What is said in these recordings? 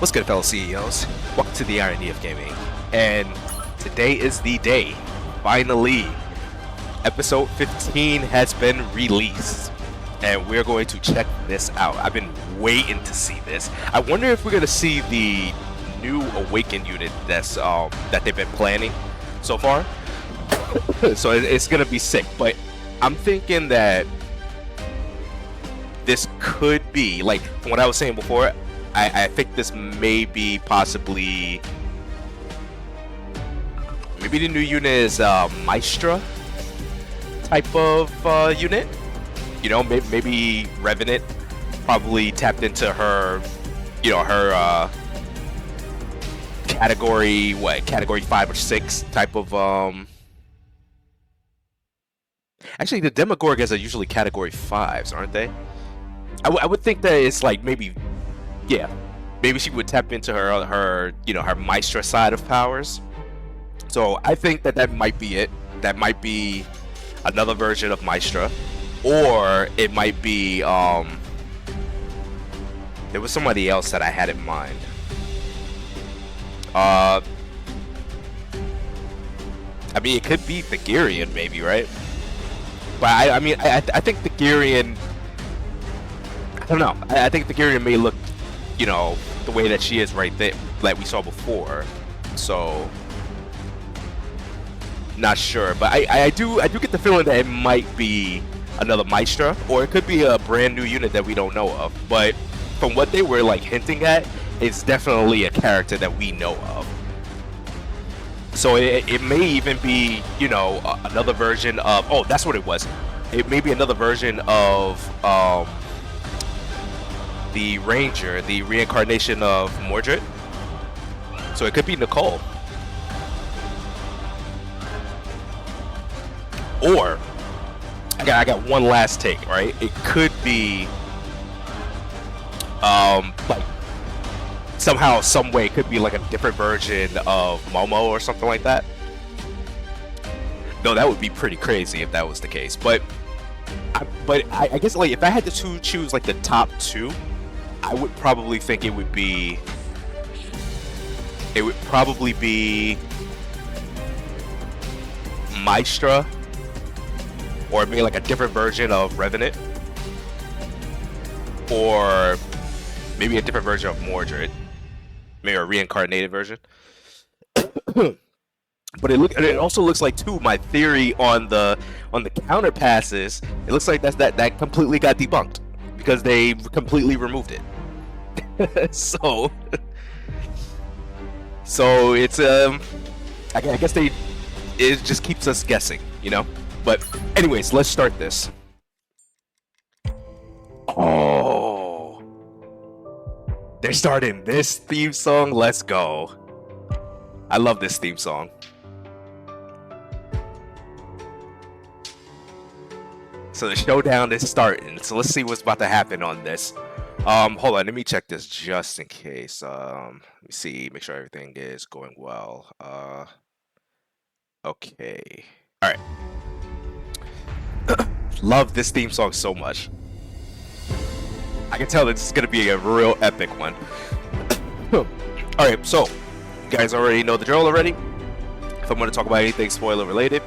What's good, fellow CEOs? Welcome to the Irony of Gaming. And today is the day. Finally, episode 15 has been released. And we're going to check this out. I've been waiting to see this. I wonder if we're going to see the new Awakened unit that they've been planning so far. So it's going to be sick. But I'm thinking that this could be, like, from what I was saying before, I think this may be possibly, maybe the new unit is Maestra type of unit. You know, maybe Revenant probably tapped into her, you know, her category, category 5 or 6 type of actually the Demogorgons are usually category 5s, aren't they? I would think that it's like maybe, yeah, maybe she would tap into her you know, her Maestra side of powers. So I think that might be it. That might be another version of Maestra, or it might be there was somebody else that I had in mind. I mean, it could be Thagirion, maybe, right? But I mean, I think Thagirion, I don't know. I think Gerion may look, you know, the way that she is right there, like we saw before. So, not sure. But I do get the feeling that it might be another Maestra, or it could be a brand new unit that we don't know of. But from what they were like hinting at, it's definitely a character that we know of. So it may even be, you know, another version of, oh, that's what it was. It may be another version of the Ranger, the reincarnation of Mordred. So it could be Nicole. Or I got one last take, right? It could be like somehow, some way, it could be like a different version of Momo or something like that. No, that would be pretty crazy if that was the case. But I guess, like, if I had to choose like the top 2, I would probably think it would probably be Maestra, or maybe like a different version of Revenant, or maybe a different version of Mordred, maybe a reincarnated version. But it also looks like, too, my theory on the counter passes, it looks like that completely got debunked because they completely removed it. so it's I guess it just keeps us guessing, you know. But anyways, let's start this. Oh, they're starting this theme song. Let's go. I love this theme song. So the showdown is starting. So let's see what's about to happen on this. Hold on, let me check this just in case. Let me see, make sure everything is going well. Okay. All right. Love this theme song so much. I can tell that this is gonna be a real epic one. All right, so you guys already know the drill already. If I'm going to talk about anything spoiler related,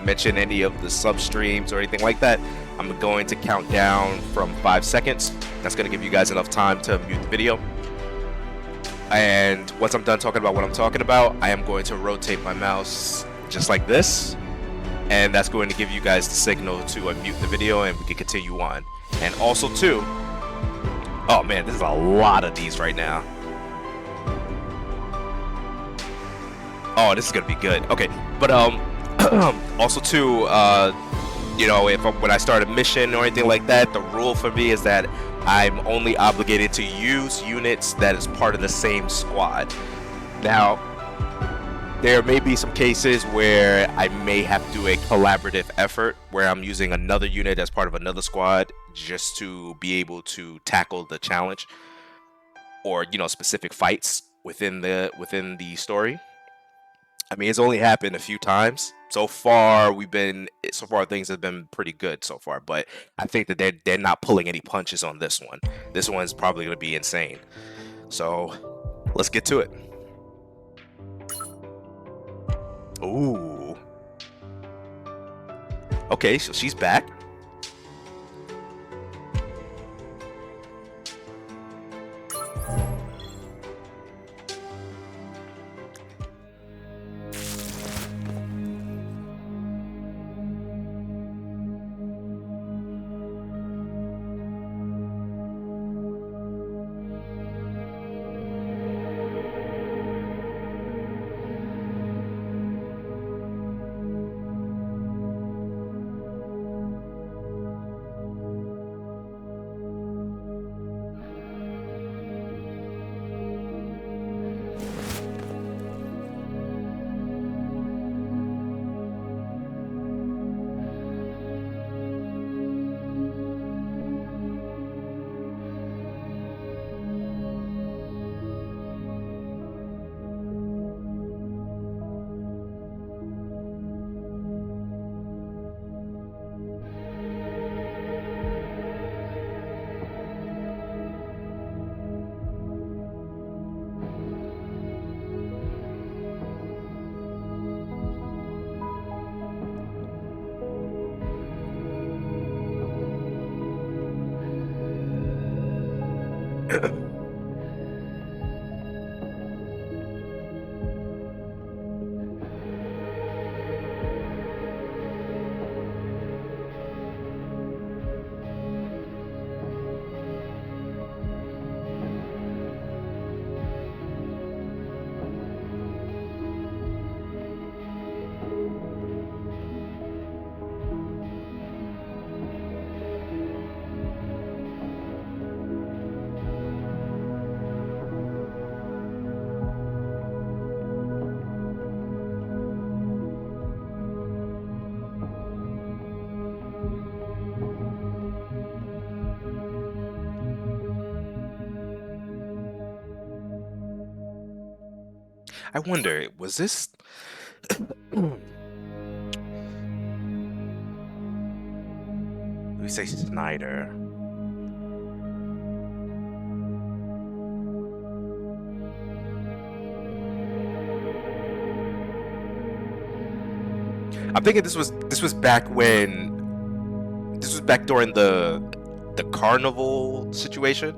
mention any of the sub streams or anything like that, I'm going to count down from 5 seconds. That's going to give you guys enough time to mute the video. And once I'm done talking about what I'm talking about, I am going to rotate my mouse just like this. And that's going to give you guys the signal to unmute the video and we can continue on. And also too, oh man, there's a lot of these right now. Oh, this is going to be good. Okay, but also too, you know, when I start a mission or anything like that, the rule for me is that I'm only obligated to use units that is part of the same squad. Now, there may be some cases where I may have to do a collaborative effort where I'm using another unit as part of another squad just to be able to tackle the challenge or, you know, specific fights within the story. I mean, it's only happened a few times. So far things have been pretty good so far, but I think that they're not pulling any punches on this one. This one's probably going to be insane. So Let's get to it. Ooh. Okay, so she's back. I wonder, was this... Let me say Snyder. I'm thinking this was back when... This was back during the carnival situation.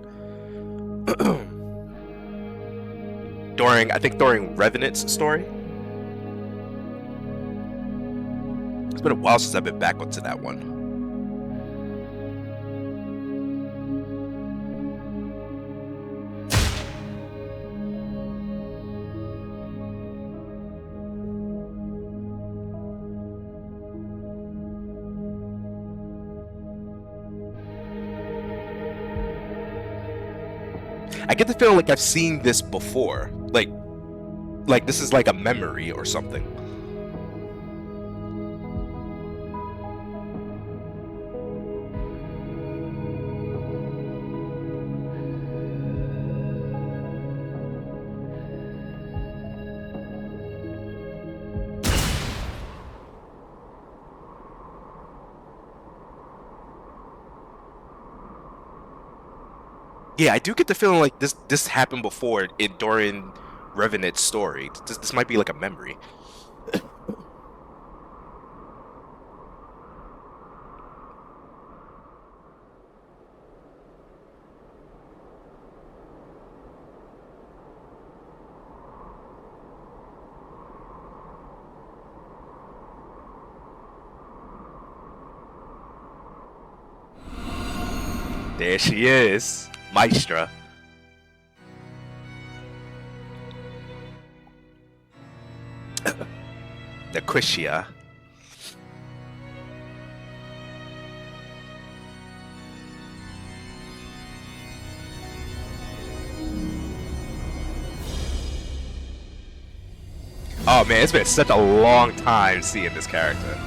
during Revenant's story. It's been a while since I've been back onto that one. I get the feeling like I've seen this before. Like this is like a memory or something. Yeah, I do get the feeling like this happened before during Revenant's story. This might be like a memory. There she is, Maestra. The Ecclesia. Oh man, it's been such a long time seeing this character.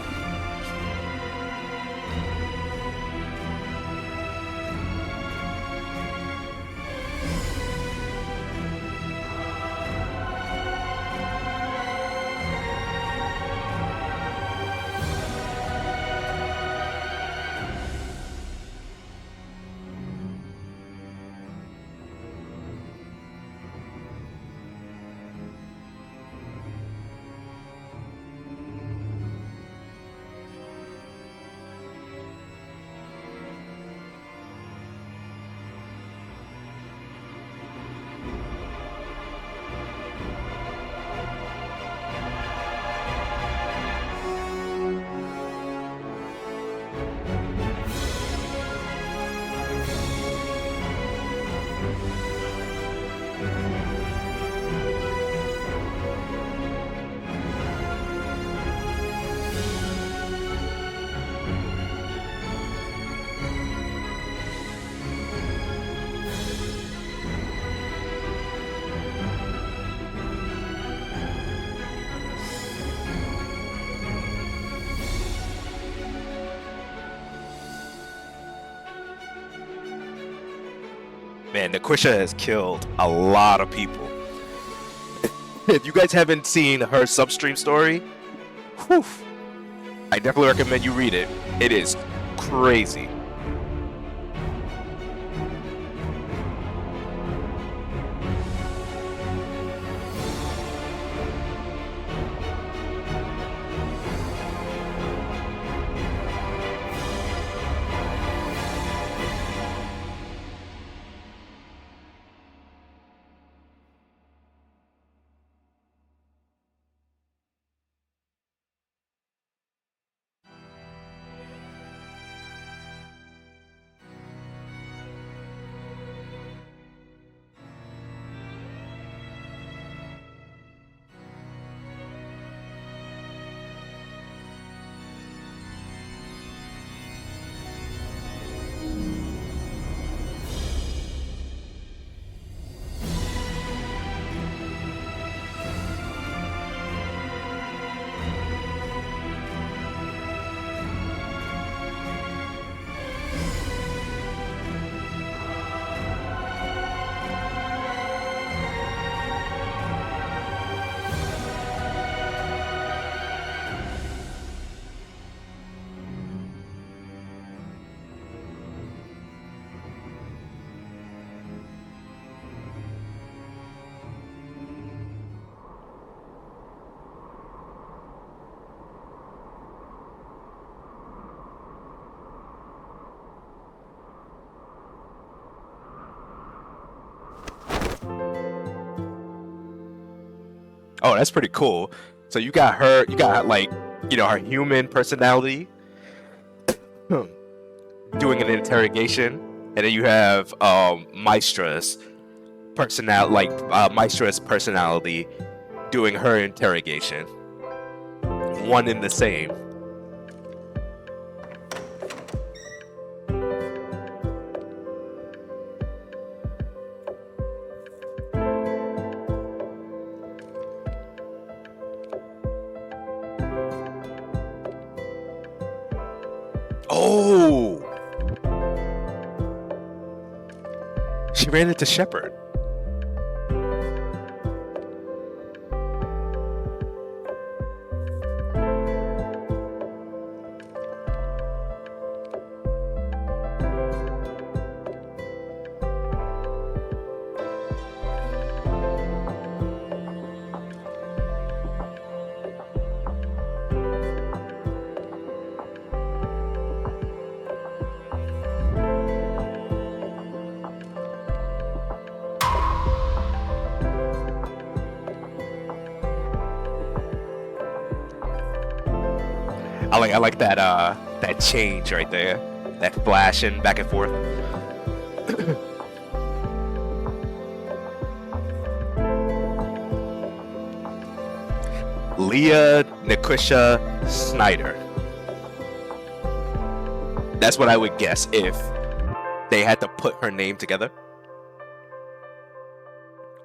Man, Ecclesia has killed a lot of people. If you guys haven't seen her substream story, whew, I definitely recommend you read it. It is crazy. Oh, that's pretty cool. So you got her, you got like, her human personality doing an interrogation, and then you have Maestra's Maestra's personality doing her interrogation. One in the same. Oh! She ran into Shepard. I like that change right there, that flashing back and forth. Leah Ecclesia Snyder. That's what I would guess if they had to put her name together.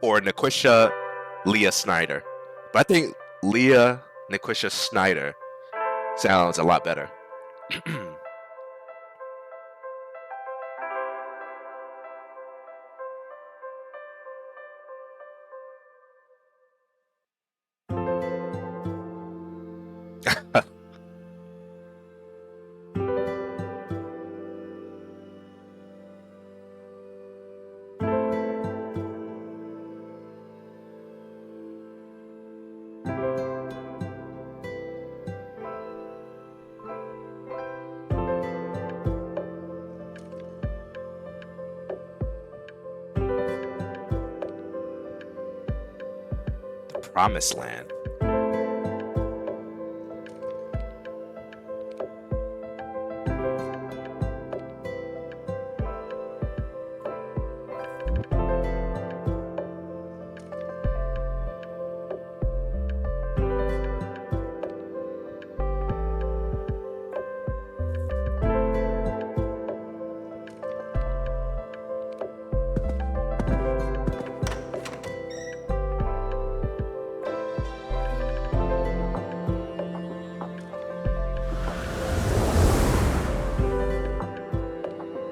Or Ecclesia Leah Snyder. But I think Leah Ecclesia Snyder sounds a lot better. Promised Land.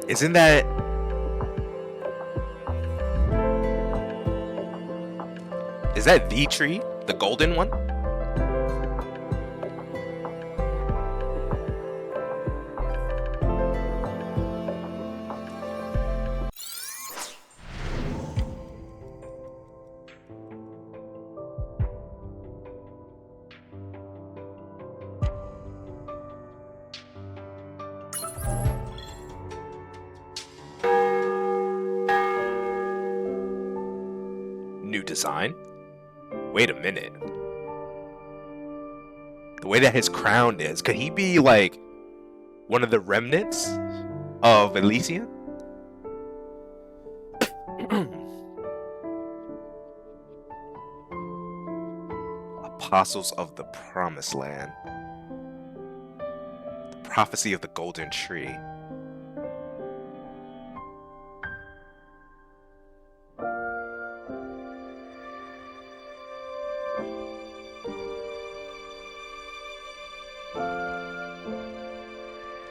Isn't that that the tree? The golden one? New design? Wait a minute. The way that his crown is, could he be like one of the remnants of Ecclesia? Apostles of the Promised Land. The Prophecy of the Golden Tree.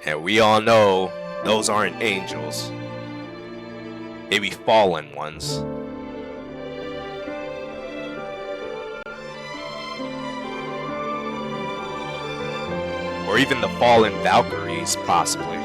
And we all know those aren't angels. They be fallen ones. Or even the fallen Valkyries, possibly.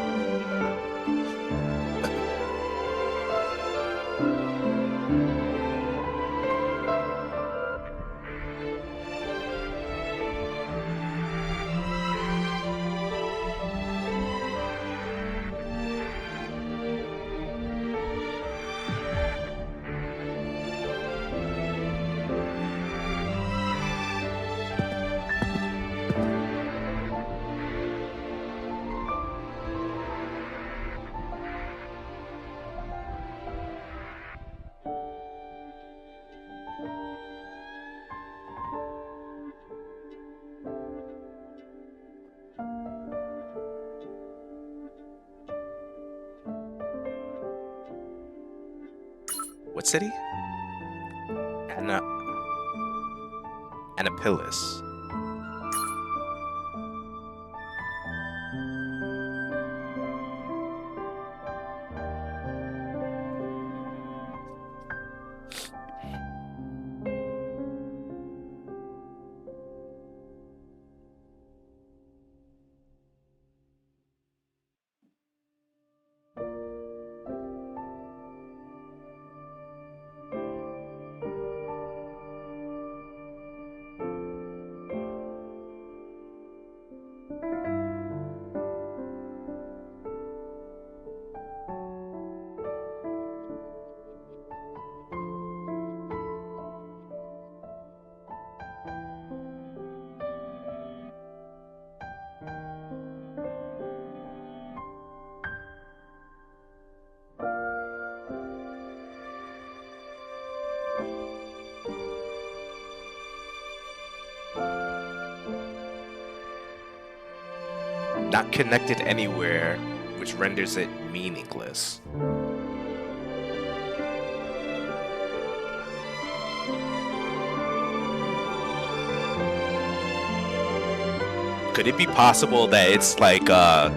What city? Annapolis. Not connected anywhere, which renders it meaningless. Could it be possible that it's like a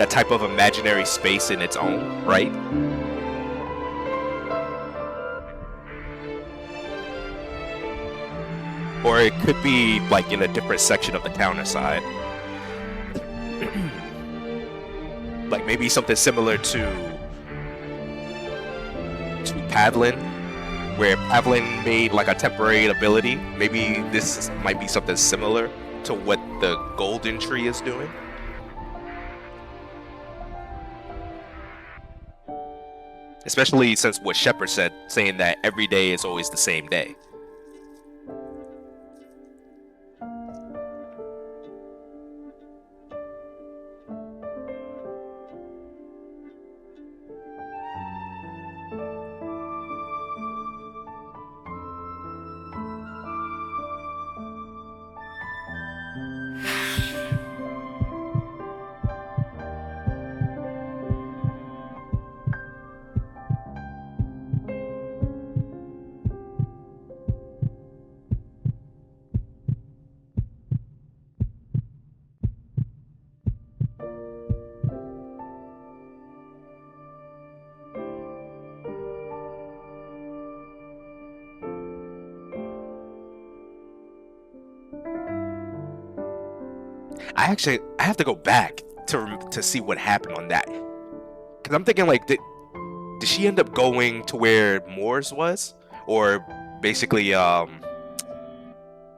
type of imaginary space in its own right? Or it could be like in a different section of the CounterSide. Like maybe something similar to Pavlin, where Pavlin made like a temporary ability. Maybe this might be something similar to what the Golden Tree is doing. Especially since what Shepard said, saying that every day is always the same day. I have to go back to see what happened on that. Because I'm thinking, like, did she end up going to where Moore's was? Or basically, to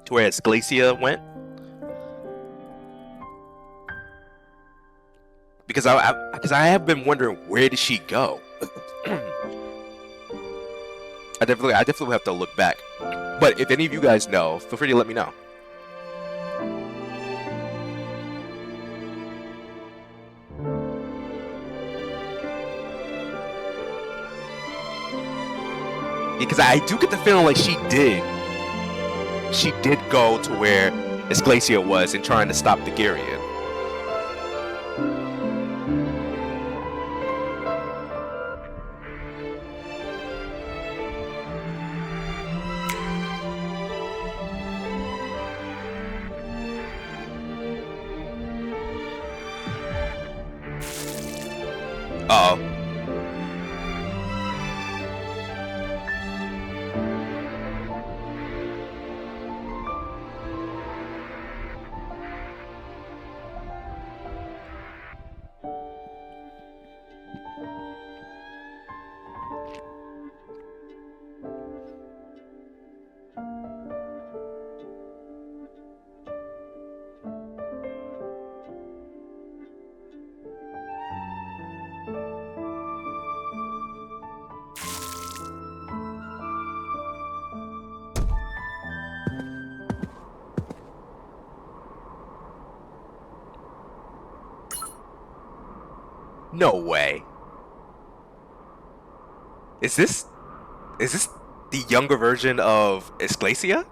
where Ecclesia went? Because I have been wondering, where did she go? I definitely have to look back. But if any of you guys know, feel free to let me know. Because I do get the feeling like she did go to where Ecclesia was and trying to stop the Gerion. Uh-oh. No way. Is this the younger version of Ecclesia?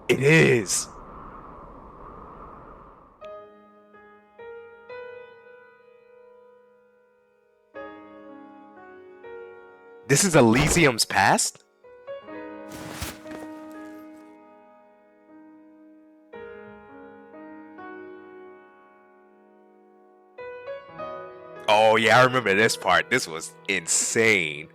It is. This is Elysium's past? Oh yeah, I remember this part. This was insane.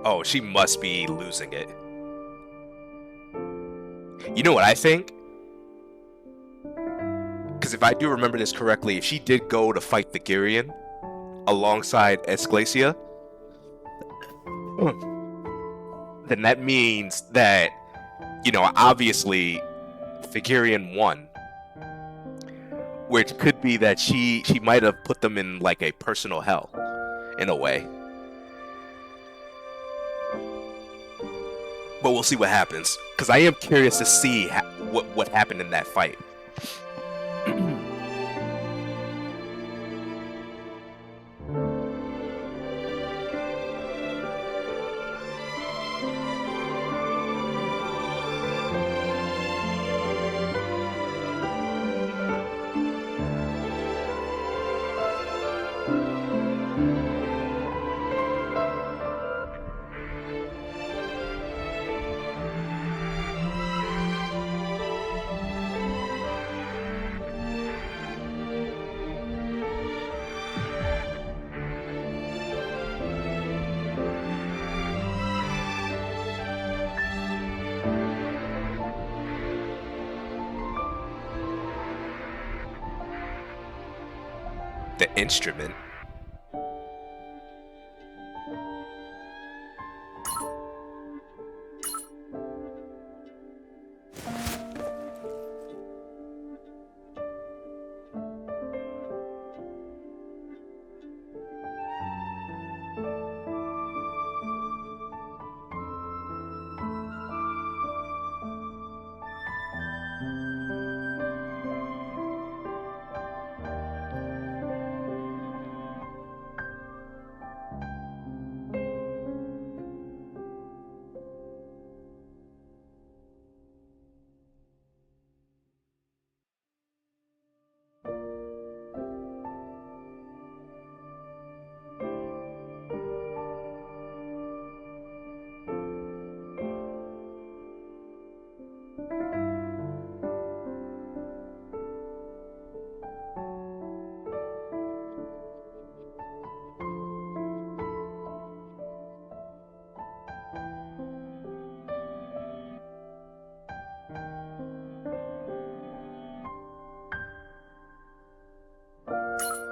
Oh, she must be losing it. You know what I think? Because if I do remember this correctly, if she did go to fight the Gerion alongside Ecclesia, then that means that, obviously Thagirion won, which could be that she might have put them in like a personal hell in a way. But we'll see what happens, because I am curious to see what happened in that fight. The instrument.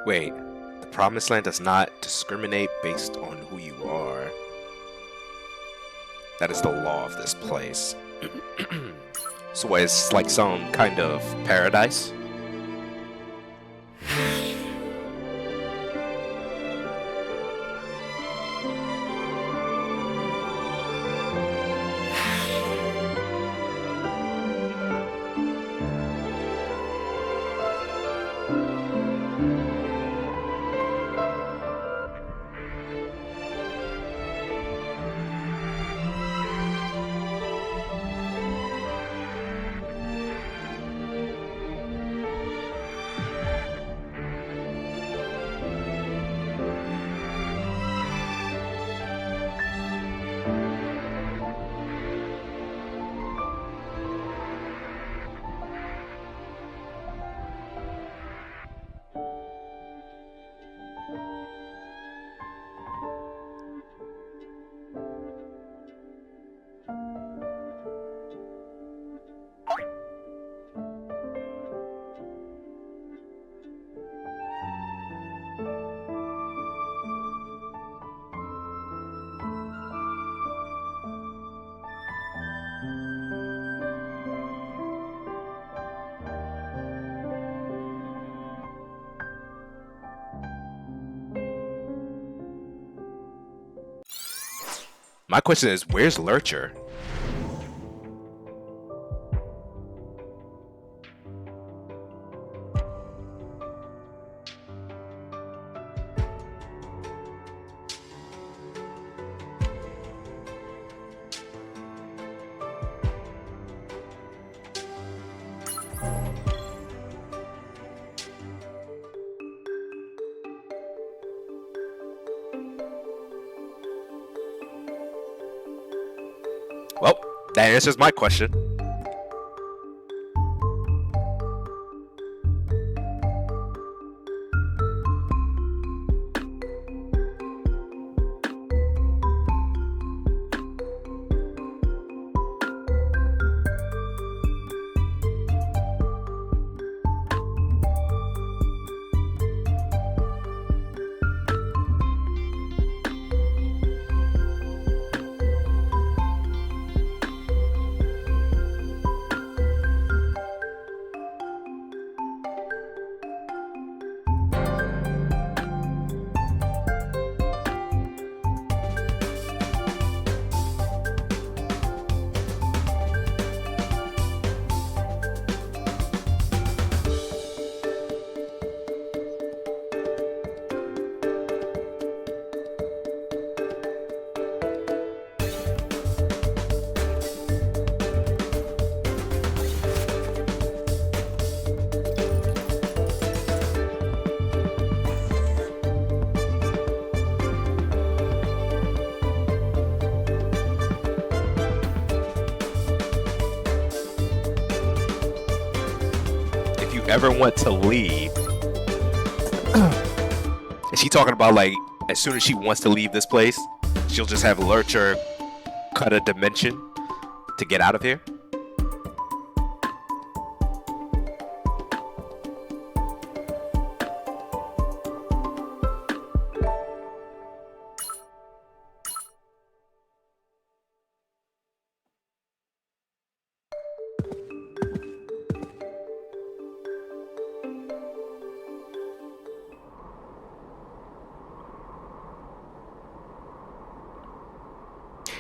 Wait, the Promised Land does not discriminate based on who you are. That is the law of this place. So it's like some kind of paradise? My question is, where's Lurcher? Well, that answers my question. you ever want to leave, is she talking about like as soon as she wants to leave this place, she'll just have Lurcher cut a dimension to get out of here?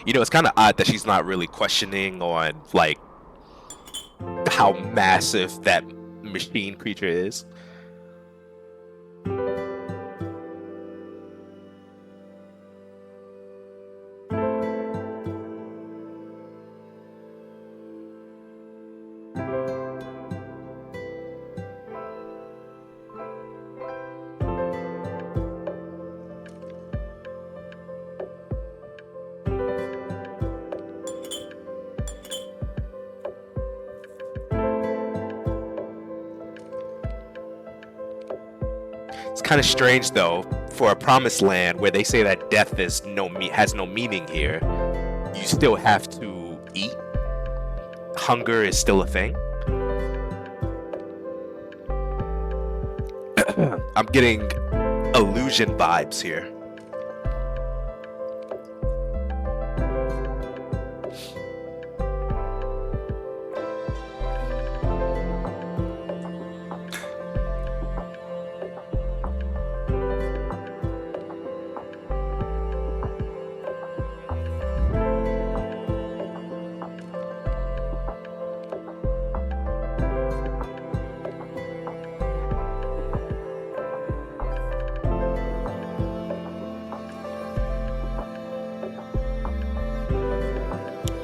You know, it's kind of odd that she's not really questioning on, like, how massive that machine creature is. It's kind of strange, though, for a promised land where they say that death is has no meaning here. You still have to eat. Hunger is still a thing. I'm getting illusion vibes here.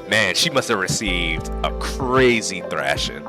Man, she must have received a crazy thrashing.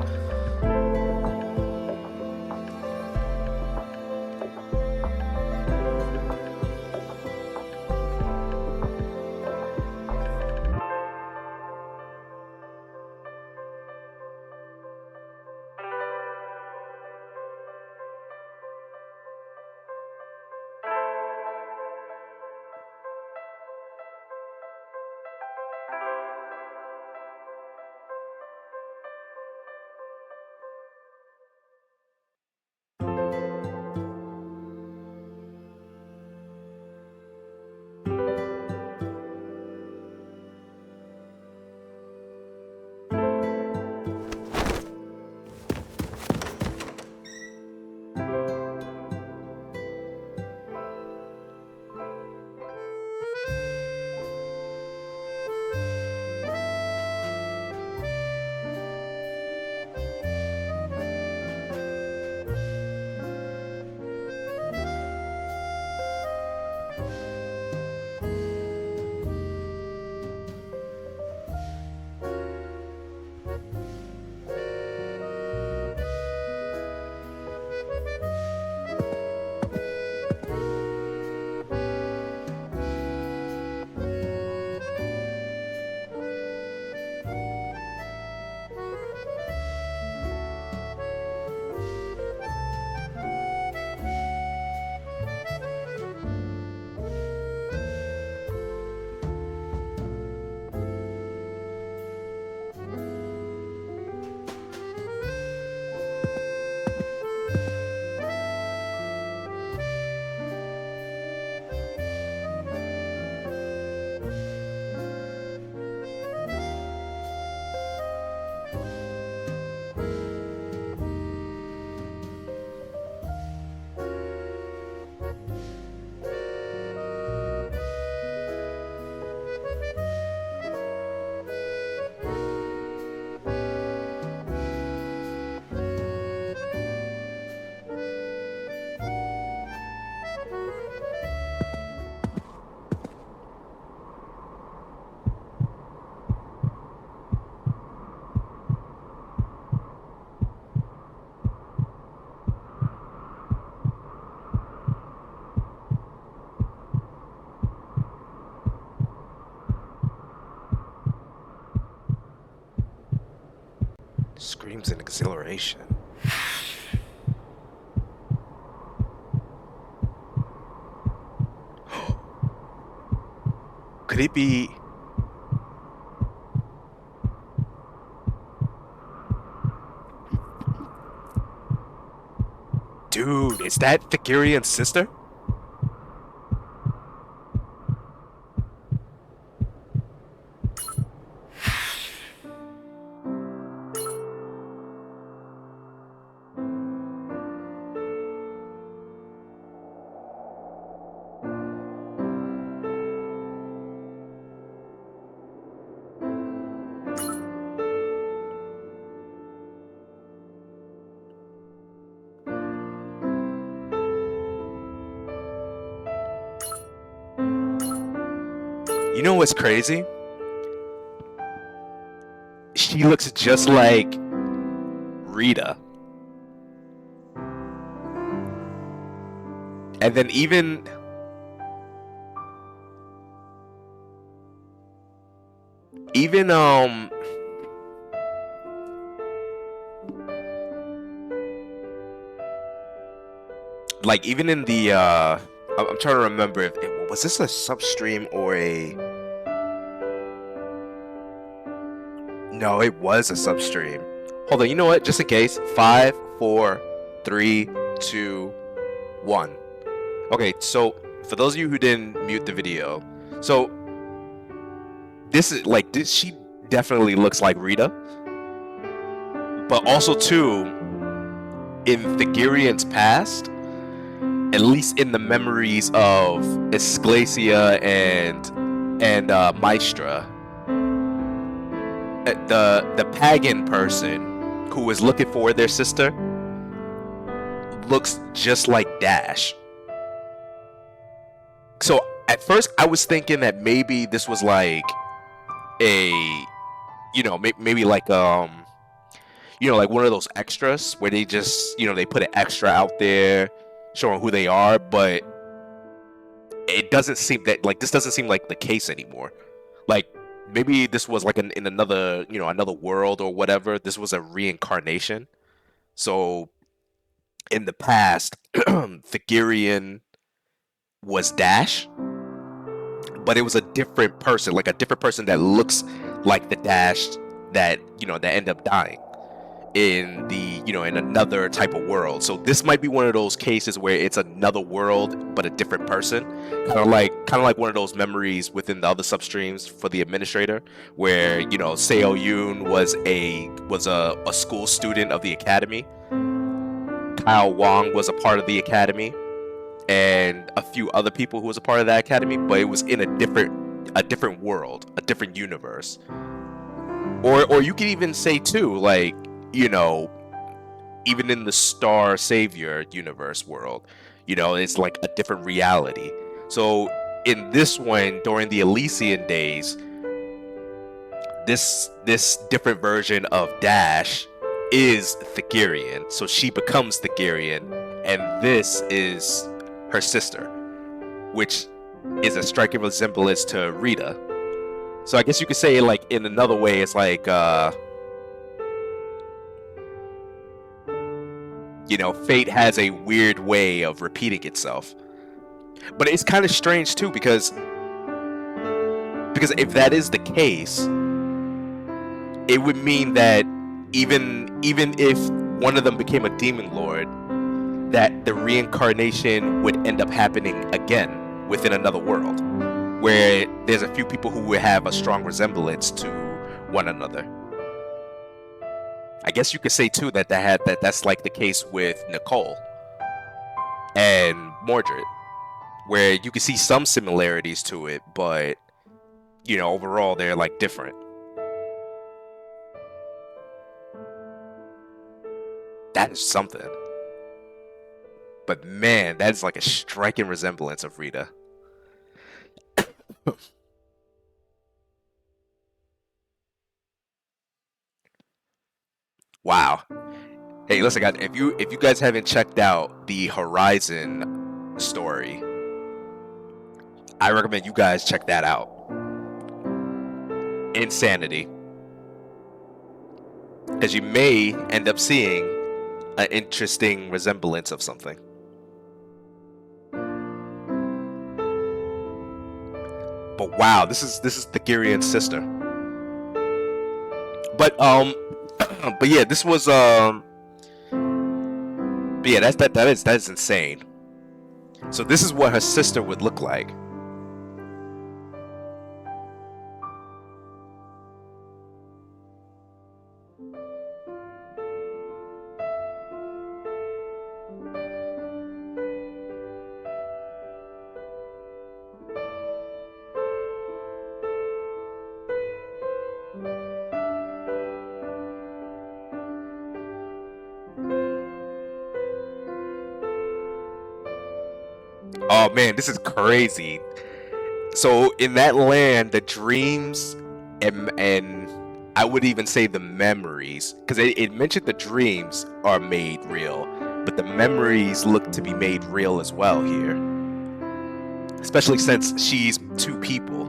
Screams and exhilaration. could it be? Dude, is that Thagirion's sister? You know what's crazy? She looks just like Rita. And then even like even in the I'm trying to remember if it was this a substream or a no, it was a substream. Hold on, you know what? Just in case, 5, 4, 3, 2, 1. Okay, so for those of you who didn't mute the video, so this is like this. She definitely looks like Rita, but also too in the Gerion's past, at least in the memories of Ecclesia and Maestra, the pagan person who was looking for their sister looks just like Dash. So at first I was thinking that maybe this was like a, you know, maybe like you know, like one of those extras where they just, you know, they put an extra out there showing who they are, but it doesn't seem that like this doesn't seem like the case anymore. Like maybe this was like in another, you know, another world or whatever. This was a reincarnation. So in the past, the Gerion was Dash, but it was a different person, like a different person that looks like the Dash that, you know, that end up dying in the, you know, in another type of world. So this might be one of those cases where it's another world but a different person, kind of like one of those memories within the other substreams for the administrator, where, you know, Seo Yoon was a school student of the academy, Kyle Wong was a part of the academy, and a few other people who was a part of that academy, but it was in a different world, a different universe. Or you could even say too, like, you know, even in the Star Savior universe world, you know, it's like a different reality. So in this one, during the Elysian days, this different version of Dash is Thagirion. So she becomes Thagirion, and this is her sister, which is a striking resemblance to Rita. So I guess you could say, like, in another way, it's like, you know, fate has a weird way of repeating itself. But it's kind of strange too, because if that is the case, it would mean that even if one of them became a demon lord, that the reincarnation would end up happening again within another world, where there's a few people who would have a strong resemblance to one another. I guess you could say too that's like the case with Nicole and Mordred, where you can see some similarities to it, but, you know, overall they're like different. That is something. But man, that is like a striking resemblance of Rita. Wow. Hey, listen, guys. If you guys haven't checked out the Horizon story, I recommend you guys check that out. Insanity, because you may end up seeing an interesting resemblance of something. But wow, this is the Gerion's sister. But but yeah, this was but yeah, that is insane. So this is what her sister would look like. Oh man, this is crazy. So in that land, the dreams and I would even say the memories, because it mentioned the dreams are made real, but the memories look to be made real as well here. Especially since she's two people.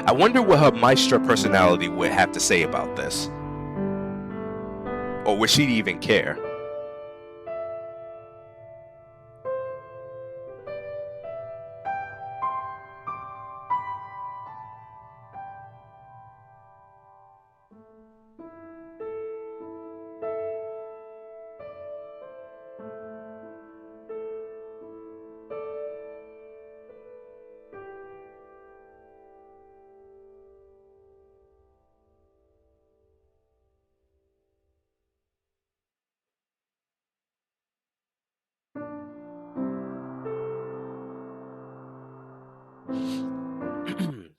I wonder what her Maestra personality would have to say about this. Or would she even care?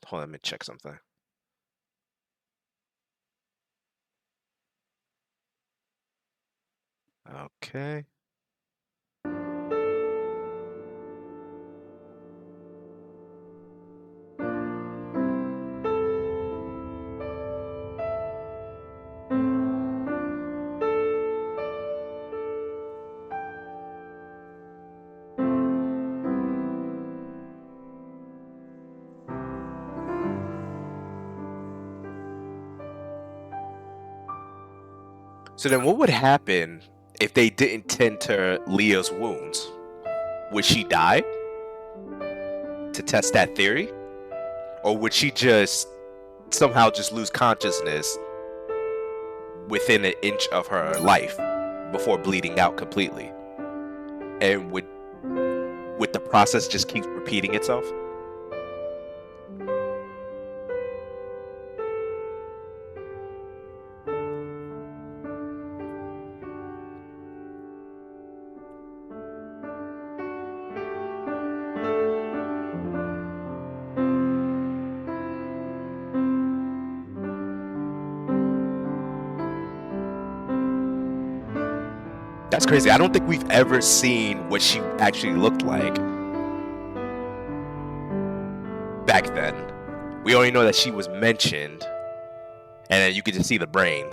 Hold on, let me check something. Okay. So then what would happen if they didn't tend to Leah's wounds? Would she die to test that theory? Or would she just somehow just lose consciousness within an inch of her life before bleeding out completely? And would the process just keep repeating itself? That's crazy. I don't think we've ever seen what she actually looked like back then. We only know that she was mentioned, and then you could just see the brain.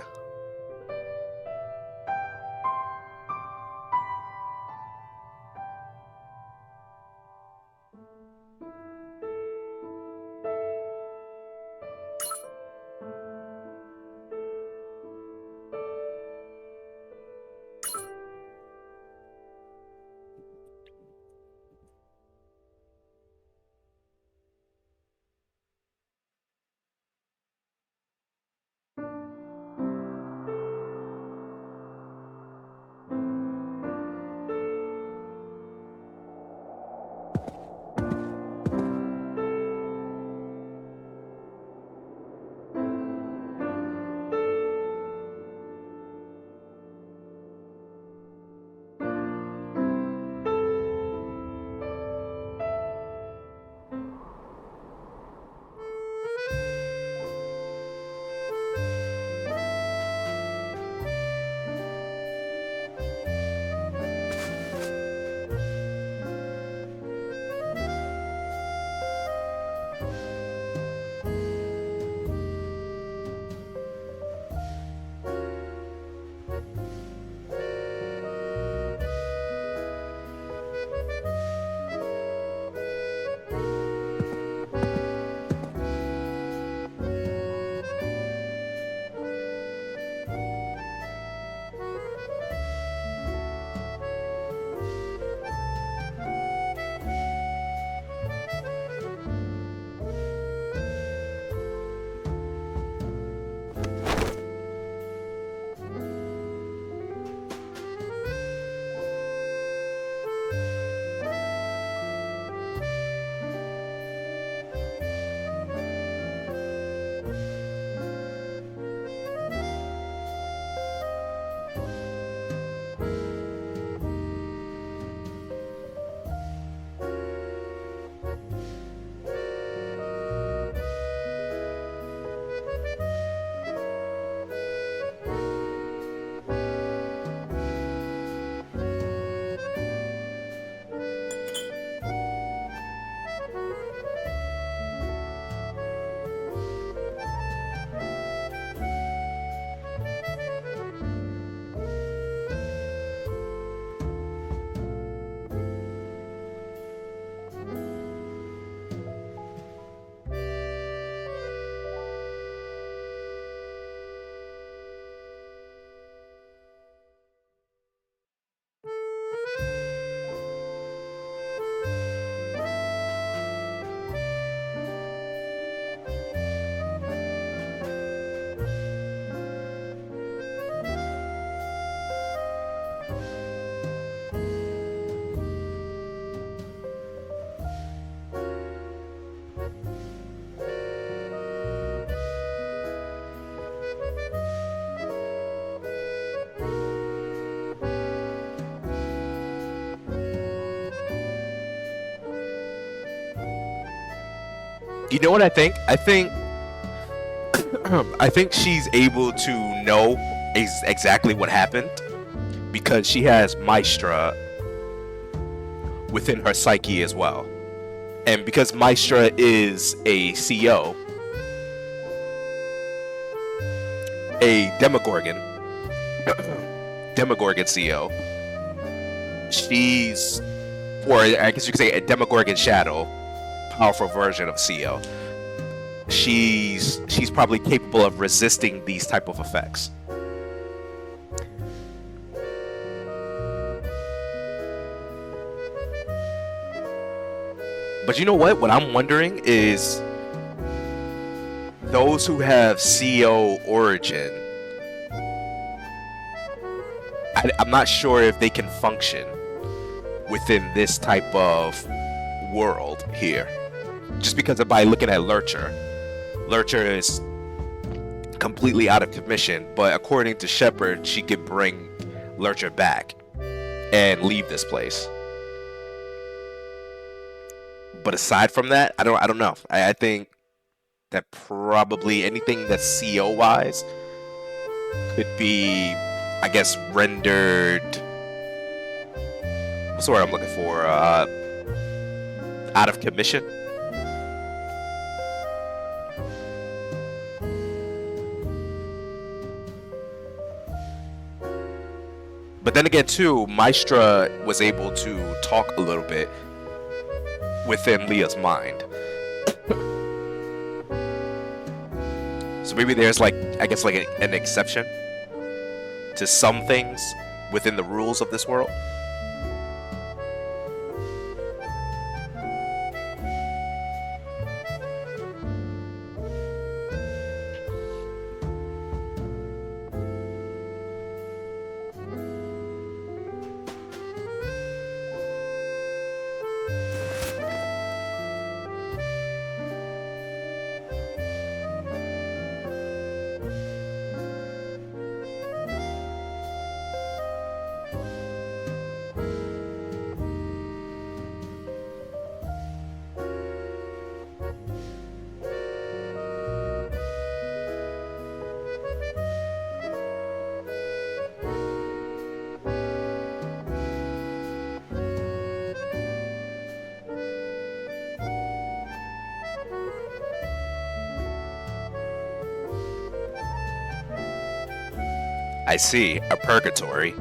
You know what I think? I think she's able to know exactly what happened because she has Maestra within her psyche as well. And because Maestra is a CO, a Demogorgon CO, she's, or I guess you could say a Demogorgon Shadow, powerful version of CO. She's probably capable of resisting these type of effects. But you know what? What I'm wondering is those who have CO origin, I'm not sure if they can function within this type of world here. Just because by looking at Lurcher is completely out of commission, but according to Shepard, she could bring Lurcher back and leave this place. But aside from that, I don't know. I think that probably anything that's CO wise could be, I guess, rendered. What's the word I'm looking for? Out of commission. But then again, too, Maestra was able to talk a little bit within Leah's mind. So maybe there's like, I guess, like an exception to some things within the rules of this world. I see, a purgatory.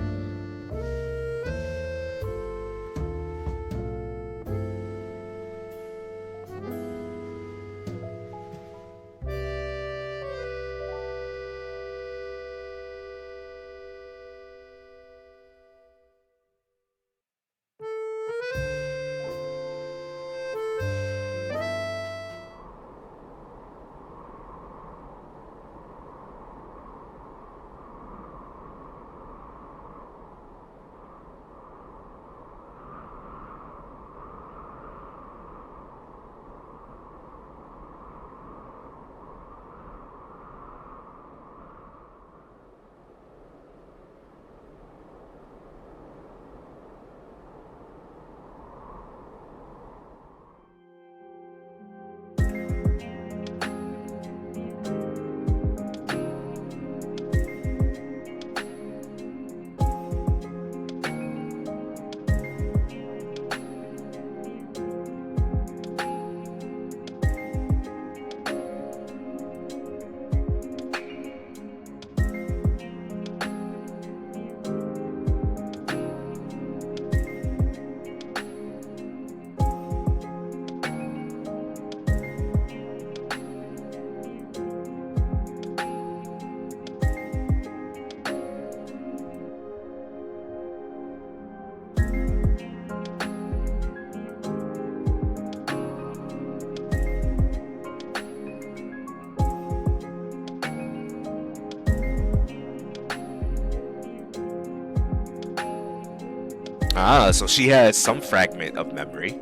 Ah, so she has some fragment of memory.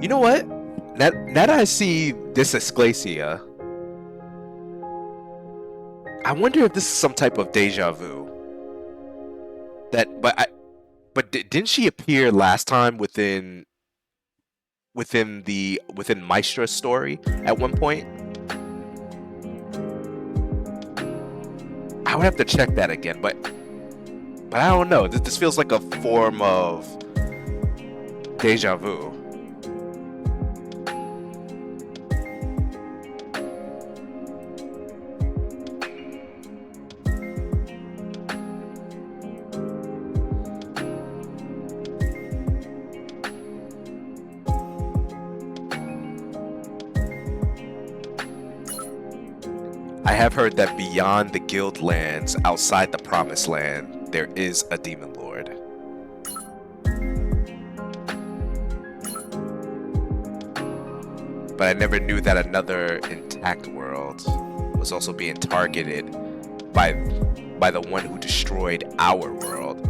You know what? Now that I see this Ecclesia, I wonder if this is some type of deja vu. But didn't she appear last time within Maestra's story at one point? I would have to check that again, but I don't know. This feels like a form of deja vu. I have heard that beyond the guild lands, outside the promised land, there is a demon lord. But I never knew that another intact world was also being targeted by the one who destroyed our world.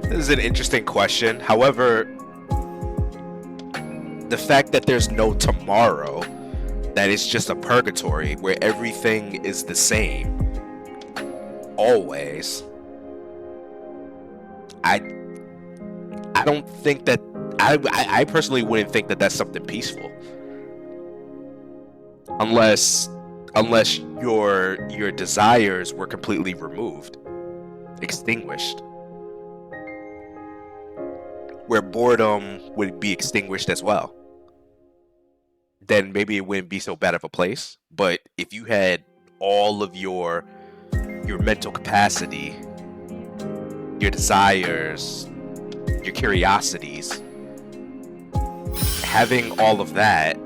This is an interesting question. However, the fact that there's no tomorrow, that it's just a purgatory where everything is the same, always, I don't think that, I personally wouldn't think that that's something peaceful. Unless your desires were completely removed, extinguished. Where boredom would be extinguished as well. Then maybe it wouldn't be so bad of a place. But if you had all of your mental capacity, your desires, your curiosities, having all of that,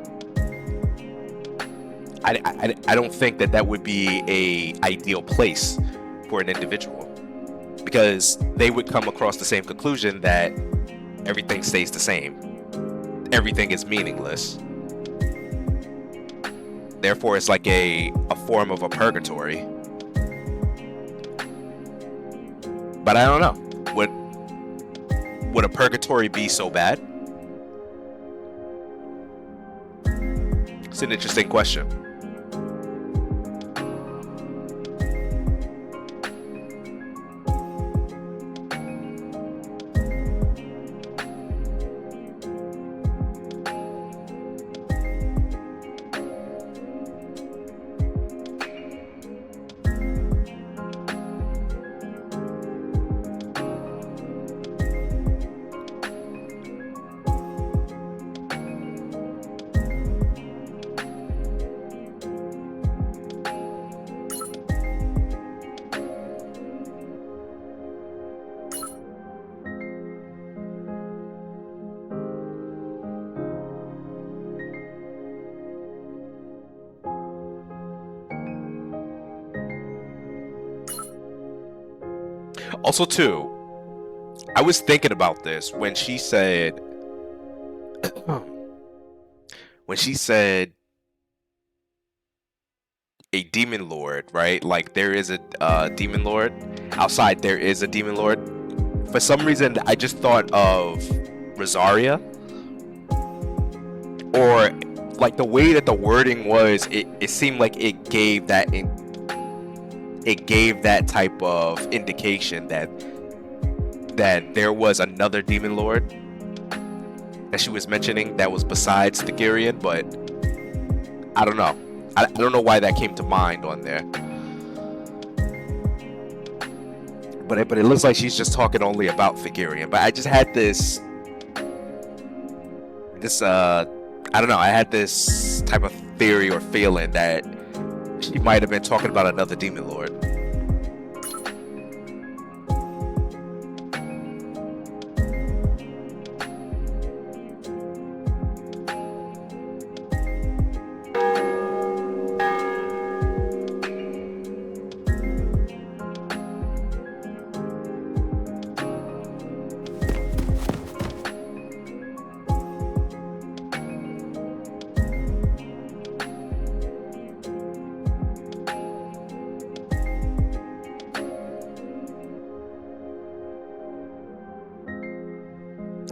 I don't think that would be a ideal place for an individual, because they would come across the same conclusion that everything stays the same. Everything is meaningless. Therefore, it's like a form of a purgatory. But I don't know. Would a purgatory be so bad? It's an interesting question. Also, too, I was thinking about this when she said, when she said a demon lord, right? Like there is a demon lord outside. There is a demon lord. For some reason, I just thought of Rosaria, or like the way that the wording was. It seemed like it gave that type of indication that there was another demon lord that she was mentioning that was besides the Gerion, but I don't know. I don't know why that came to mind on there. But it looks like she's just talking only about Thagirion. But I just had this I don't know, I had this type of theory or feeling that she might have been talking about another demon lord.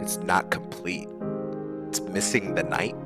It's not complete. It's missing the night.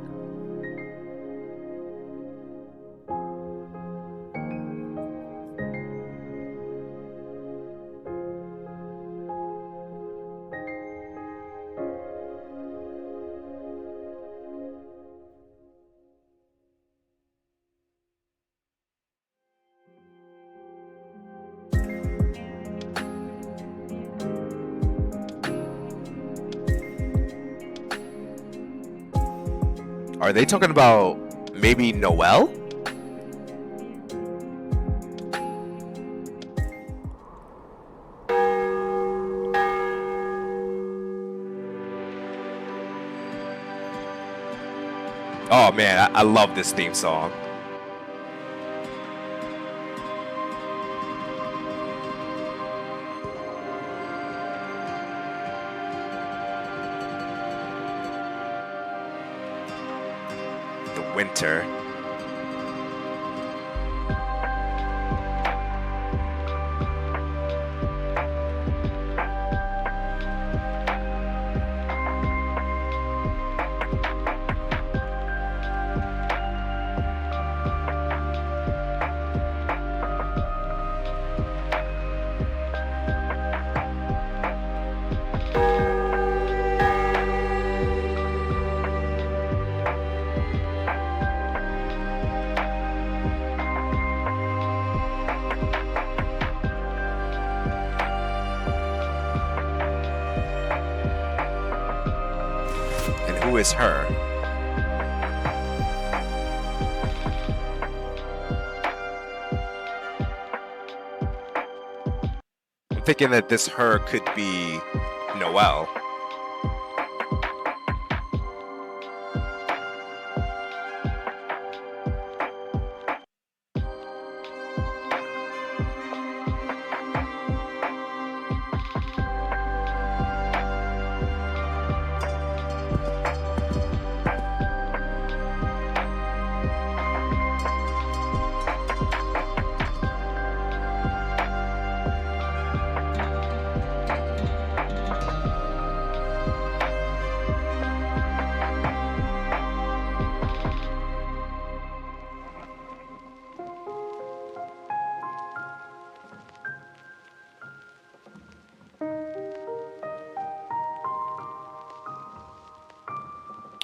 Are they talking about maybe Noelle? Oh man, I love this theme song. The winter. Who is her? I'm thinking that this her could be Noelle.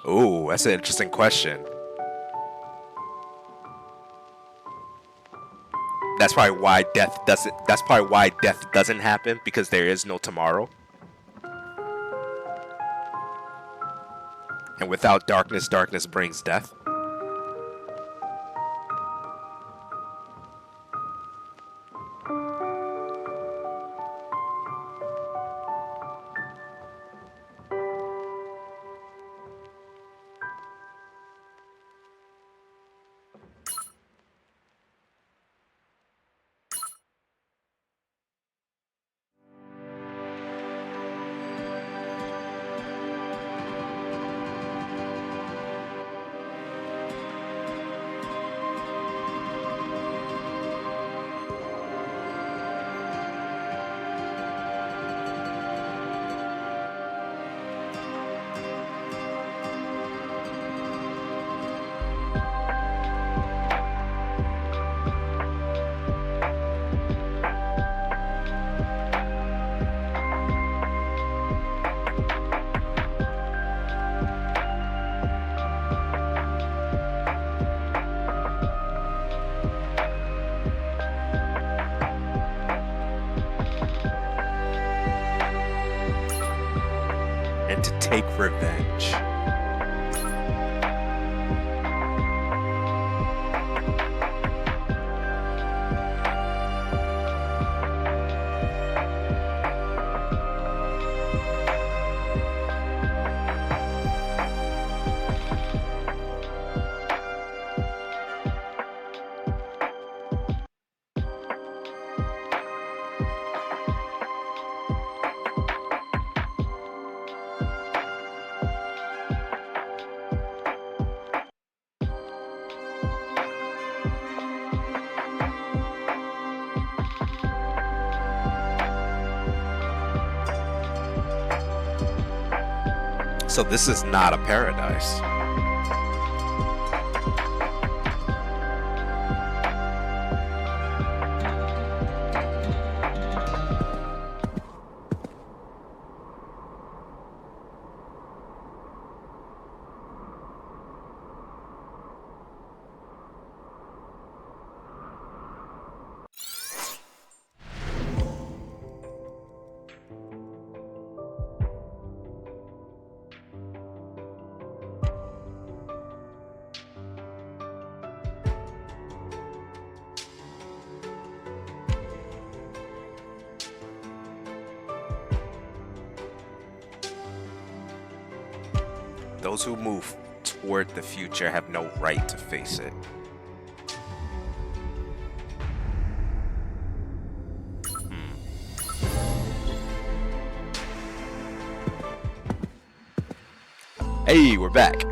Ooh, that's an interesting question. That's probably why death doesn't happen, because there is no tomorrow. And without darkness, darkness brings death. take revenge. So this is not a paradise. Those who move toward the future have no right to face it. Hey, we're back.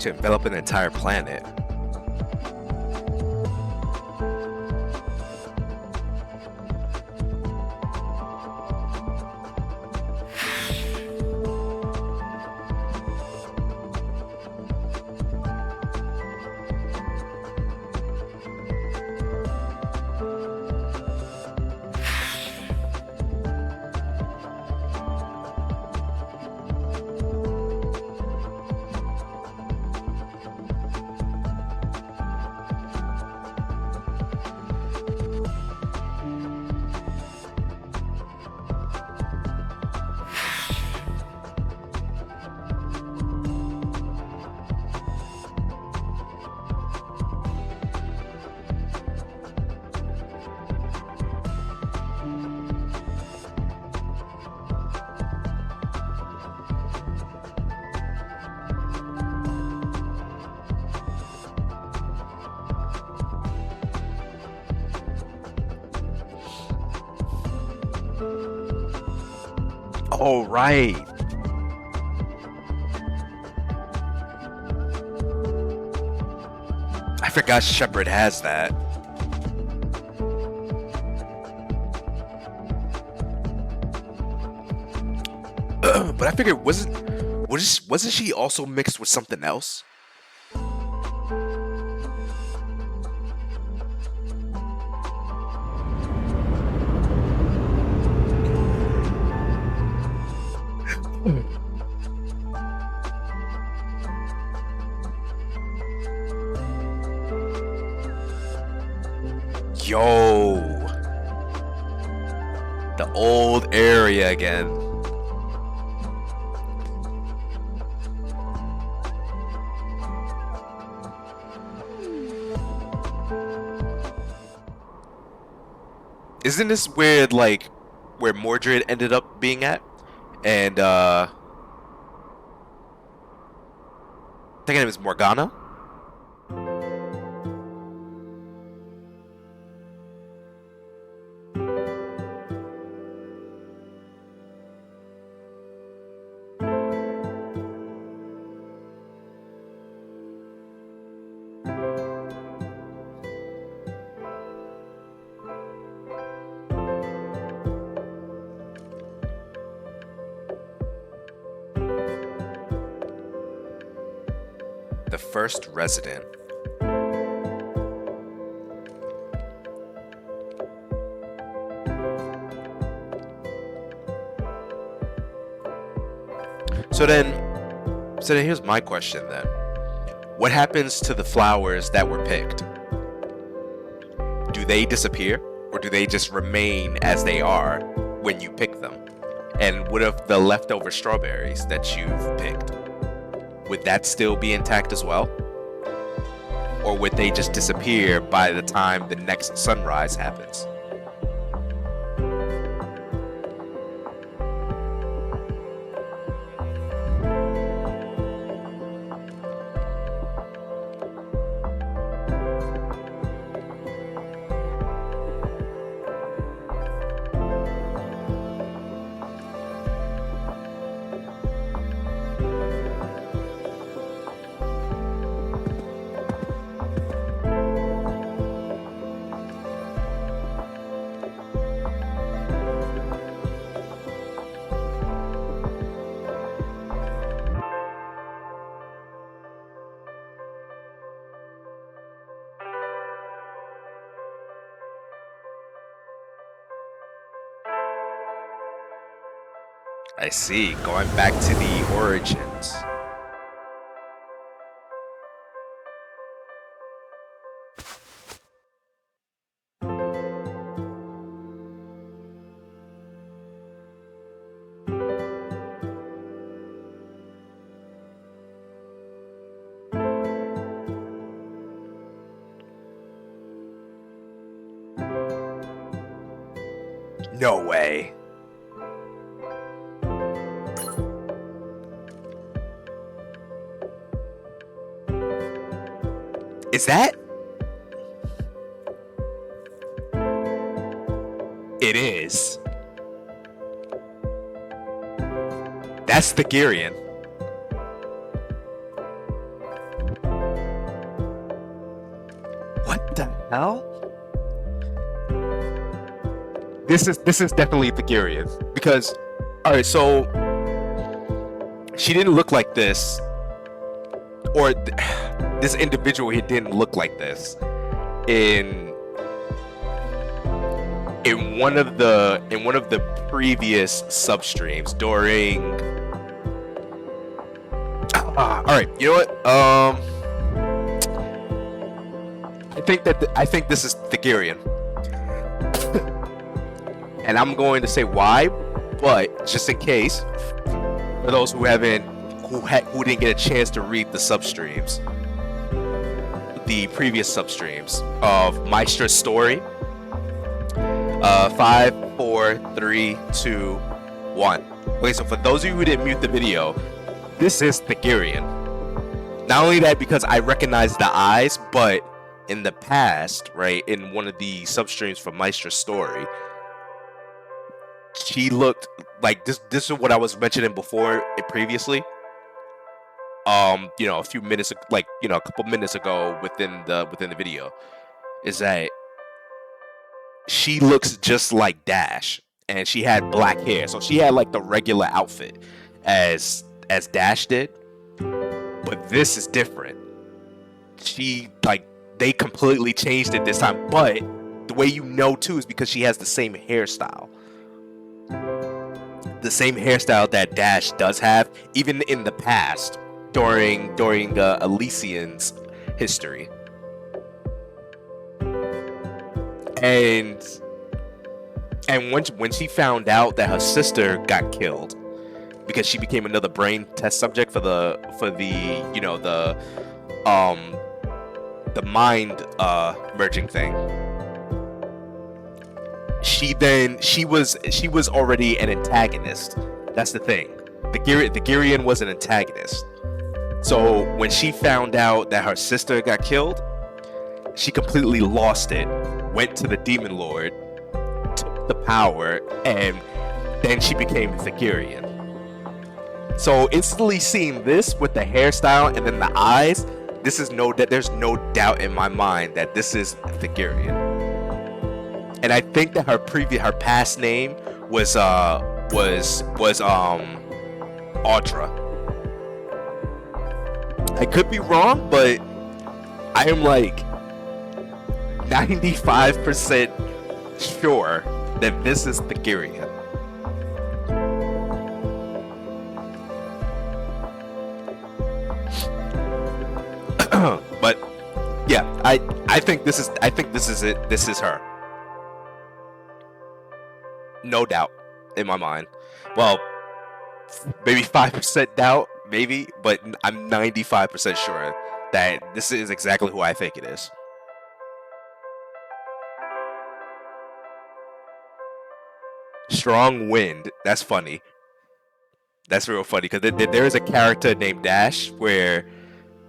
To envelop an entire planet. Oh, right. I forgot Shepard has that. But I figured wasn't she also mixed with something else? Yo, the old area again. Isn't this where like where Mordred ended up being at? And I think her name is Morgana. The first resident. So then here's my question then. What happens to the flowers that were picked? Do they disappear, or do they just remain as they are when you pick them? And what of the leftover strawberries that you've picked? Would that still be intact as well? Or would they just disappear by the time the next sunrise happens? I see. Going back to the origins. No way. Is that? It is. That's the Gerion. What the hell? This is definitely the Gerion, because alright, so she didn't look like this, or this individual here didn't look like this in one of the previous substreams during all right, you know what, I think this is Thagirion. And I'm going to say why, but just in case, for those who didn't get a chance to read the substreams, the previous substreams of Maestra's story. 5, 4, 3, 2, 1. Okay, so for those of you who didn't mute the video, this is Thagirion. Not only that, because I recognize the eyes, but in the past, right, in one of the substreams from Maestra's story, she looked like this. This is what I was mentioning before previously. You know, a few minutes, like, you know, a couple minutes ago within the video, is that she looks just like Dash. and she had black hair. So she had like the regular outfit as Dash did, but this is different. She like they completely changed it this time, but the way you know too is because she has the same hairstyle. The same hairstyle that Dash does have, even in the past, during Elysian's history. And when she found out that her sister got killed because she became another brain test subject for the you know the mind merging thing, she was already an antagonist. That's the thing. The Gerion was an antagonist. So when she found out that her sister got killed, she completely lost it. Went to the Demon Lord, took the power, and then she became Thagirion. So instantly seeing this with the hairstyle and then the eyes, there's no doubt in my mind that this is Thagirion. And I think that her past name was Audra. I could be wrong, but I am like 95% sure that this is Thagirion. But yeah, I think this is it. This is her. No doubt in my mind. Well, maybe 5% doubt, maybe, but I'm 95% sure that this is exactly who I think it is. Strong wind. That's funny. That's real funny because there is a character named Dash where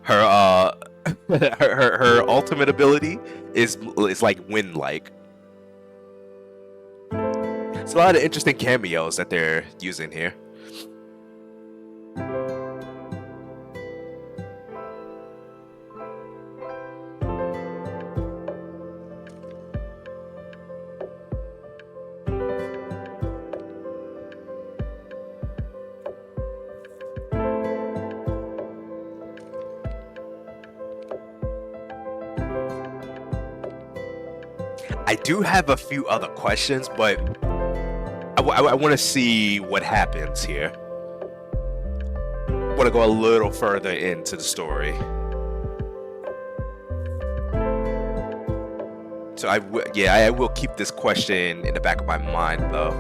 her her ultimate ability is like wind like. It's a lot of interesting cameos that they're using here. I do have a few other questions, but I want to see what happens here. I want to go a little further into the story. So I will keep this question in the back of my mind, though.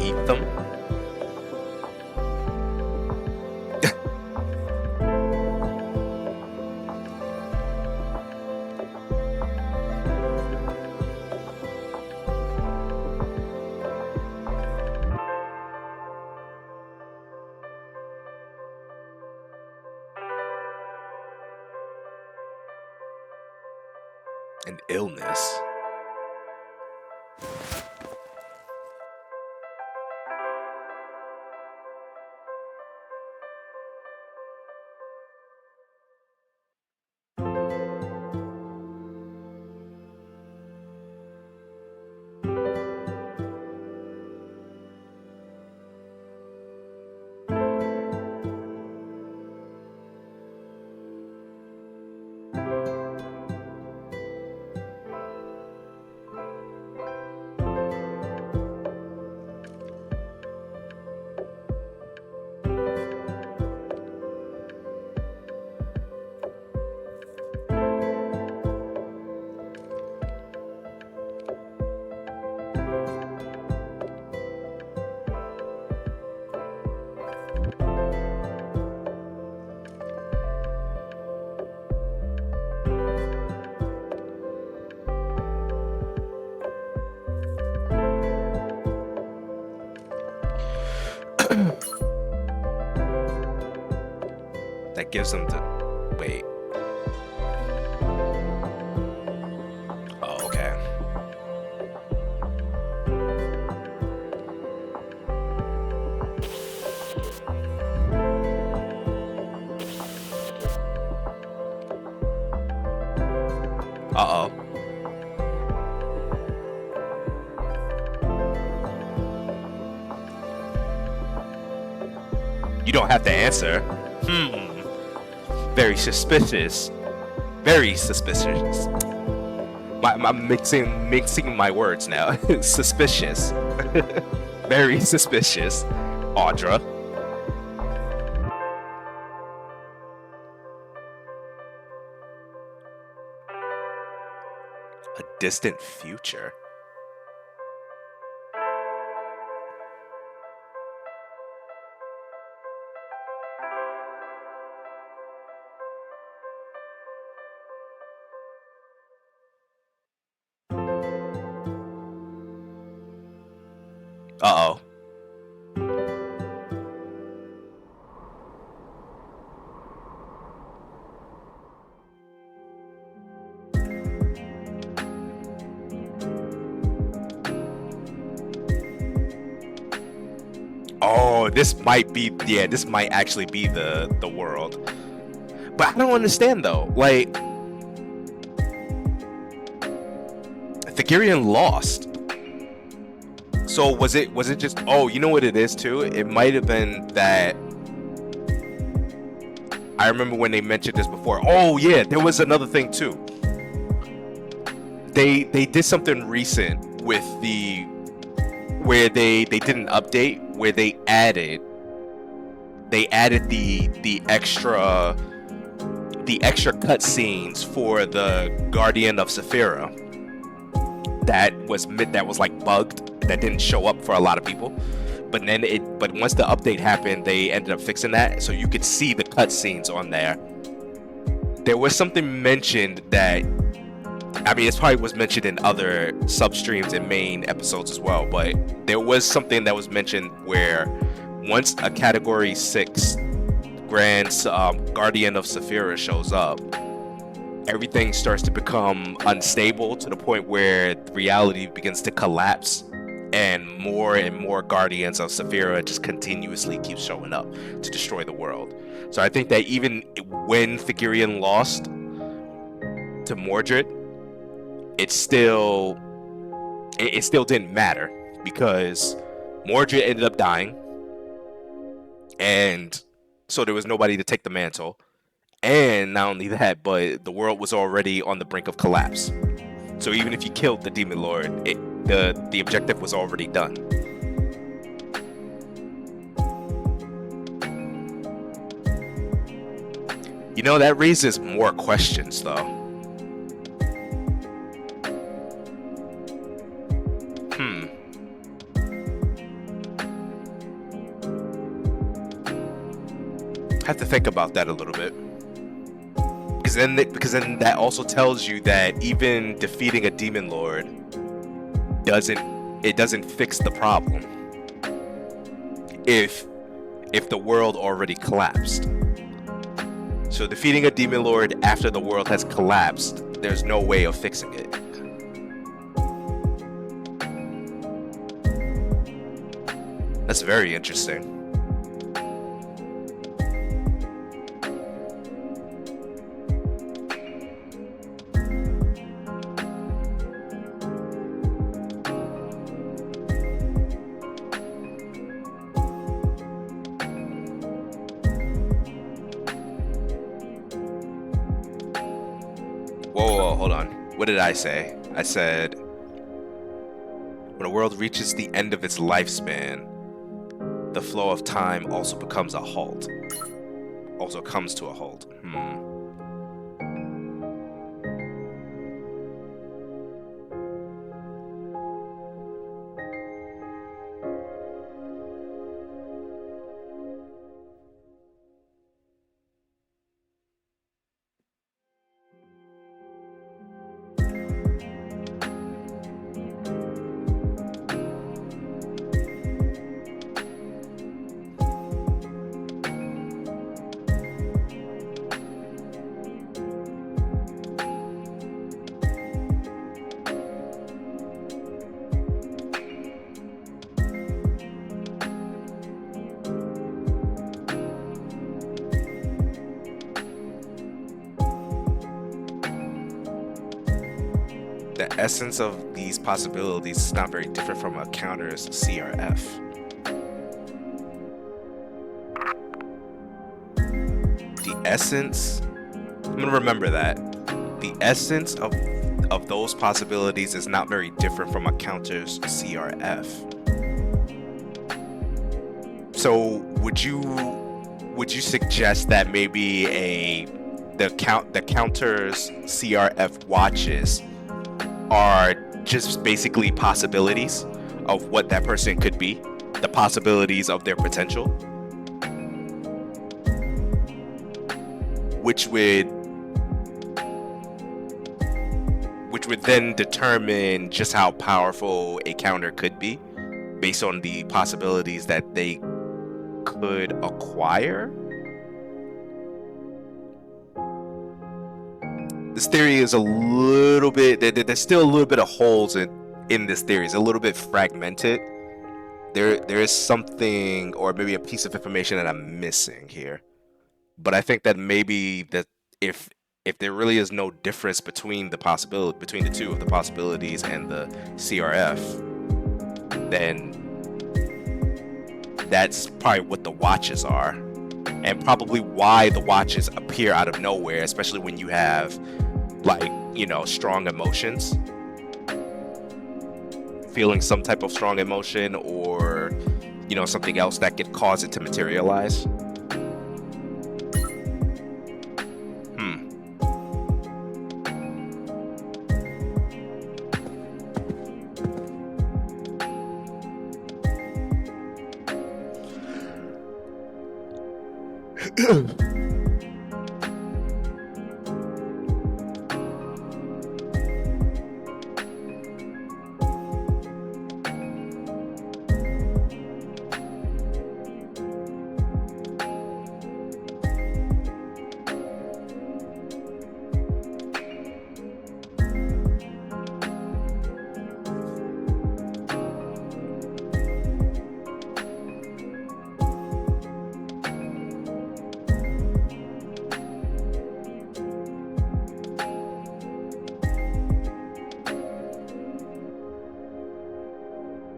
Eat them. An illness. that gives them the... Wait. Oh, okay. Uh-oh. You don't have to answer. Very suspicious. Very suspicious. I'm mixing my words now. Suspicious. Very suspicious. Audra. A distant future. Uh-oh. Oh, this might be, yeah, this might actually be the world. But I don't understand though. Like, Thagirion lost. So was it just, oh, you know what it is too? It might have been that, I remember when they mentioned this before. Oh yeah, there was another thing too. They did something recent with the, where they did an update where they added the extra cutscenes for the Guardian of Sapphira that was like bugged, that didn't show up for a lot of people. But then but once the update happened, they ended up fixing that, so you could see the cutscenes on there. There was something mentioned that, I mean, it probably was mentioned in other sub-streams and main episodes as well, but there was something that was mentioned where once a Category 6 Guardian of Sapphira shows up, everything starts to become unstable to the point where reality begins to collapse, and more Guardians of Sapphira just continuously keep showing up to destroy the world. So I think that even when Thagirion lost to Mordred, it still didn't matter, because Mordred ended up dying, and so there was nobody to take the mantle. And not only that, but the world was already on the brink of collapse. So even if you killed the Demon Lord, the objective was already done. You know, that raises more questions though. Have to think about that a little bit, because then that also tells you that even defeating a Demon Lord doesn't fix the problem if the world already collapsed. So defeating a Demon Lord after the world has collapsed, there's no way of fixing it. That's very interesting. Whoa, hold on. What did I say? I said, when a world reaches the end of its lifespan, the flow of time also becomes a halt. Also comes to a halt. The essence of these possibilities is not very different from a counter's CRF. The essence, I'm gonna remember that. The essence of those possibilities is not very different from a counter's CRF. So would you suggest that maybe the counter's CRF watches are just basically possibilities of what that person could be, the possibilities of their potential, which would then determine just how powerful a counter could be based on the possibilities that they could acquire. This theory is a little bit, there's still a little bit of holes in this theory. It's a little bit fragmented. There is something, or maybe a piece of information that I'm missing here. But I think that maybe that if there really is no difference between the two of the possibilities and the CRF, then that's probably what the watches are, and probably why the watches appear out of nowhere, especially when you have, like, strong emotions, feeling some type of strong emotion, or something else that could cause it to materialize.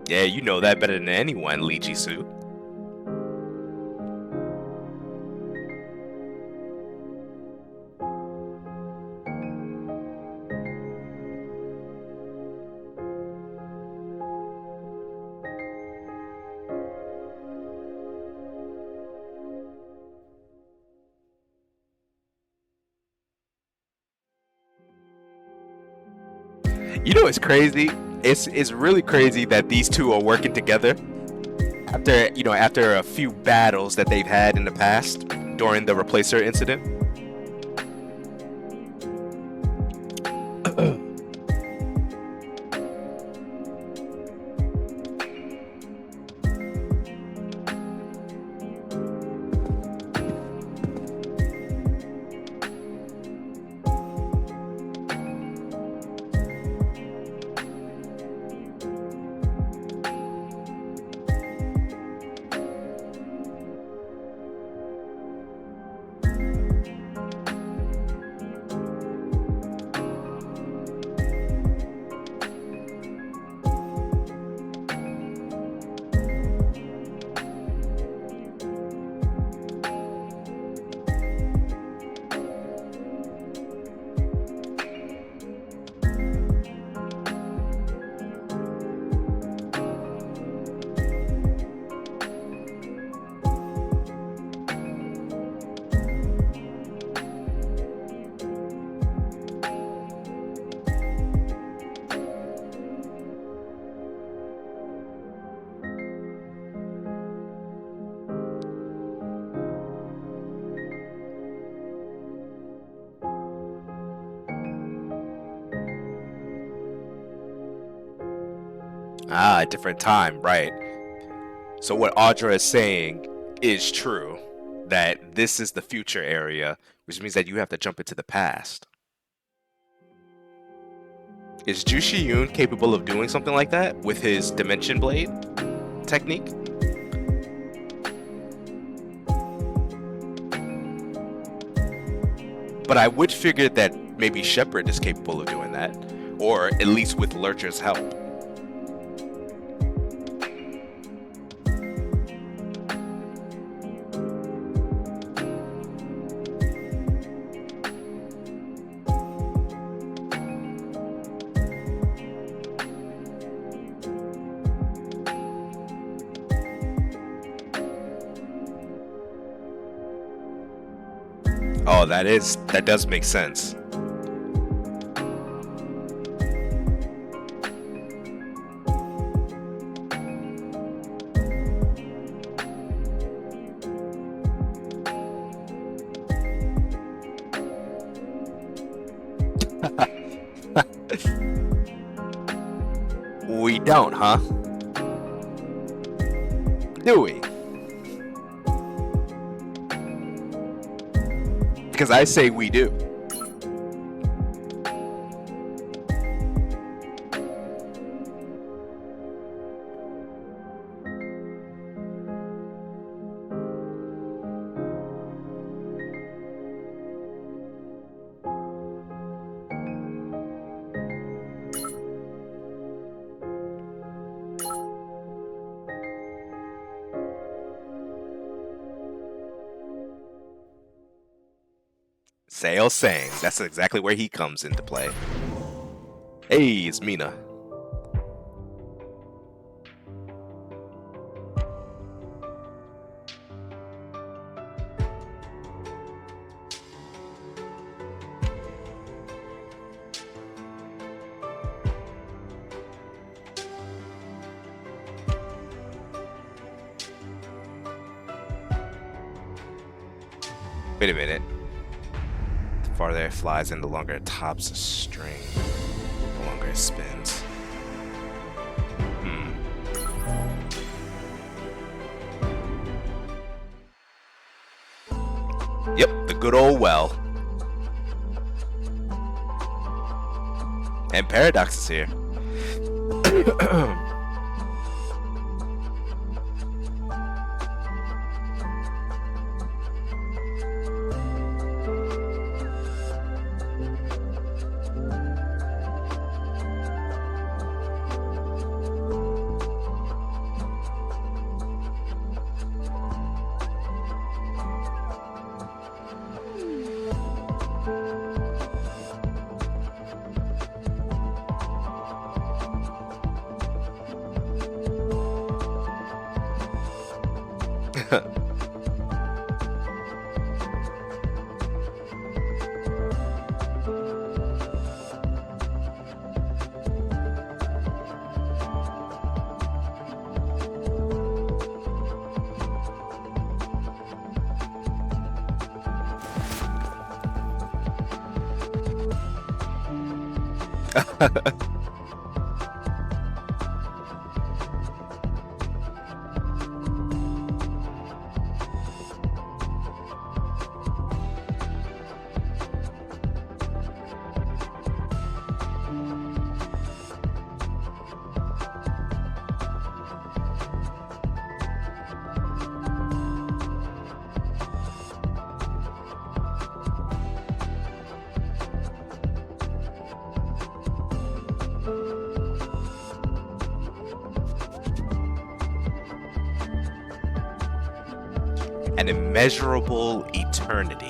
Yeah, you know that better than anyone, Lychee Su. It's crazy. It's really crazy that these two are working together after a few battles that they've had in the past during the Replacer incident. A different time, right? So what Audra is saying is true, that this is the future area, which means that you have to jump into the past. Is Ju Shi-yoon capable of doing something like that with his Dimension Blade technique? But I would figure that maybe Shepard is capable of doing that. or at least with Lurcher's help. Oh, that does make sense. We don't, huh? Do we? Because I say we do. Sail saying. That's exactly where he comes into play. Hey, it's Mina. Wait a minute. The farther it flies and the longer it tops a string, the longer it spins. Yep, the good old well. And Paradox is here. An immeasurable eternity.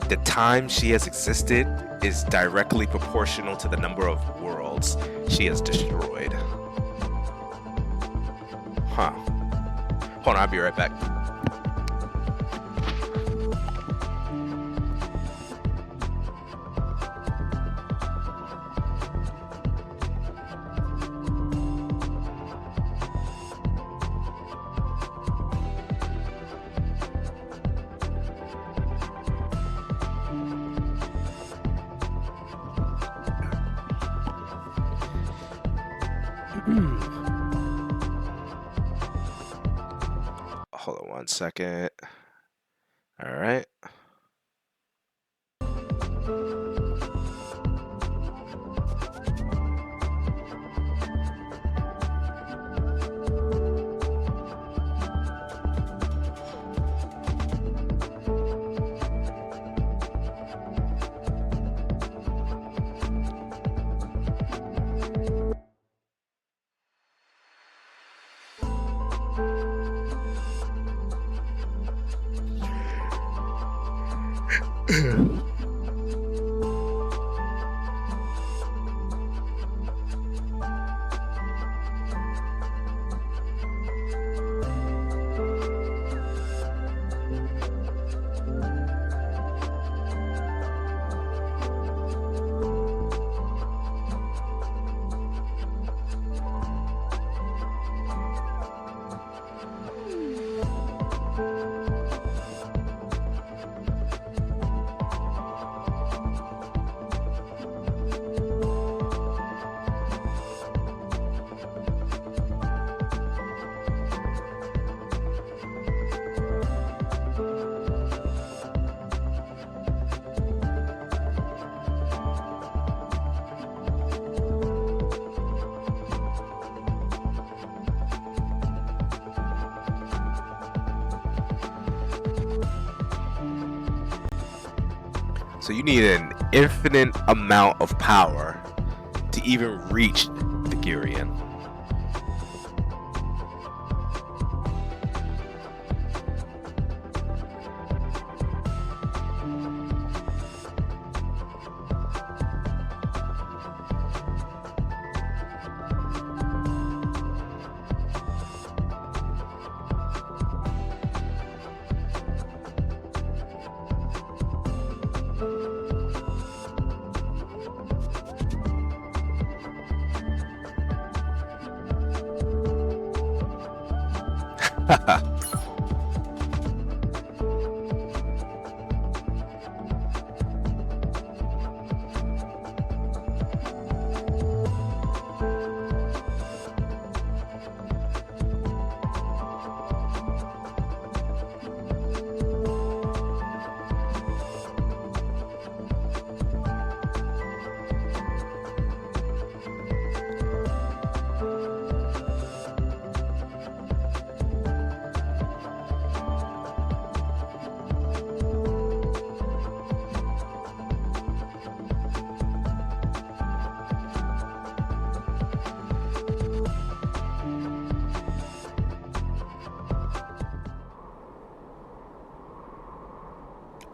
The time she has existed is directly proportional to the number of worlds she has destroyed. Huh. Hold on, I'll be right back. 1 second. All right. So you need an infinite amount of power to even reach the Gerion.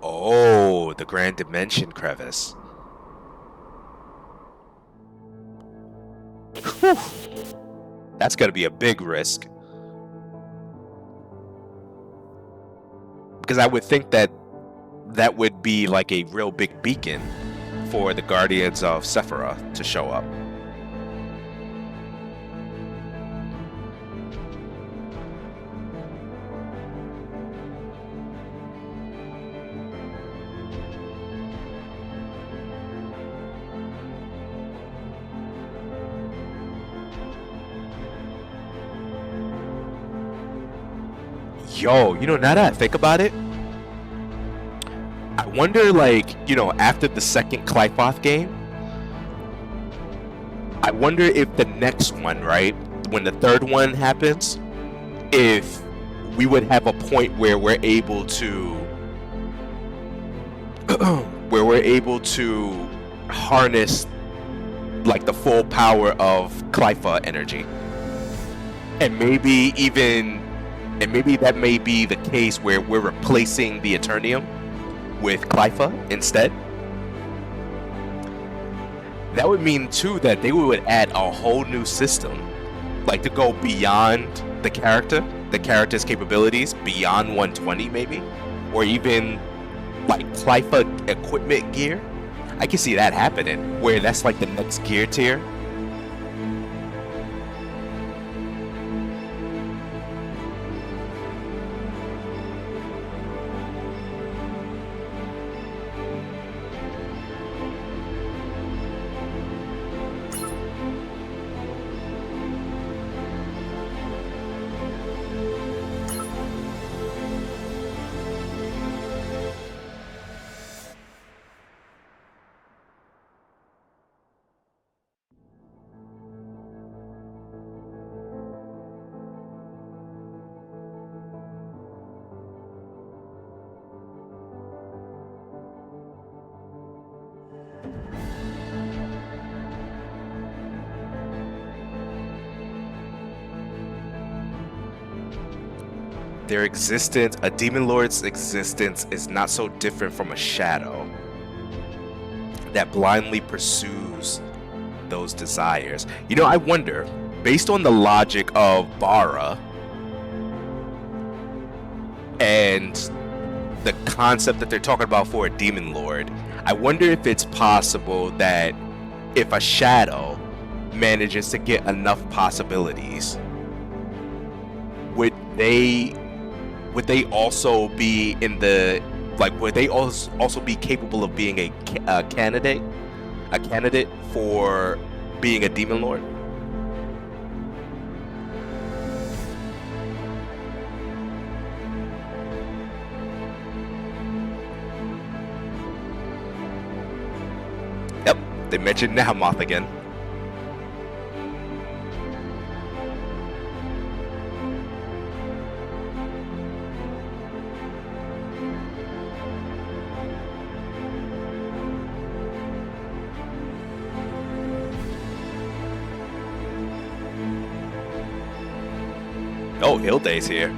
Oh, the Grand Dimension crevice. Whew. That's gonna be a big risk. Because I would think that that would be like a real big beacon for the Guardians of Sapphira to show up. Yo, you know, now that I think about it, I wonder, like, you know, after the second Clifa game, I wonder if the next one, right, when the third one happens, if we would have a point where we're able to harness like the full power of Clifa energy. And maybe that may be the case where we're replacing the Eternium with Clifa instead. That would mean too that they would add a whole new system, like to go beyond the character's capabilities, beyond 120 maybe, or even like Clifa equipment gear. I can see that happening, where that's like the next gear tier. their existence, a demon lord's existence, is not so different from a shadow that blindly pursues those desires. You know, I wonder, based on the logic of Bara and the concept that they're talking about for a demon lord, I wonder if it's possible that if a shadow manages to get enough possibilities, would they also be in the, like, would they also be capable of being a candidate for being a demon lord? Yep, they mentioned Nahamoth again. Oh, Hilde's here.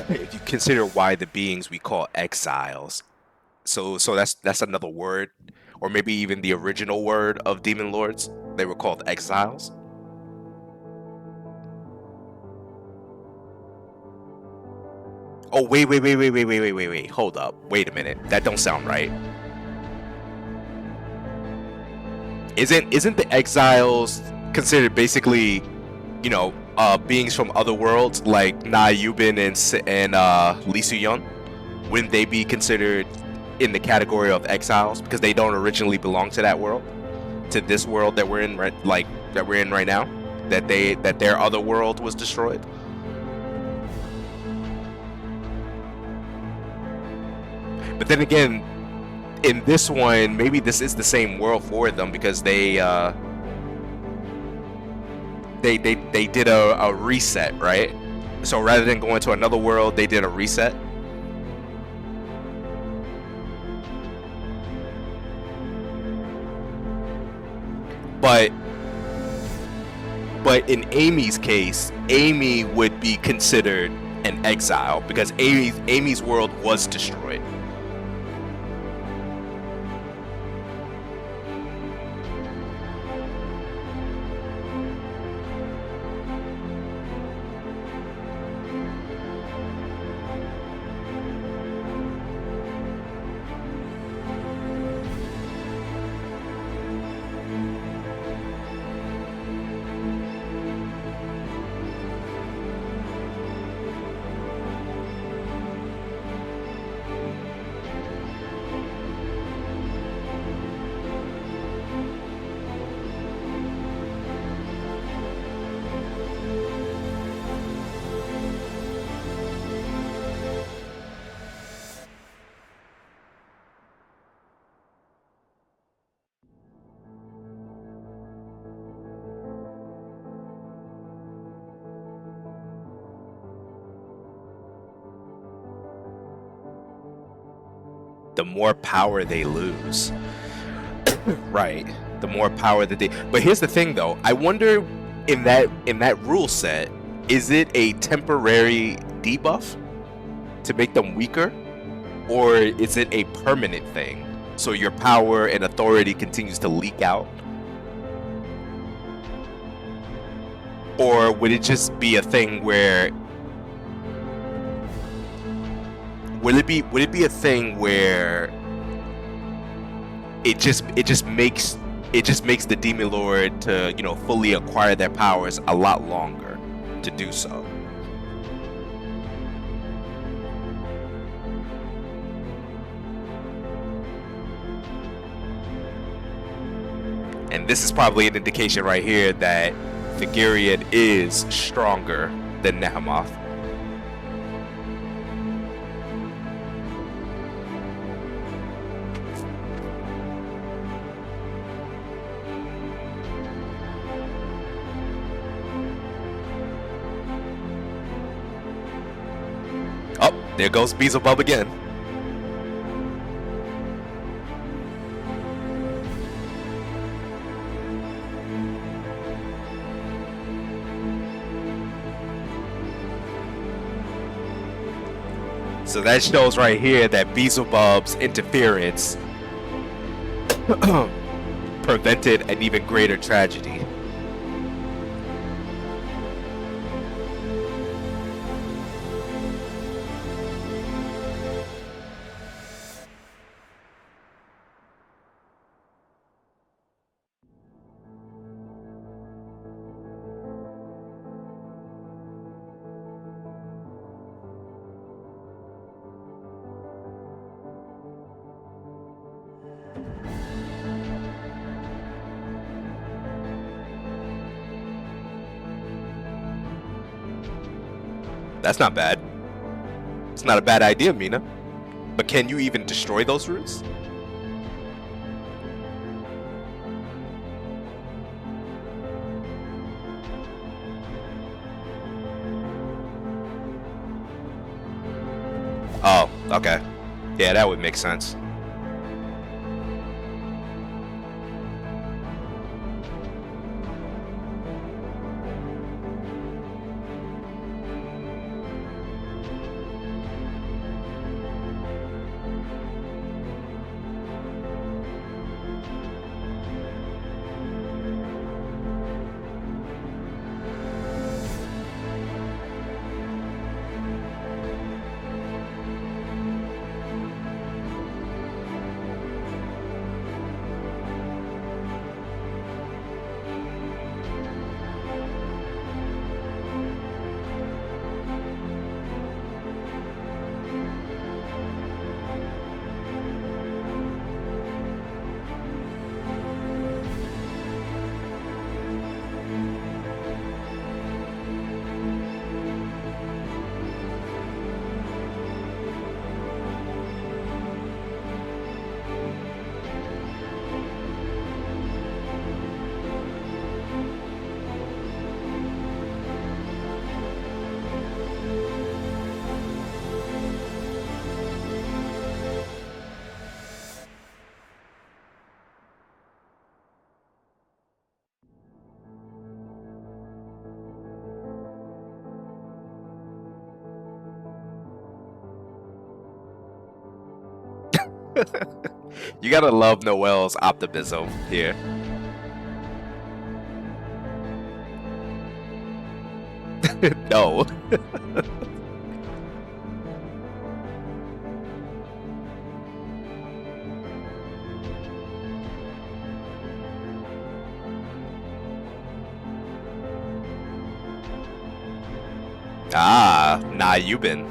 If you consider why the beings we call exiles, so that's another word, or maybe even the original word of demon lords, they were called exiles. Oh, wait, hold up, wait a minute, that don't sound right. Isn't the exiles considered basically, you know, beings from other worlds like Na Yubin and Lee Soo-yeon? Wouldn't they be considered in the category of exiles because they don't originally belong to that world, to this world that we're in right now, that their other world was destroyed? But then again, in this one, maybe this is the same world for them because they did a reset, right? So rather than going to another world, they did a reset. But in Amy's case, Amy would be considered an exile because Amy's world was destroyed. The more power they lose. Right. The more power that they... But here's the thing, though. I wonder, in that rule set, is it a temporary debuff to make them weaker? Or is it a permanent thing? So your power and authority continues to leak out? Or would it just be a thing where... Would it be a thing where it just makes the demon lord to, you know, fully acquire their powers a lot longer to do so? And this is probably an indication right here that Thagirion is stronger than Nahamoth. There goes Beelzebub again. So that shows right here that Beelzebub's interference prevented an even greater tragedy. That's not bad. It's not a bad idea, Mina. But can you even destroy those roots? Oh, okay. Yeah, that would make sense. You gotta love Noel's optimism here. No. Ah, nah, you been.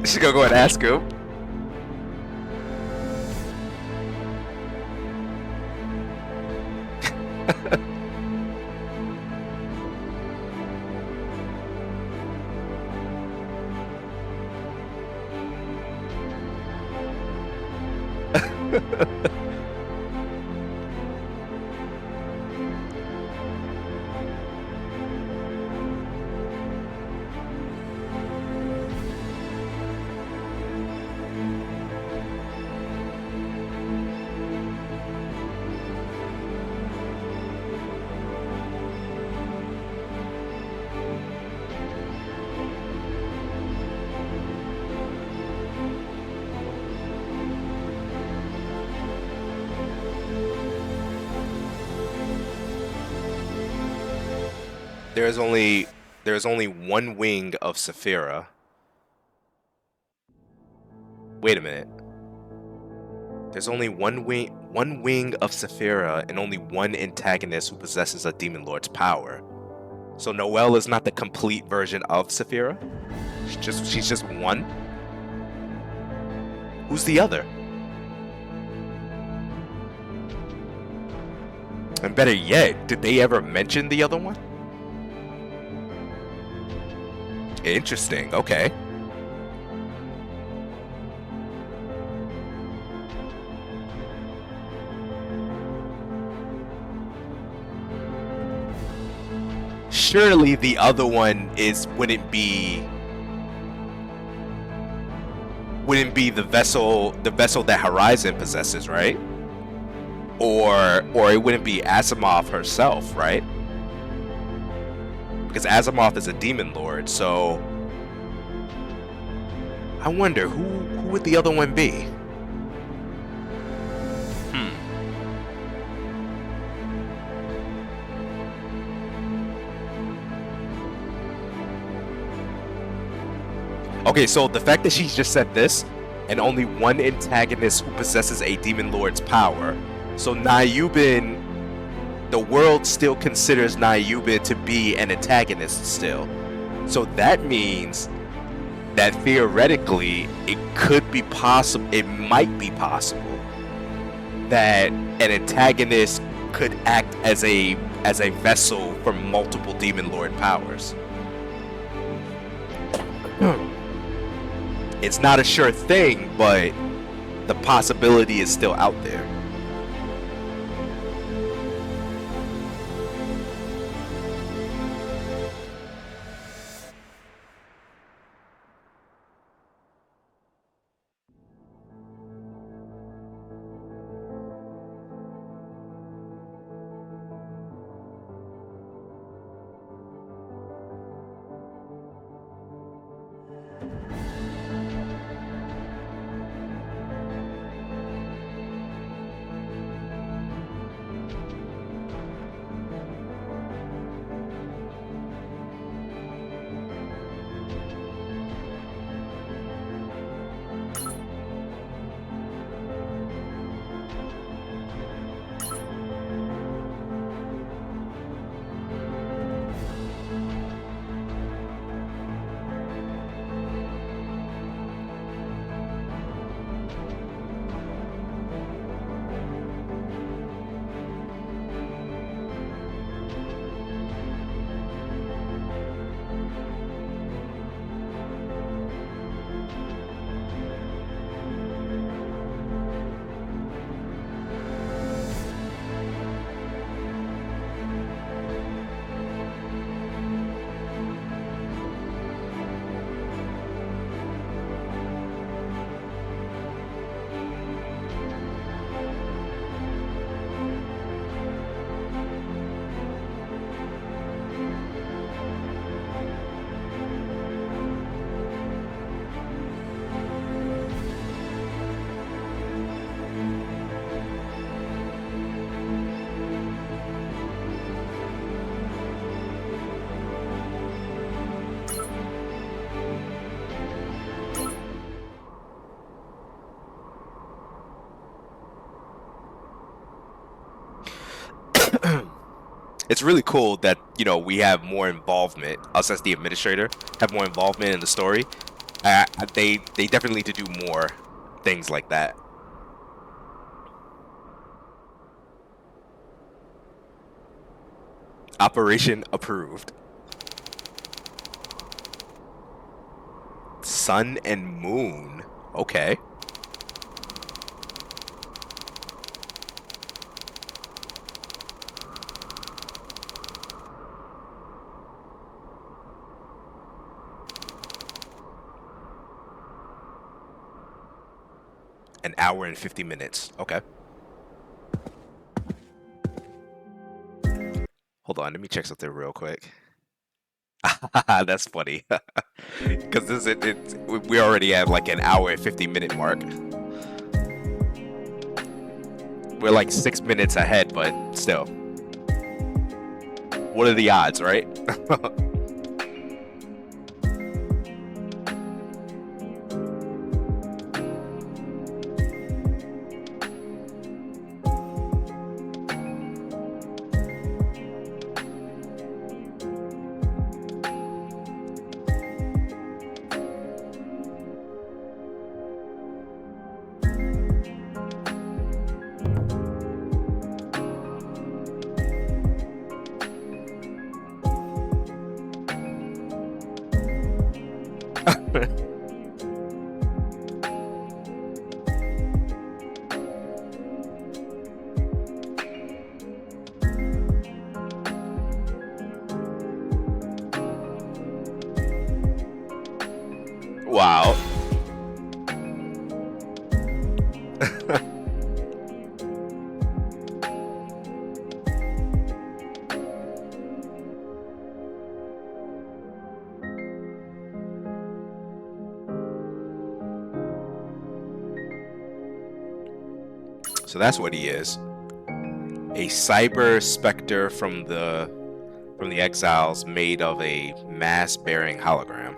She's gonna go and ask him. There's only one wing of Sapphira. Wait a minute. There's only one wing of Sapphira and only one antagonist who possesses a Demon Lord's power. So Noelle is not the complete version of Sapphira? She's just one? Who's the other? And better yet, did they ever mention the other one? Interesting, okay. Surely the other one wouldn't be the vessel that Horizon possesses, right? Or it wouldn't be Asimov herself, right? Because Asimov is a demon lord, so I wonder who would the other one be? Okay, so the fact that she's just said this, and only one antagonist who possesses a demon lord's power, so Nayubin, the world still considers Nayubin to be an antagonist still. So that means that theoretically, it could be possible, it might be possible, that an antagonist could act as a vessel for multiple demon lord powers. It's not a sure thing, but the possibility is still out there. It's really cool that, you know, we have more involvement, us as the administrator have more involvement in the story. They definitely need to do more things like that. Operation approved. Sun and moon. Okay. An hour and 50 minutes. Okay. Hold on, let me check something real quick. That's funny. Because we already have like an hour and 50-minute mark. We're like 6 minutes ahead, but still. What are the odds, right? Wow. So that's what he is. A cyber specter from the exiles, made of a mass-bearing hologram.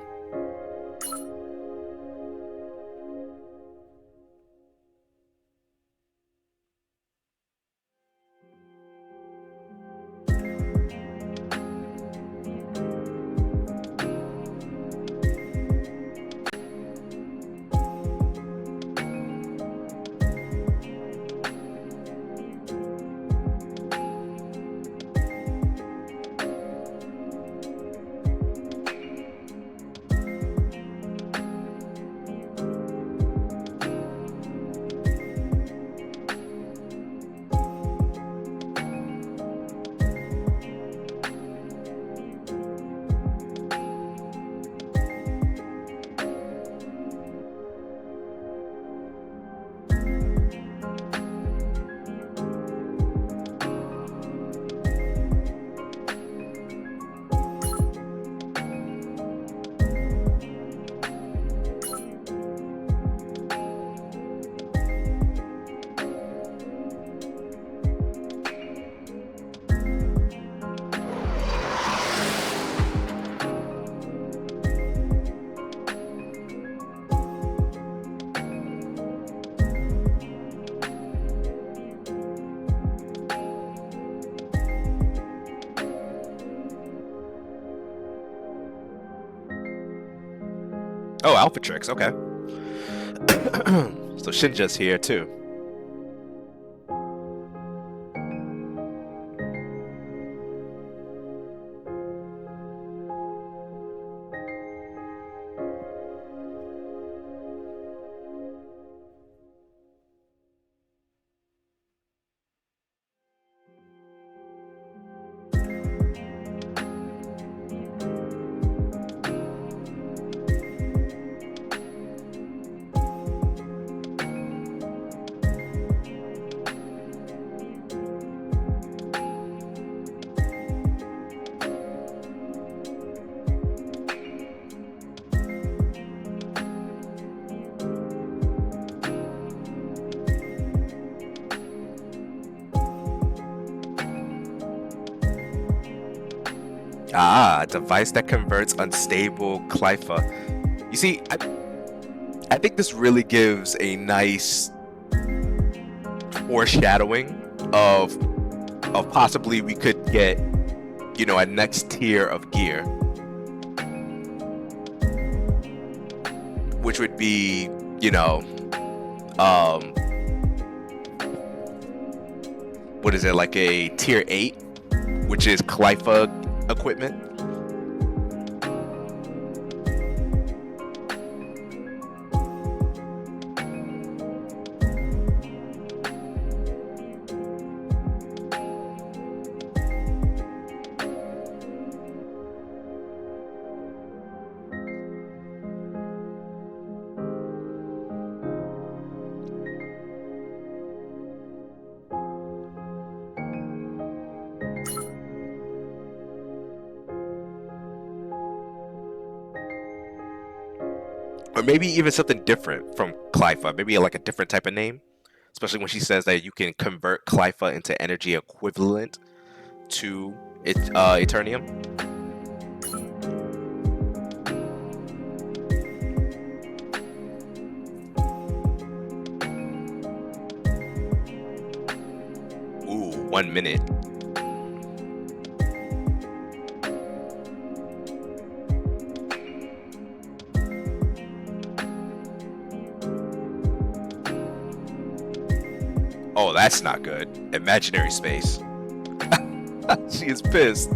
Oh, Alpha Tricks, okay. So Shinja's here too. Ah, a device that converts unstable Clifa. You see, I think this really gives a nice foreshadowing of possibly we could get, you know, a next tier of gear, which would be, you know, what is it, like a tier 8, which is Clifa equipment. Or maybe even something different from Clifa, maybe like a different type of name, especially when she says that you can convert Clifa into energy equivalent to Eternium. Ooh, 1 minute. Oh, that's not good. Imaginary space. She is pissed.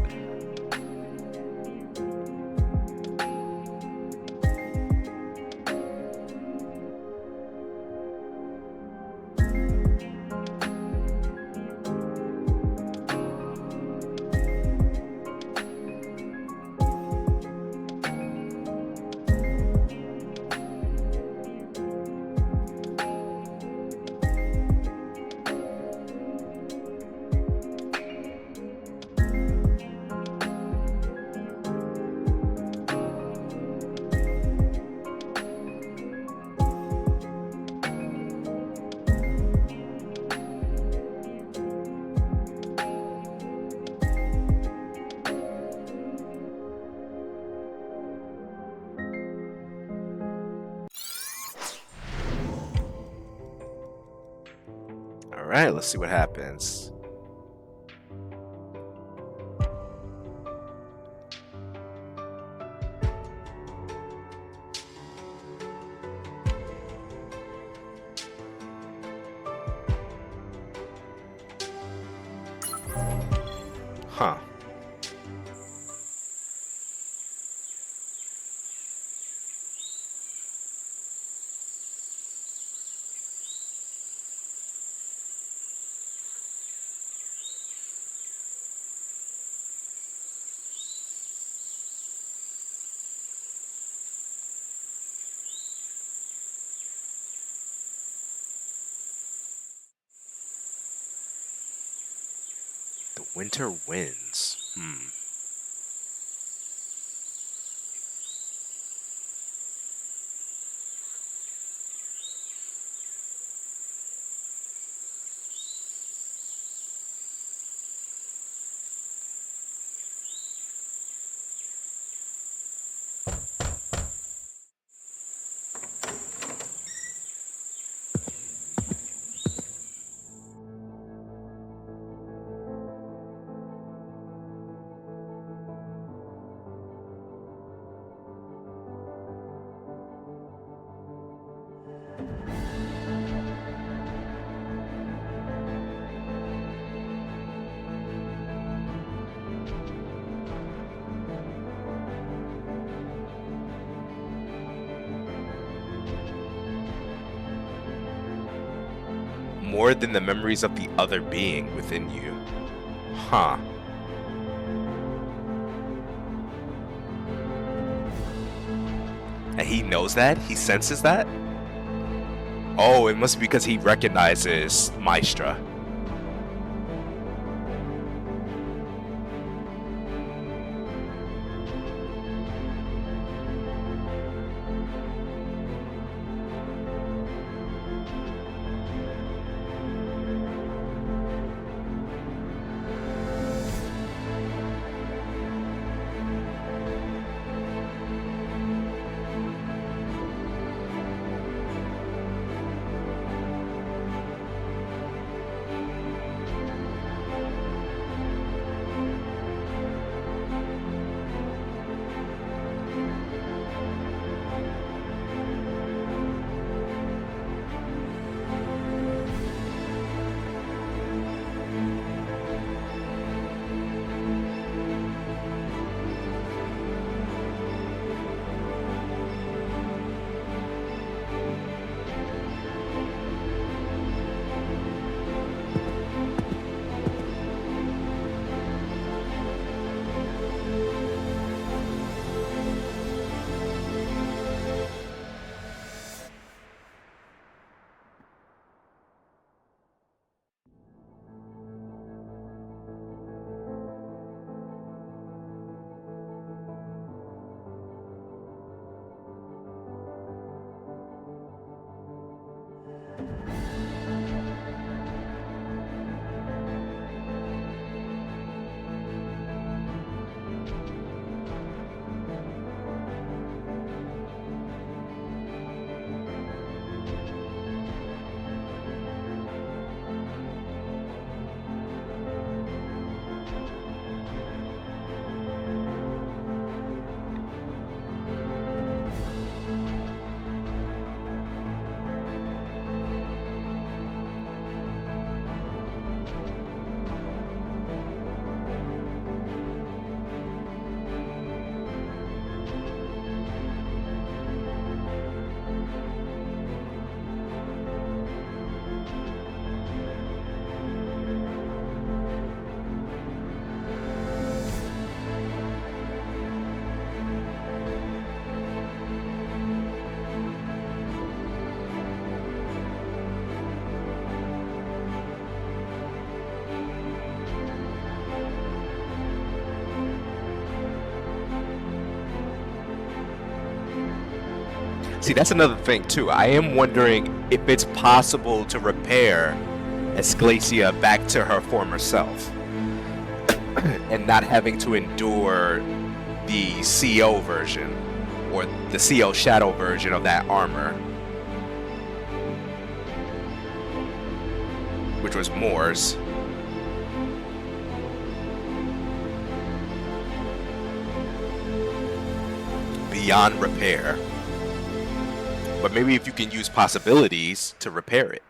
right, let's see what happens. Huh. The winter winds. More than the memories of the other being within you. Huh. And he knows that? He senses that? Oh, it must be because he recognizes Maestra. See, that's another thing too. I am wondering if it's possible to repair Ecclesia back to her former self and not having to endure the CO version or the CO Shadow version of that armor. which was Moore's. Beyond repair. But maybe if you can use possibilities to repair it.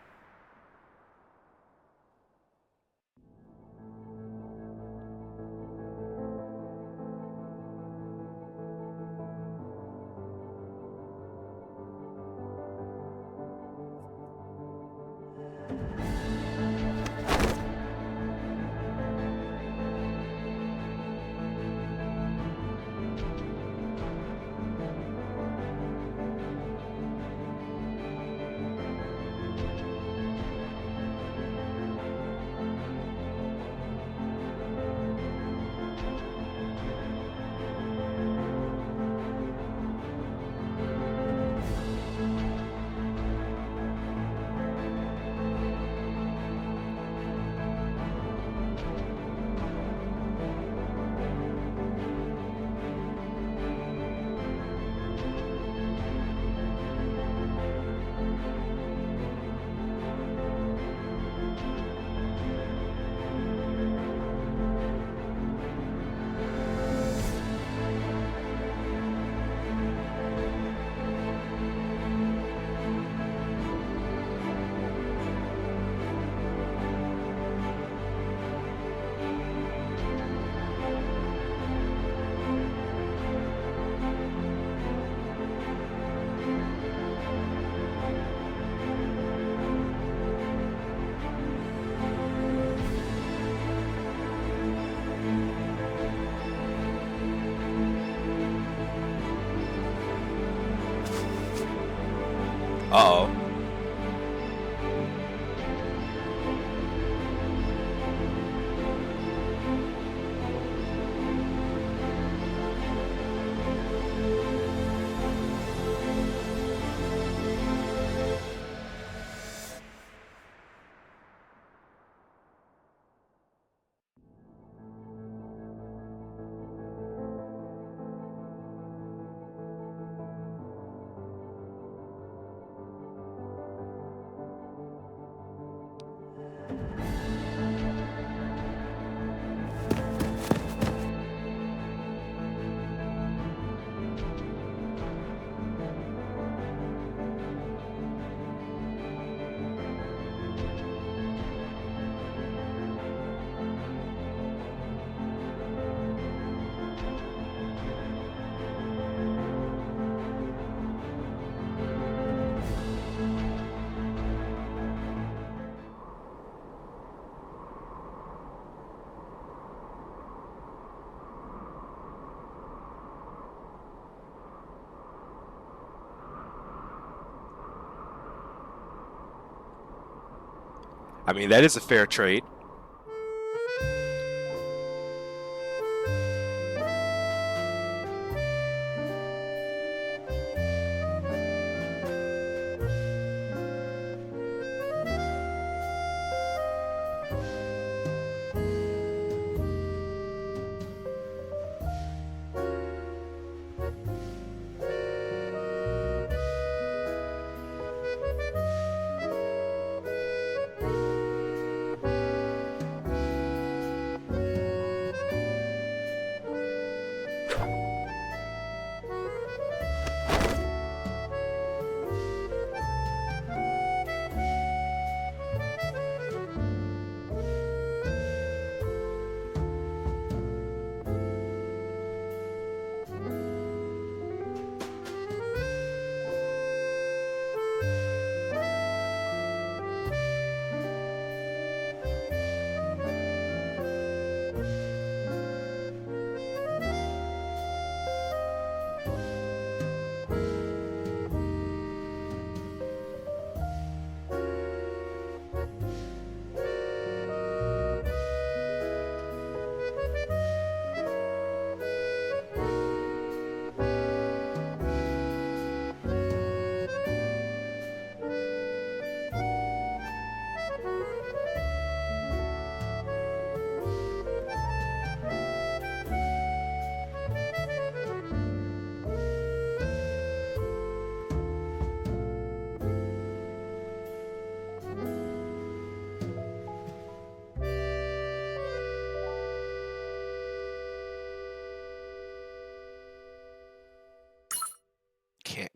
Uh-oh. I mean, that is a fair trade.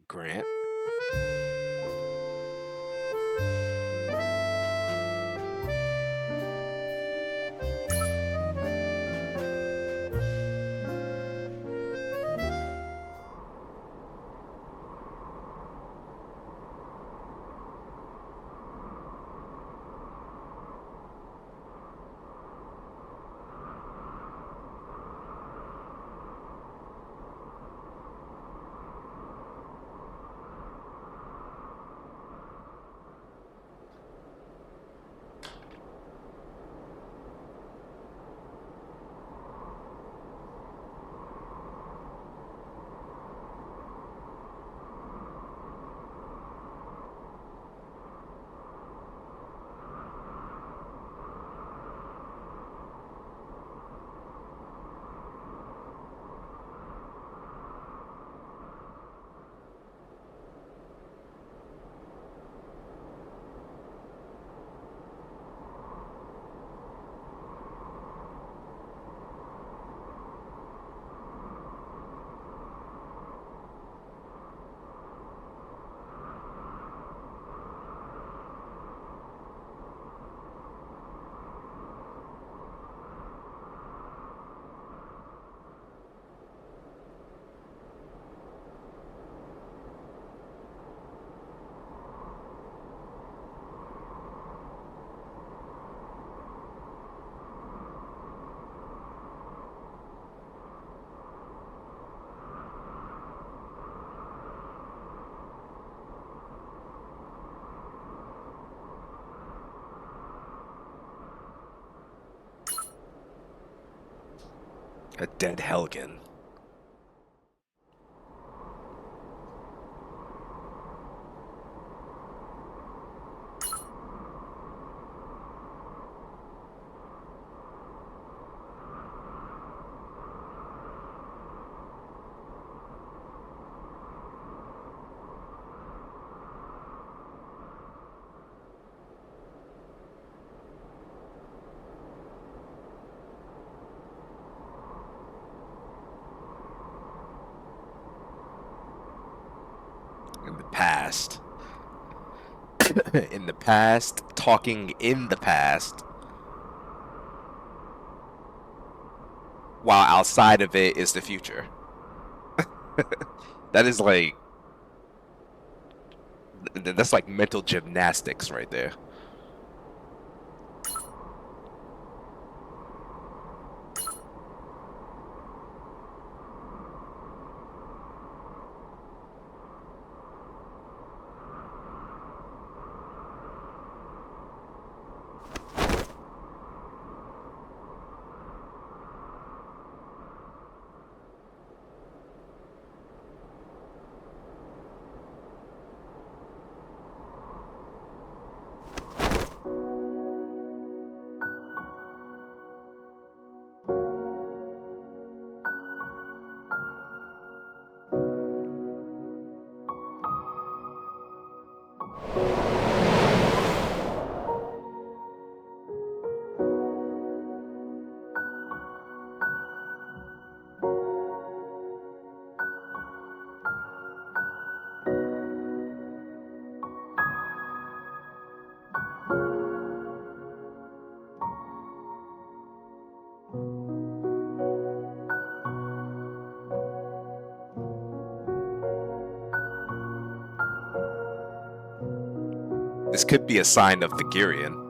Grant. A dead Helgen. In the past. In the past, talking in the past, while outside of it is the future. That is like, that's like mental gymnastics right there. This could be a sign of the Gerion.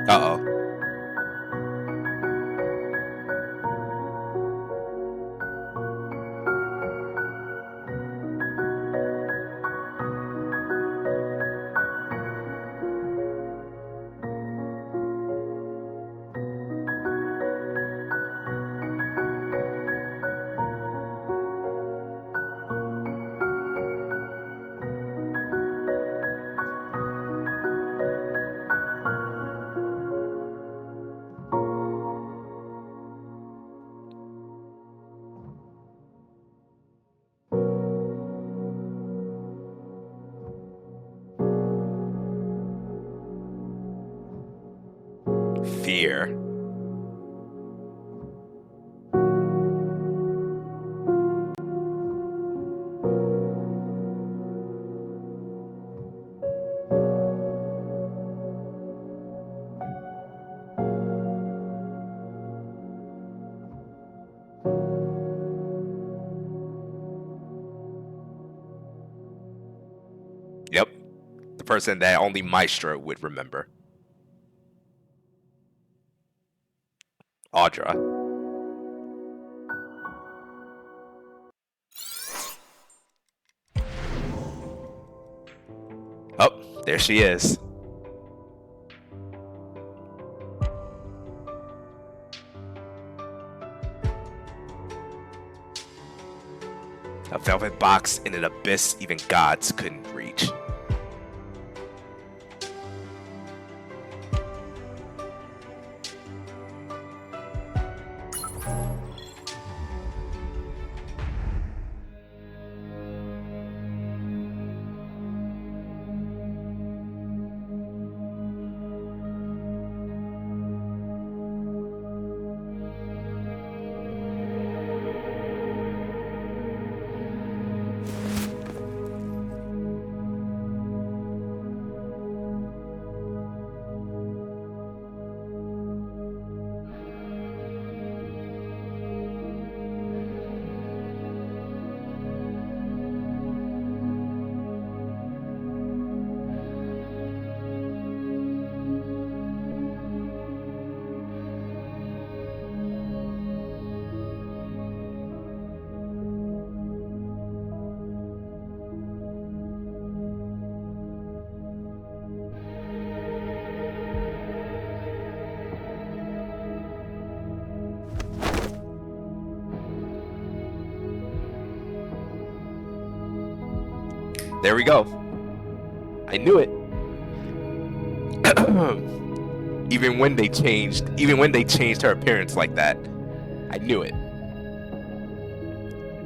Uh-oh. fear. Yep, the person that only Maestra would remember. Audra. Oh, there she is. A velvet box in an abyss even gods couldn't reach. There we go. I knew it. even when they changed her appearance like that, I knew it.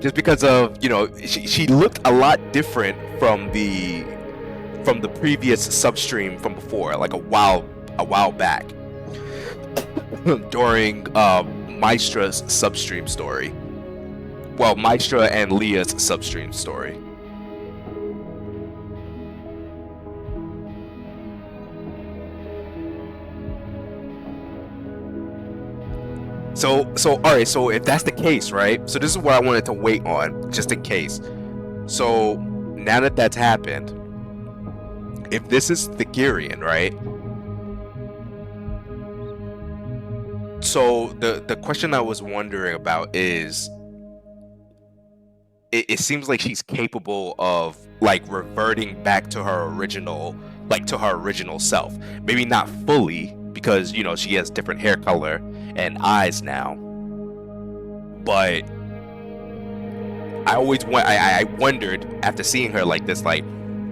Just because of, you know, she looked a lot different from the previous substream from before, like a while back. During Maestra's substream story. Well, Maestra and Leah's substream story. So all right, so if that's the case, right? So this is what I wanted to wait on, just in case. So now that that's happened, if this is the Gerion, right? So the question I was wondering about is, it seems like she's capable of like reverting back to her original, like to her original self. Maybe not fully, because you know she has different hair color and eyes now. But I wondered after seeing her like this, like,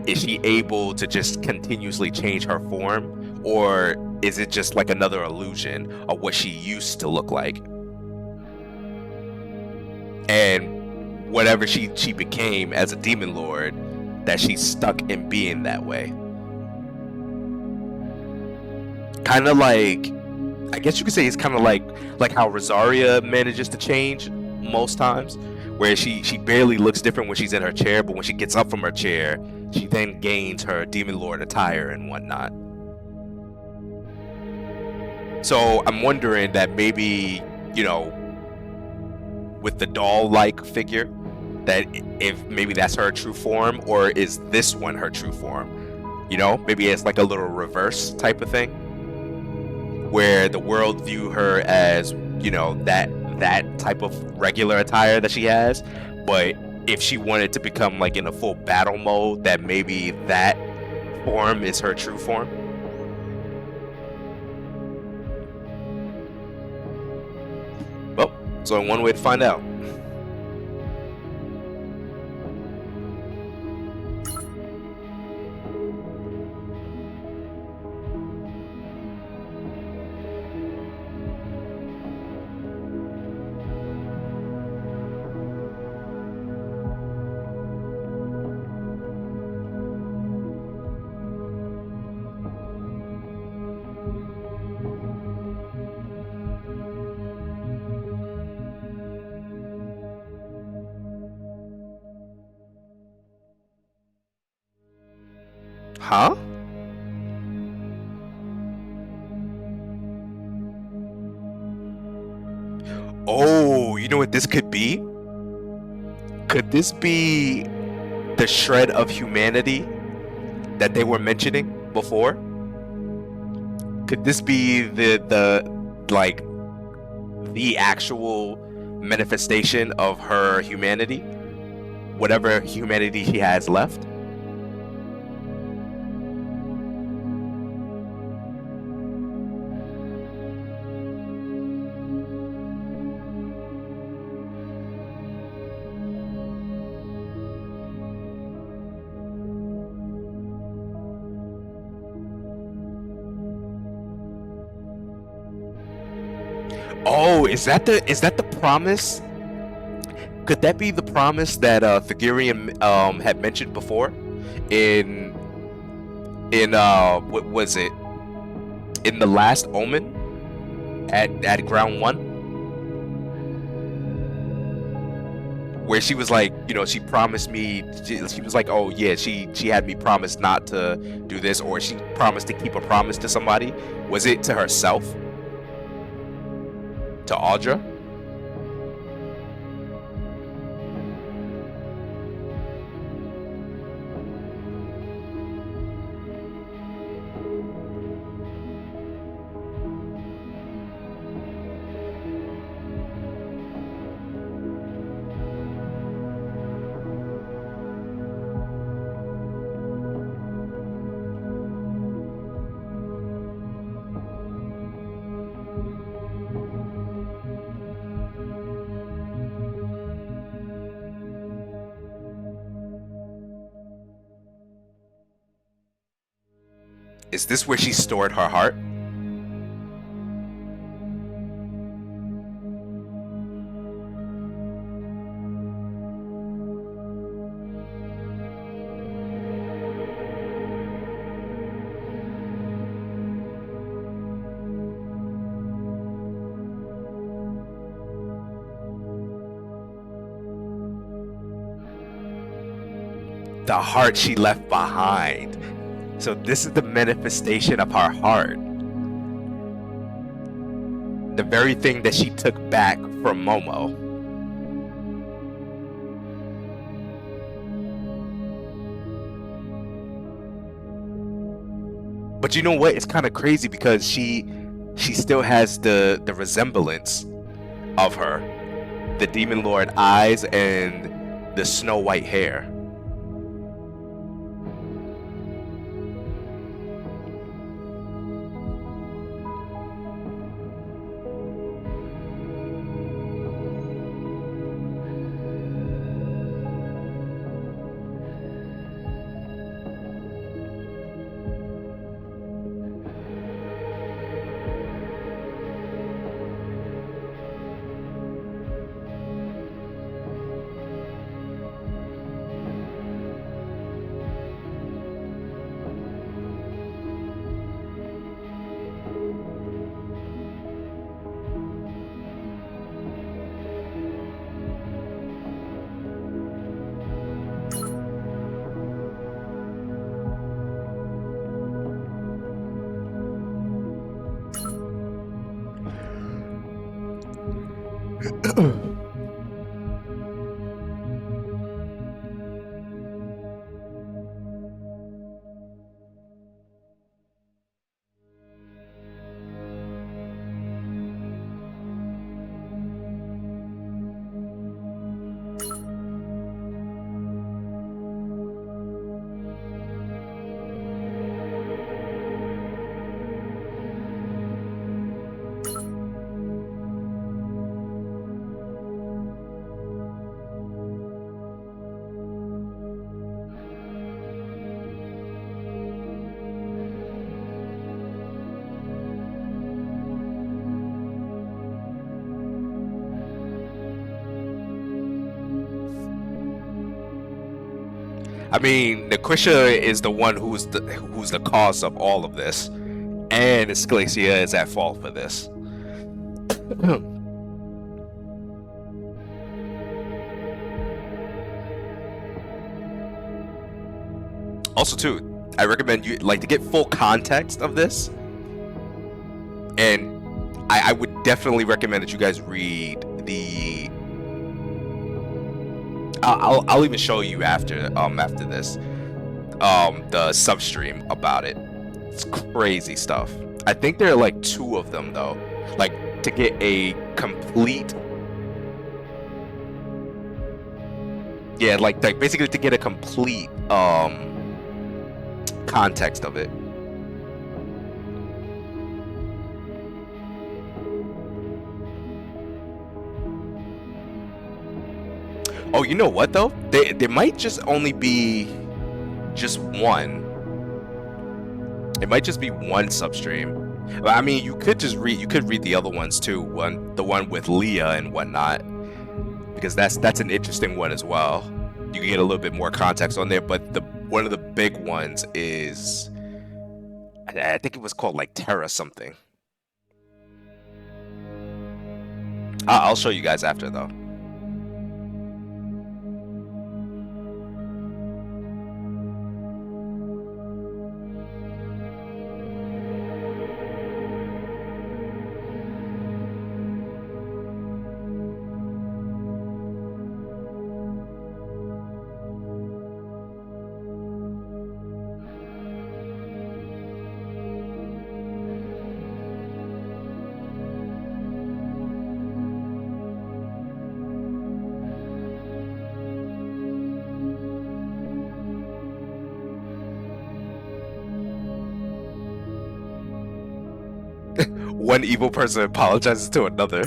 is she able to just continuously change her form, or is it just like another illusion of what she used to look like? And whatever she became as a demon lord, that she's stuck in being that way. Kind of like, I guess you could say it's kind of like how Rosaria manages to change most times, where she barely looks different when she's in her chair, but when she gets up from her chair, she then gains her demon lord attire and whatnot. So I'm wondering that maybe, you know, with the doll-like figure, that if maybe that's her true form, or is this one her true form? You know, maybe it's like a little reverse type of thing, where the world view her as, you know, that type of regular attire that she has, but if she wanted to become like in a full battle mode, that maybe that form is her true form. Well, it's only one way to find out. Huh? Oh, you know what this could be? Could this be the shred of humanity that they were mentioning before? Could this be the like the actual manifestation of her humanity? Whatever humanity she has left? Oh, is that the promise? Could that be the promise that Thagirion had mentioned before in what was it? In the last Omen at ground 1, where she was like, you know, she promised me, she was like, oh yeah, she had me promise not to do this, or she promised to keep a promise to somebody. Was it to herself? To Audra? Is this where she stored her heart? The heart she left behind. So this is the manifestation of her heart. The very thing that she took back from Momo. But you know what? It's kind of crazy because she still has the resemblance of her. The Demon Lord eyes and the snow white hair. I mean, Ecclesia is the one who's the cause of all of this, and Ecclesia is at fault for this. Also, too, I recommend you like to get full context of this, and I would definitely recommend that you guys read the. I'll even show you after this the substream about it. It's crazy stuff. I think there are like 2 of them though, like to get a complete. Yeah, like basically to get a complete context of it. Oh, you know what though? There might just only be just one. It might just be one substream. I mean, you could read the other ones too. The one with Leah and whatnot, because that's an interesting one as well. You can get a little bit more context on there, but one of the big ones is, I think it was called like Terra something. I'll show you guys after though. One evil person apologizes to another.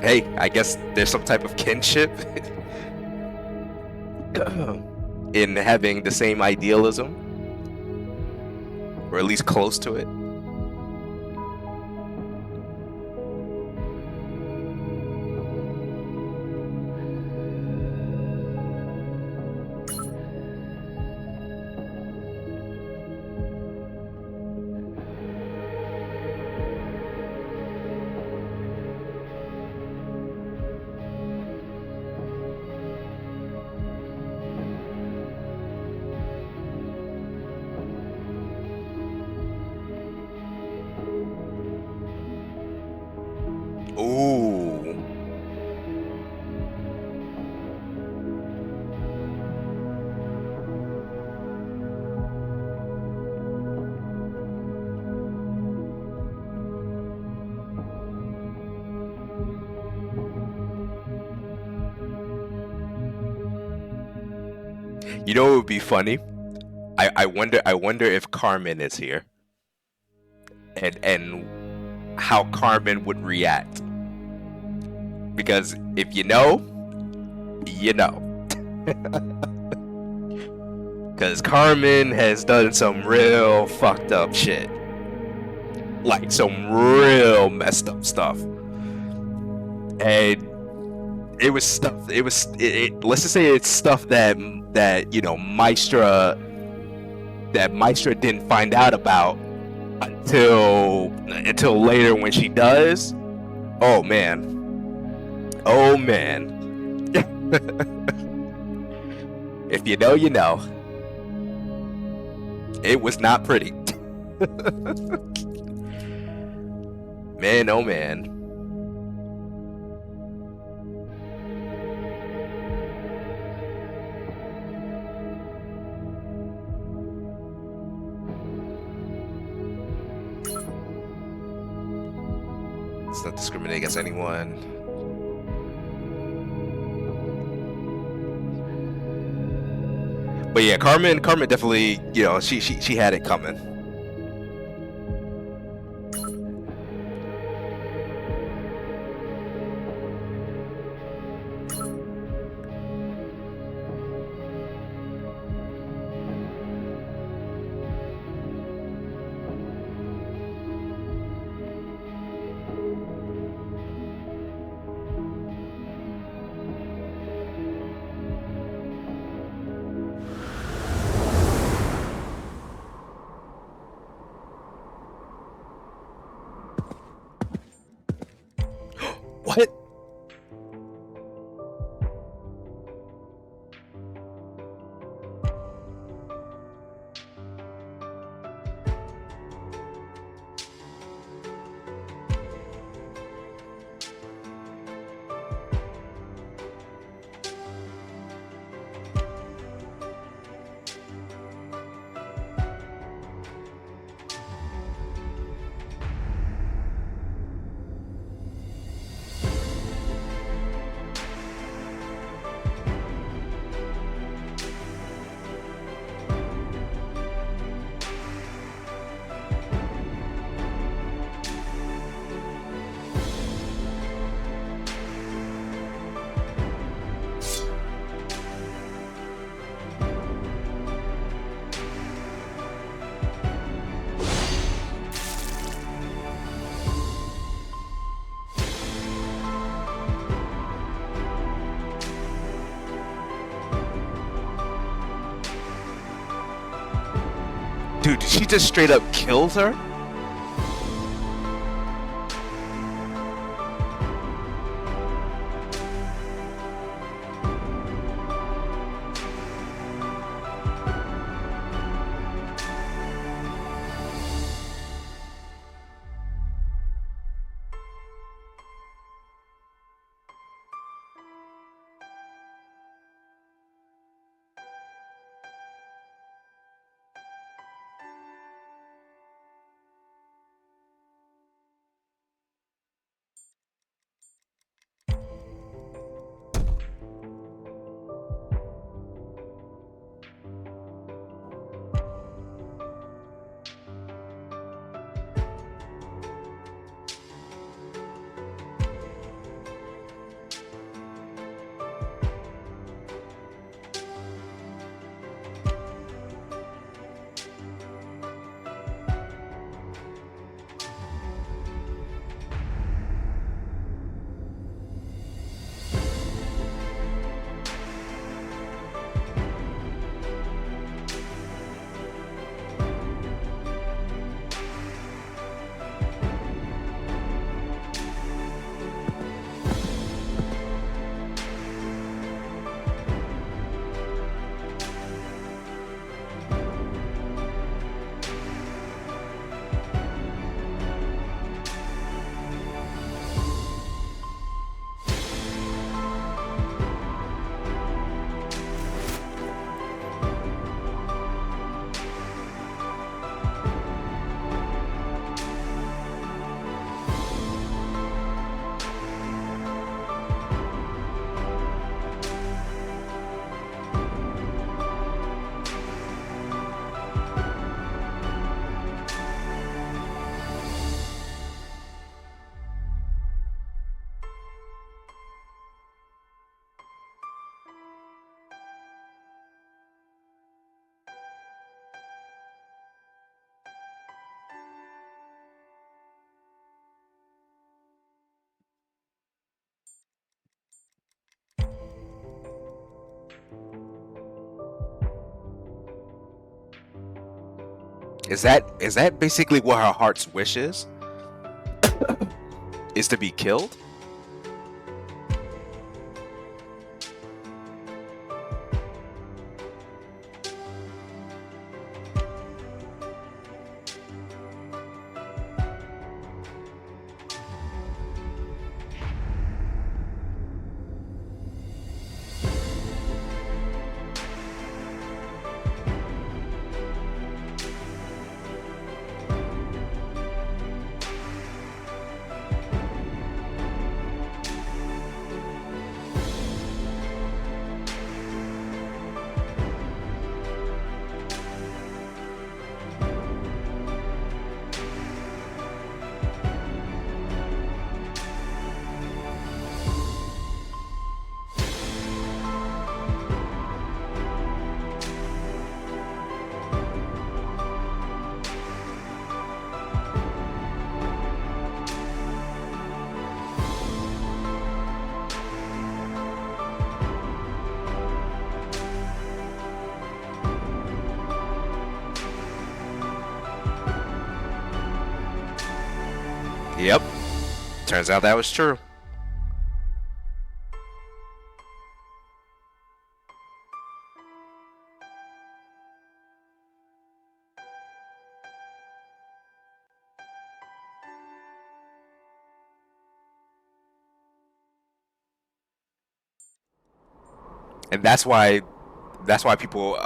Hey, I guess there's some type of kinship in having the same idealism, or at least close to it. Ooh. You know what would be funny? I wonder if Carmen is here. And how Carmen would react. Because if you know, you know. Because Carmen has done some real fucked up shit. Like some real messed up stuff. And it was stuff, let's just say it's stuff that you know, Maestra didn't find out about until later when she does. Oh man. Oh man. If you know, you know. It was not pretty. Man, oh man. Let's not discriminate against anyone. But yeah, Carmen definitely, you know, she had it coming. Dude, she just straight up killed her? Is that basically what her heart's wish is? Is to be killed? Yep. Turns out that was true. And that's why people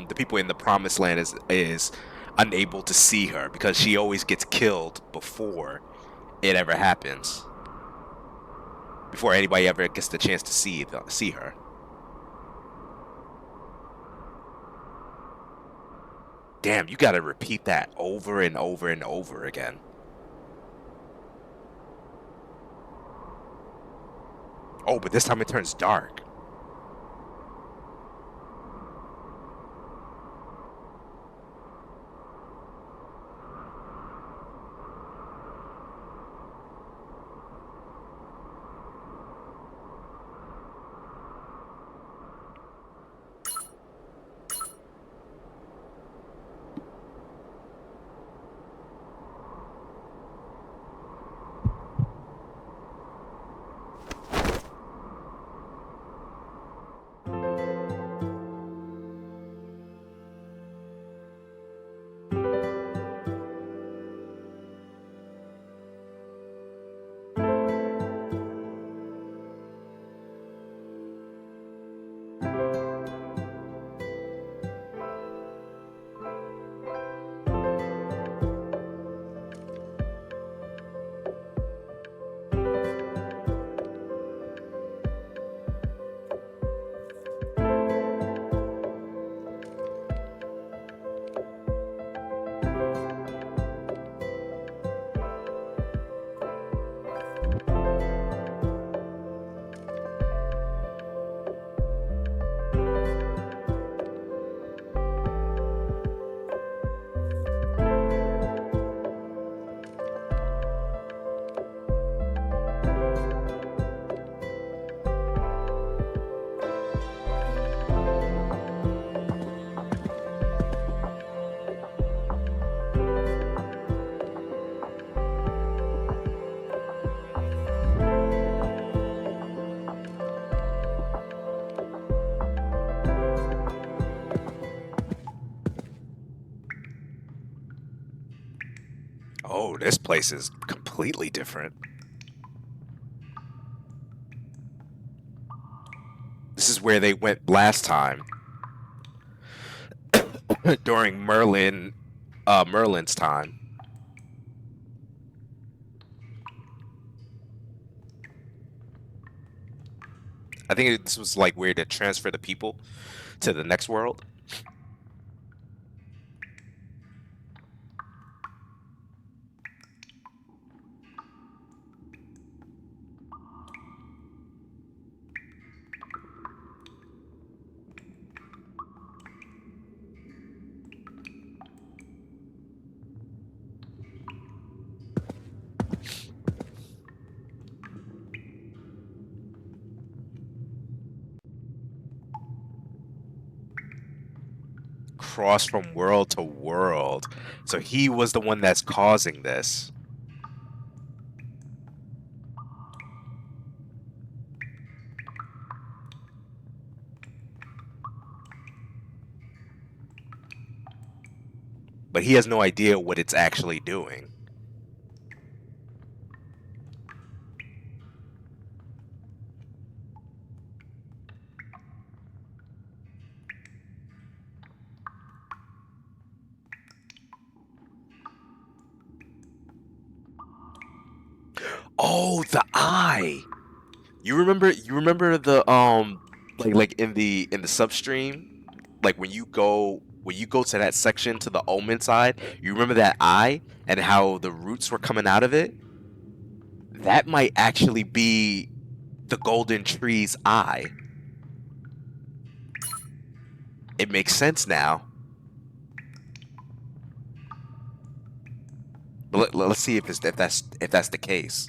the people in the promised land is unable to see her, because she always gets killed before it ever happens, before anybody ever gets the chance to see her. Damn, you gotta repeat that over and over and over again. Oh, but this time it turns dark. Oh, this place is completely different. This is where they went last time. During Merlin's time. I think this was like where to transfer the people to the next world. Cross from world to world. So he was the one that's causing this. But he has no idea what it's actually doing. Oh, the eye. You remember the like in the substream, like when you go to that section to the omen side, you remember that eye and how the roots were coming out of it? That might actually be the golden tree's eye. It makes sense now. But let's see if that's the case.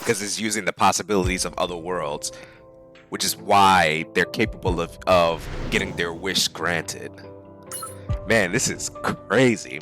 Because it's using the possibilities of other worlds, which is why they're capable of getting their wish granted. Man, this is crazy.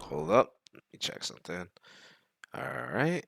Hold up. Let me check something. All right.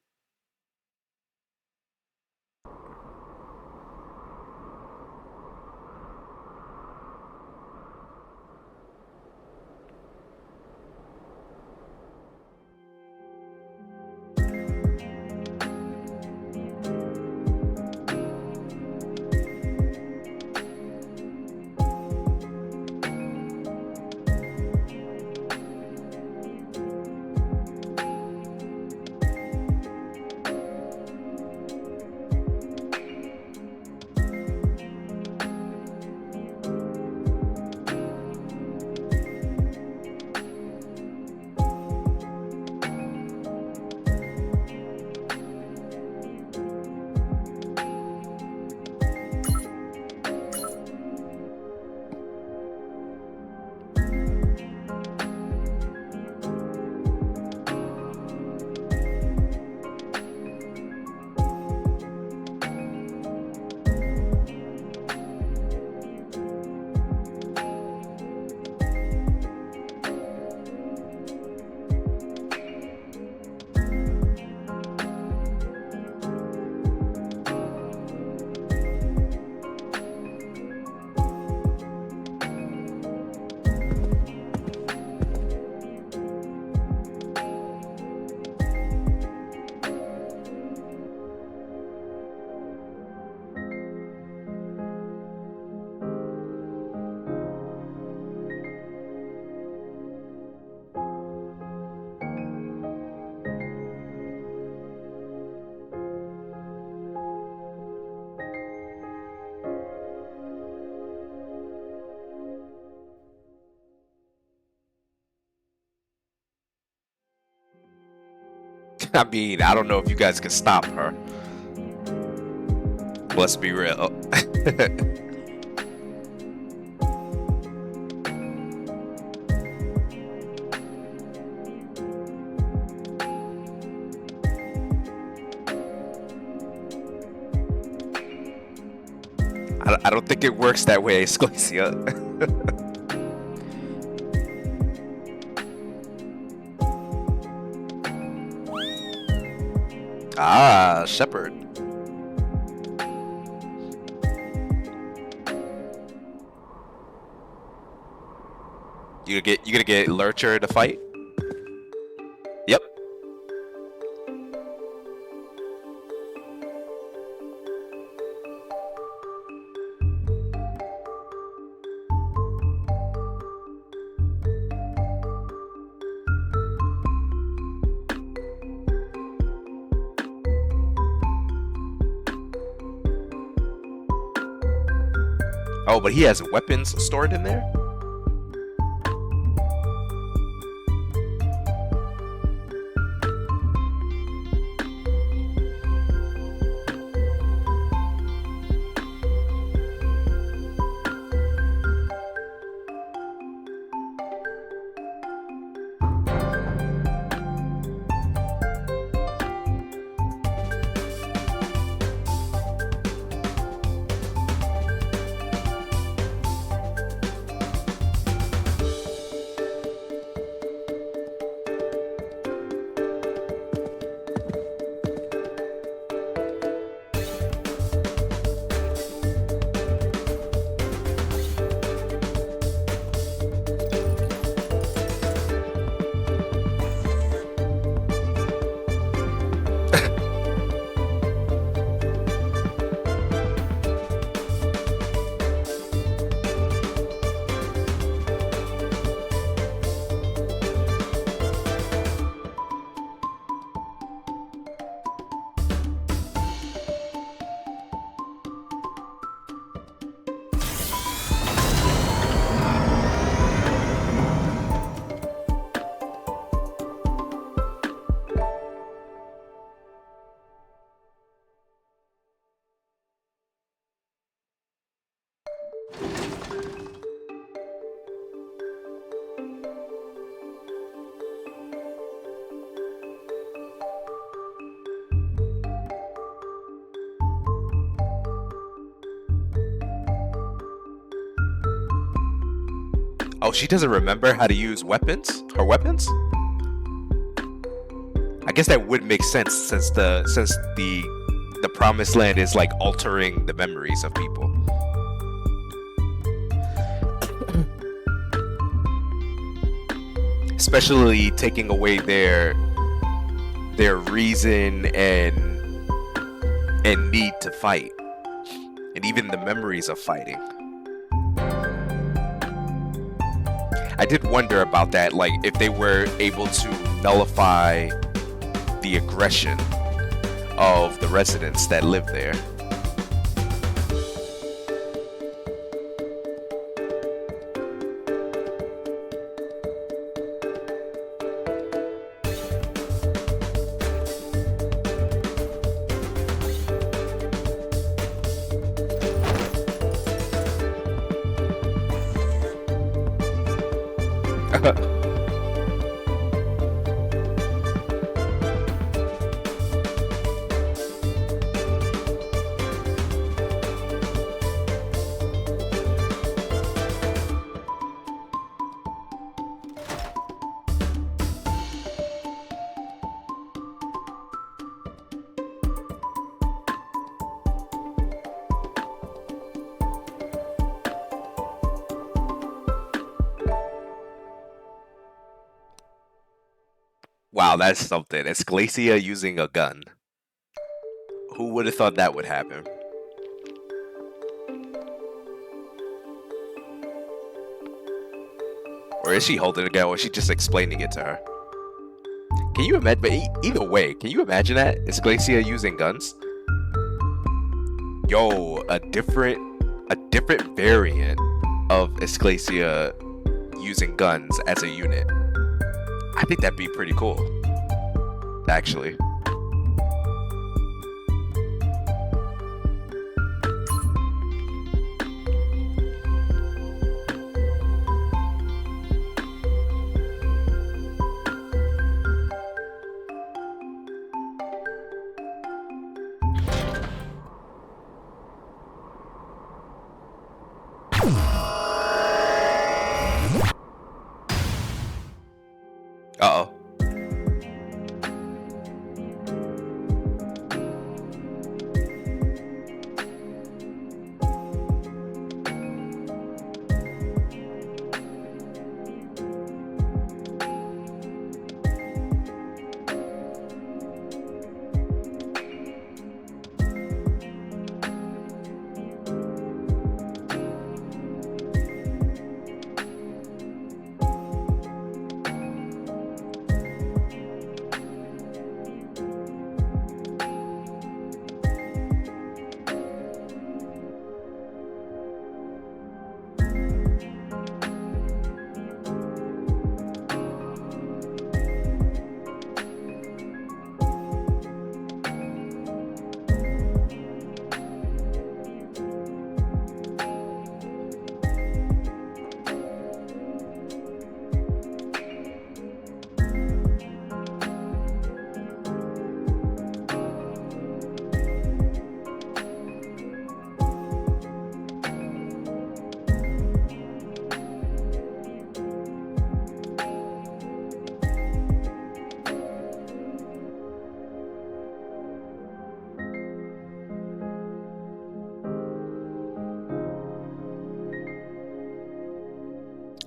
I mean, I don't know if you guys can stop her. Let's be real. I don't think it works that way, Ecclesia. Ah, Shepherd. You gonna get Lurcher to fight? Yep. Oh, but he has weapons stored in there? Oh, she doesn't remember how to use weapons? Her weapons? I guess that would make sense since the promised land is like altering the memories of people. Especially taking away their reason and need to fight, and even the memories of fighting. I did wonder about that, like if they were able to nullify the aggression of the residents that live there. Wow, that's something. Ecclesia using a gun. Who would have thought that would happen? Or is she holding a gun, or is she just explaining it to her? Can you imagine? But either way, can you imagine that? Ecclesia using guns? Yo, a different variant of Ecclesia using guns as a unit. I think that'd be pretty cool, actually. Uh-oh.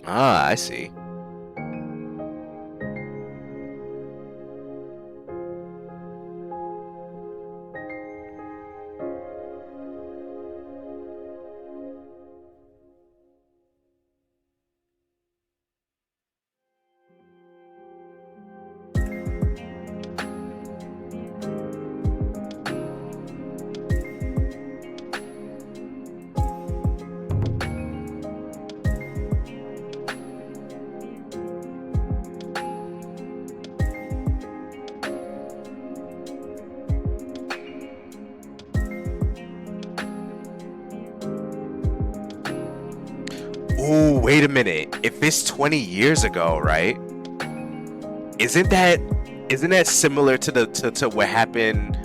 Ah, I see. Ooh, wait a minute. If it's 20 years ago, right? Isn't that similar to what happened?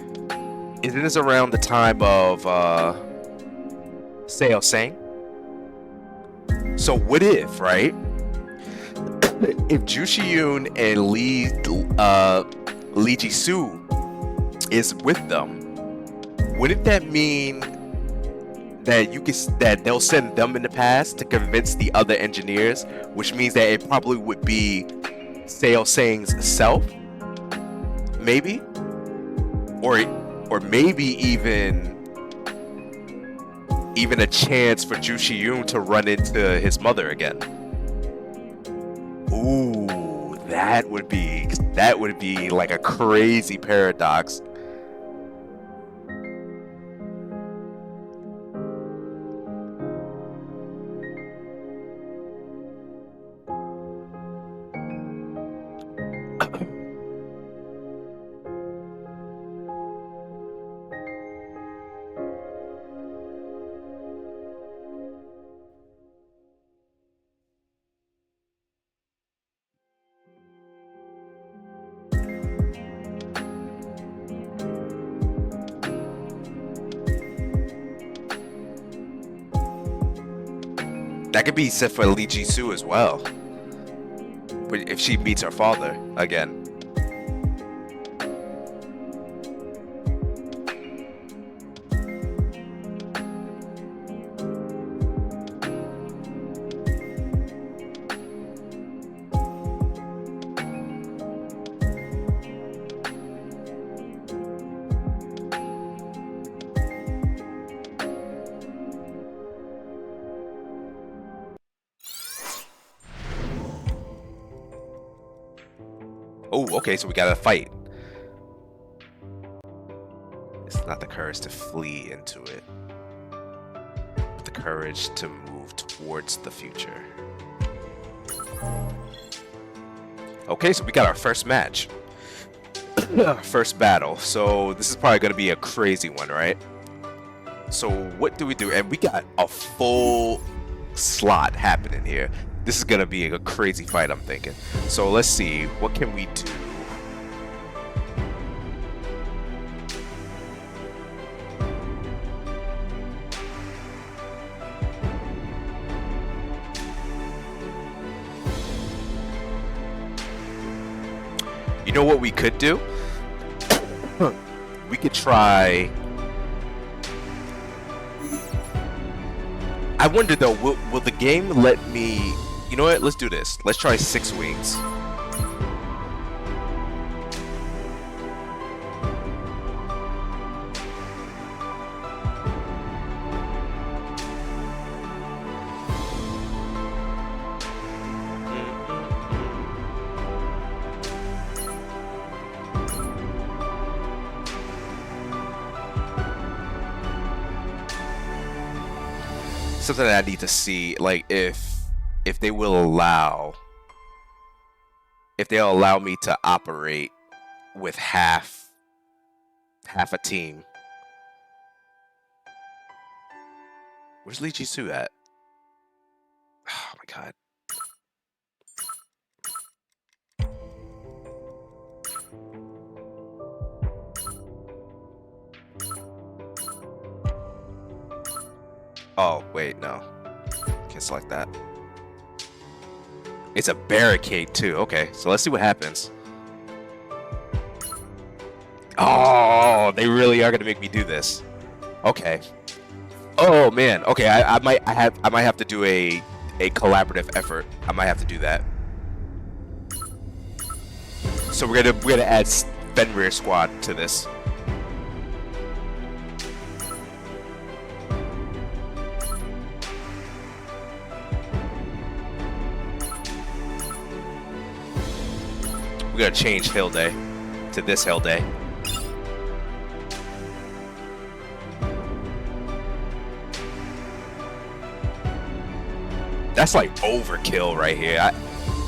Isn't this around the time of Seo Sang? So what if, right? If Jushiyun and Lee Lee Jisoo is with them, wouldn't that mean that that they'll send them in the past to convince the other engineers, which means that it probably would be Seo Sang's self, maybe, or maybe even a chance for Ju Shi-yoon to run into his mother again. Ooh, that would be like a crazy paradox. That could be set for Lee Jisoo as well, if she meets her father again. Oh, okay, so we gotta fight. It's not the courage to flee into it, but the courage to move towards the future. Okay, so we got our first match. First battle. So this is probably gonna be a crazy one, right? So what do we do? And we got a full slot happening here. This is gonna be a crazy fight, I'm thinking. So let's see, what can we do? You know what we could do? We could try... I wonder though, will the game let me... You know what? Let's do this. Let's try 6 wings. Something that I need to see, like if they will allow, if they'll allow me to operate with half a team. Where's Lee Jisoo at? Oh my god. Oh, wait, no. Can't select that. It's a barricade, too. Okay, so let's see what happens. Oh, they really are going to make me do this. Okay. Oh, man. Okay, I might have to do a collaborative effort. I might have to do that. So we're gonna add Fenrir Squad to this. We're gonna change Hill Day to this Hill Day. That's like overkill right here. I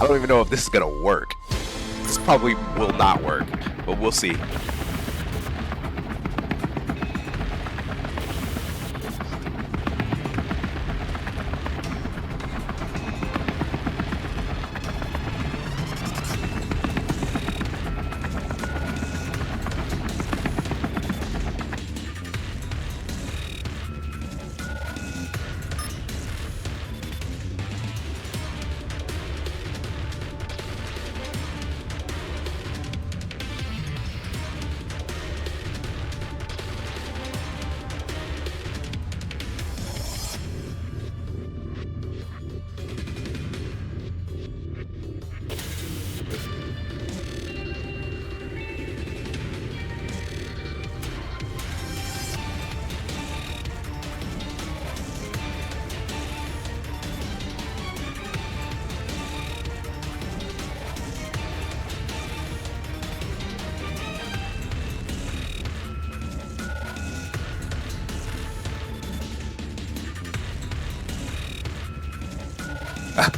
don't even know if this is gonna work. This probably will not work, but we'll see.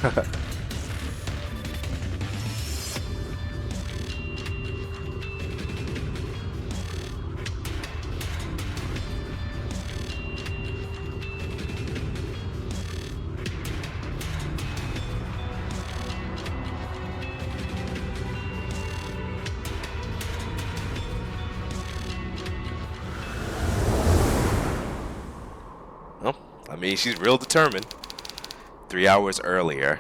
Well, I mean, she's real determined. 3 hours earlier.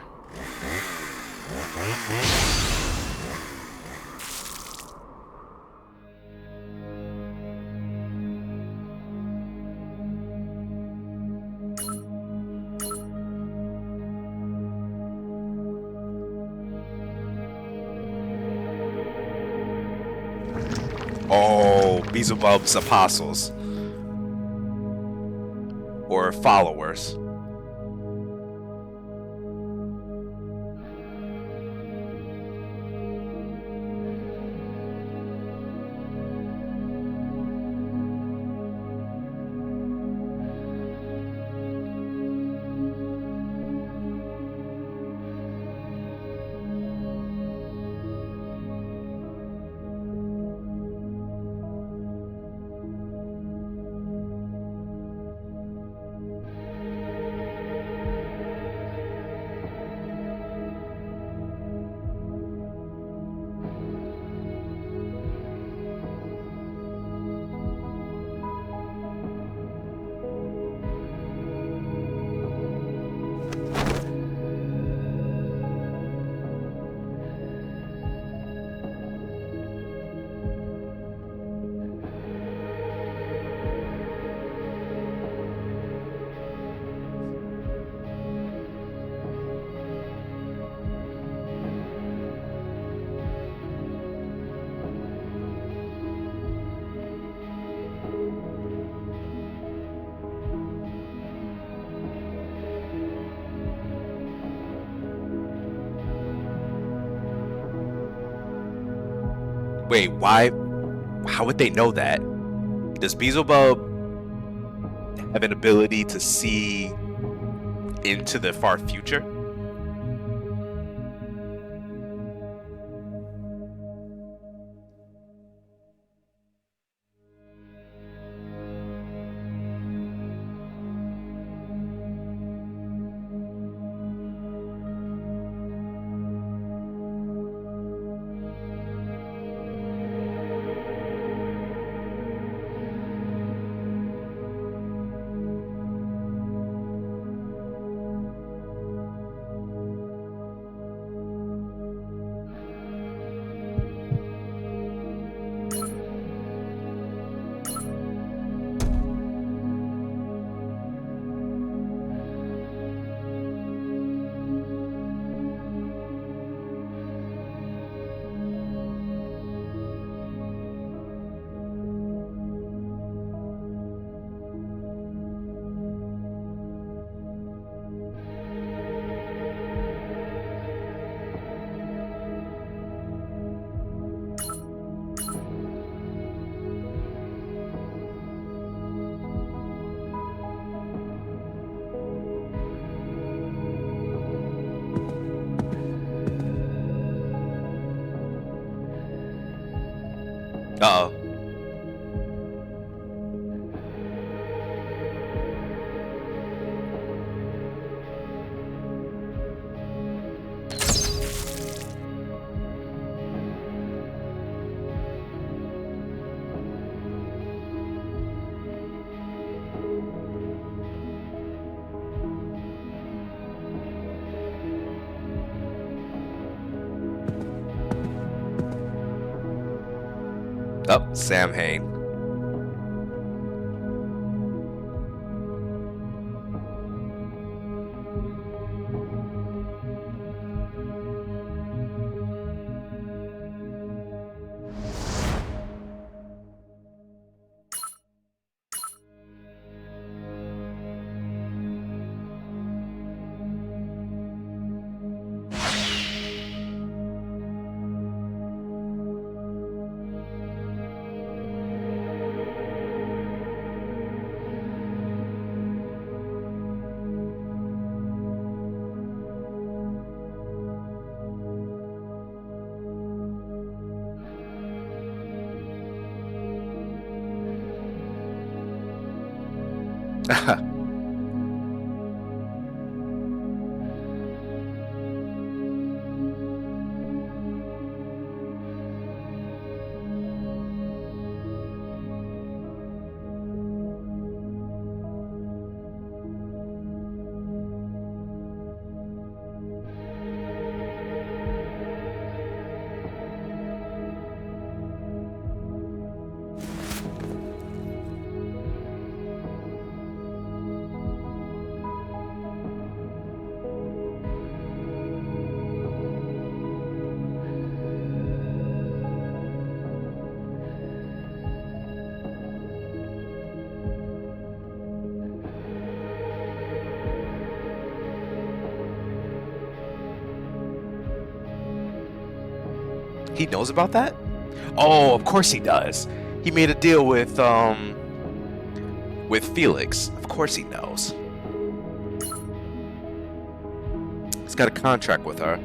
Oh, Beelzebub's apostles. Or followers. Wait, why? How would they know that? Does Beelzebub have an ability to see into the far future? Uh-oh. Oh, Sam Hain. He knows about that? Oh, of course he does. He made a deal with Felix. Of course he knows. He's got a contract with her.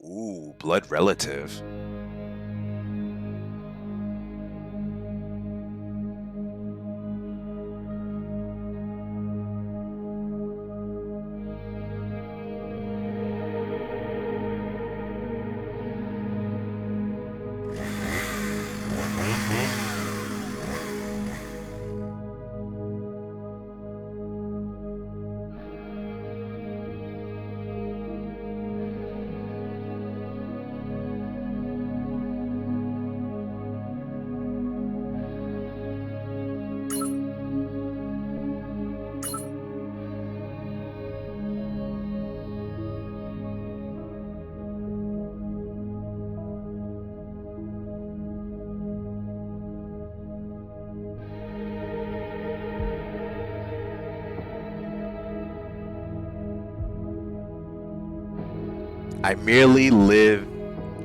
Ooh, blood relative. I merely live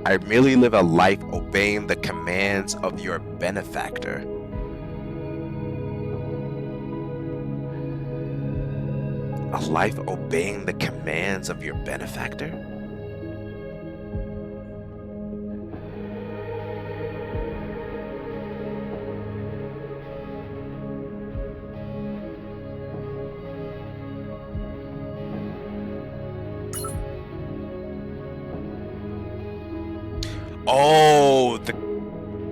a life obeying the commands of your benefactor. A life obeying the commands of your benefactor? Oh,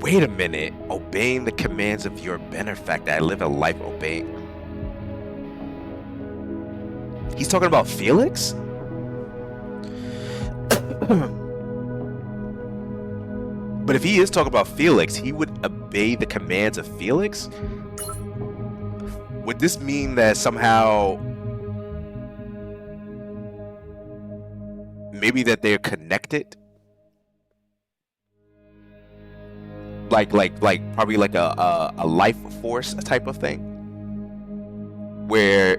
wait a minute. Obeying the commands of your benefactor. I live a life obeying. He's talking about Felix? But if he is talking about Felix, he would obey the commands of Felix? Would this mean that somehow maybe that they're connected? Like probably like a life force type of thing, where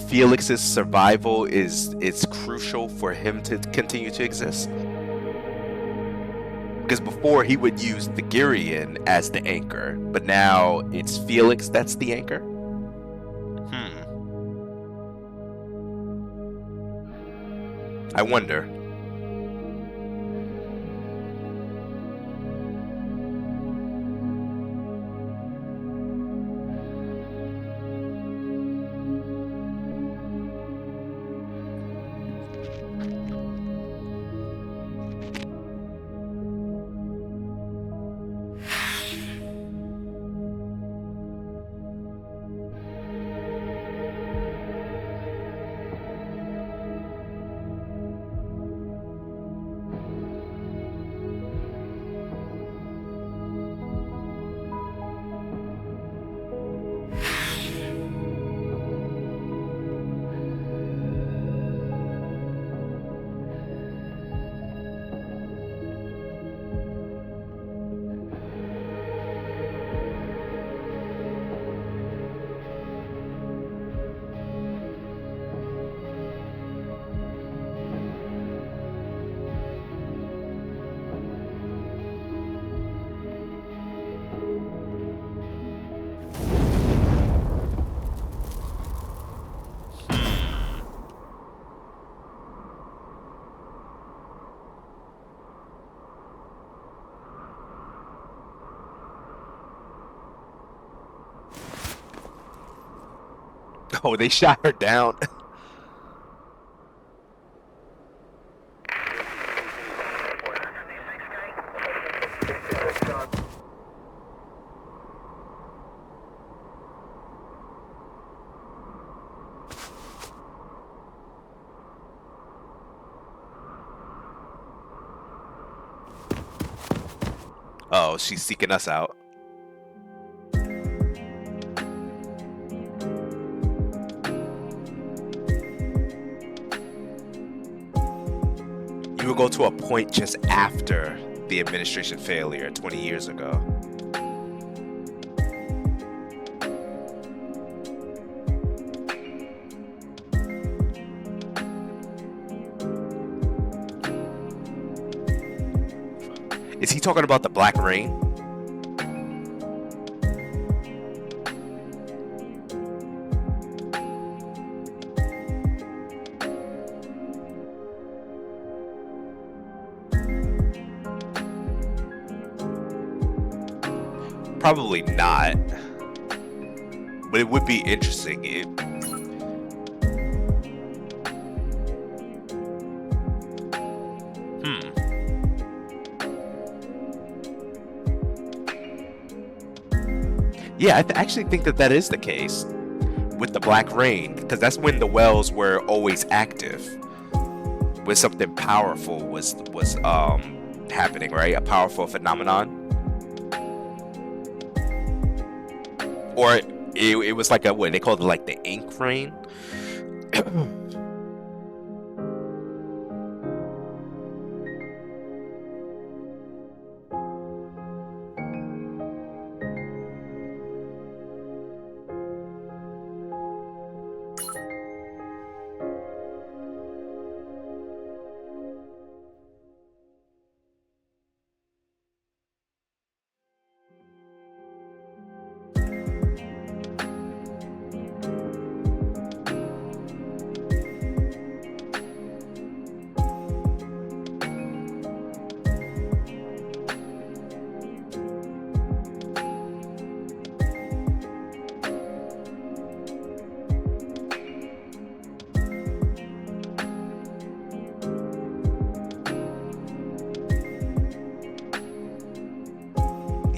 Felix's survival is crucial for him to continue to exist. Because before he would use the Gerion as the anchor, but now it's Felix that's the anchor. I wonder. Oh, they shot her down. Oh, she's seeking us out. You will go to a point just after the administration failure 20 years ago. Is he talking about the Black Rain? Probably not, but it would be interesting. Yeah, I actually think that that is the case with the Black Rain, because that's when the wells were always active, when something powerful was happening, right? A powerful phenomenon. Or it was like what they called it, like the ink rain.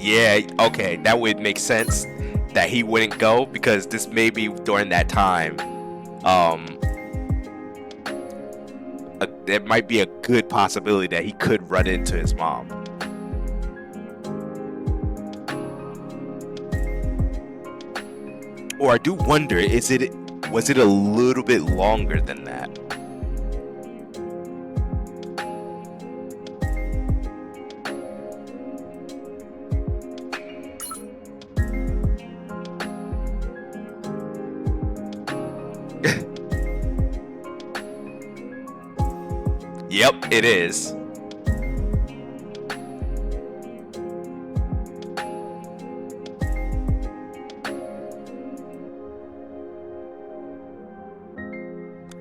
Yeah, okay, that would make sense that he wouldn't go, because this may be during that time. There might be a good possibility that he could run into his mom. Or I do wonder, was it a little bit longer than that? Yep, it is.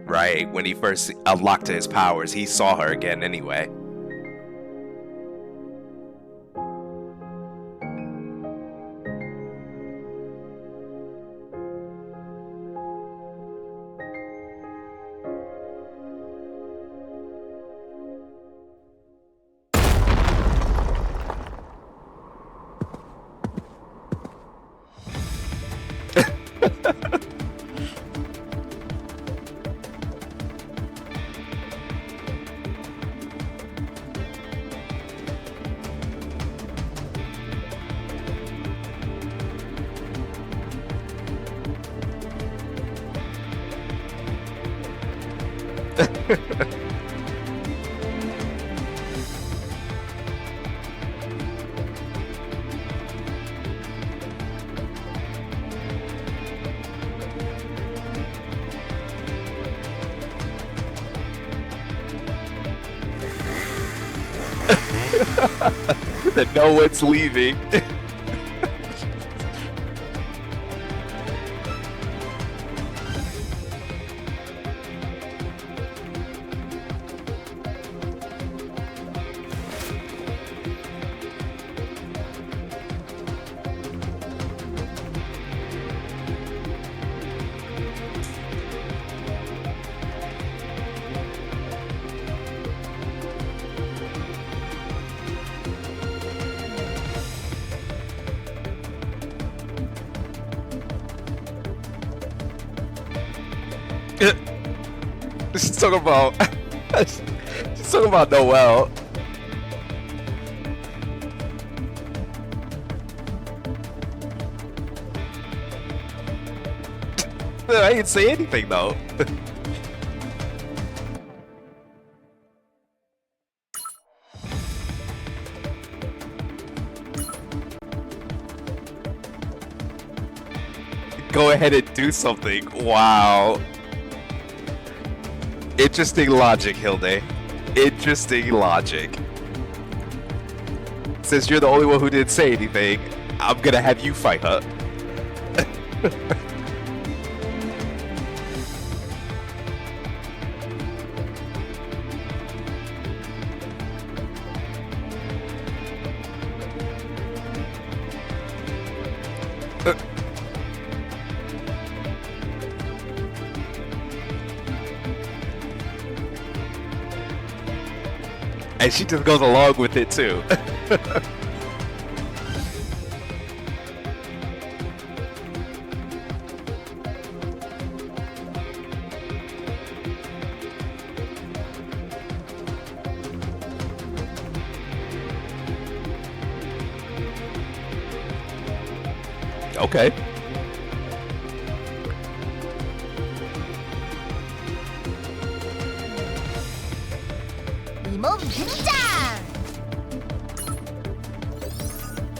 Right, when he first unlocked his powers, he saw her again anyway. That no one's leaving. talking about. She's talking about Noel. I didn't say anything though. Go ahead and do something. Wow. Interesting logic, Hilde. Interesting logic. Since you're the only one who didn't say anything, I'm gonna have you fight her. And she just goes along with it too. Okay. 이몸 등장!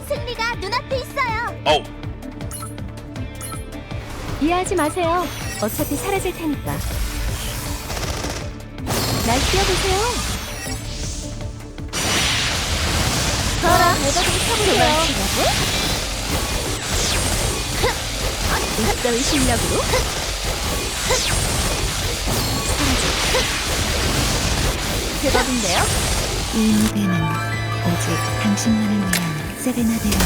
승리가 눈앞에 있어요. Oh. 이해하지 마세요. 어차피 사라질 테니까. 날 뛰어보세요. 저라, 내가 좀 쳐보세요. 있어의 실력으로 대박인데요? 이 무대는 오직 당신만을 위한 세레나데입니다.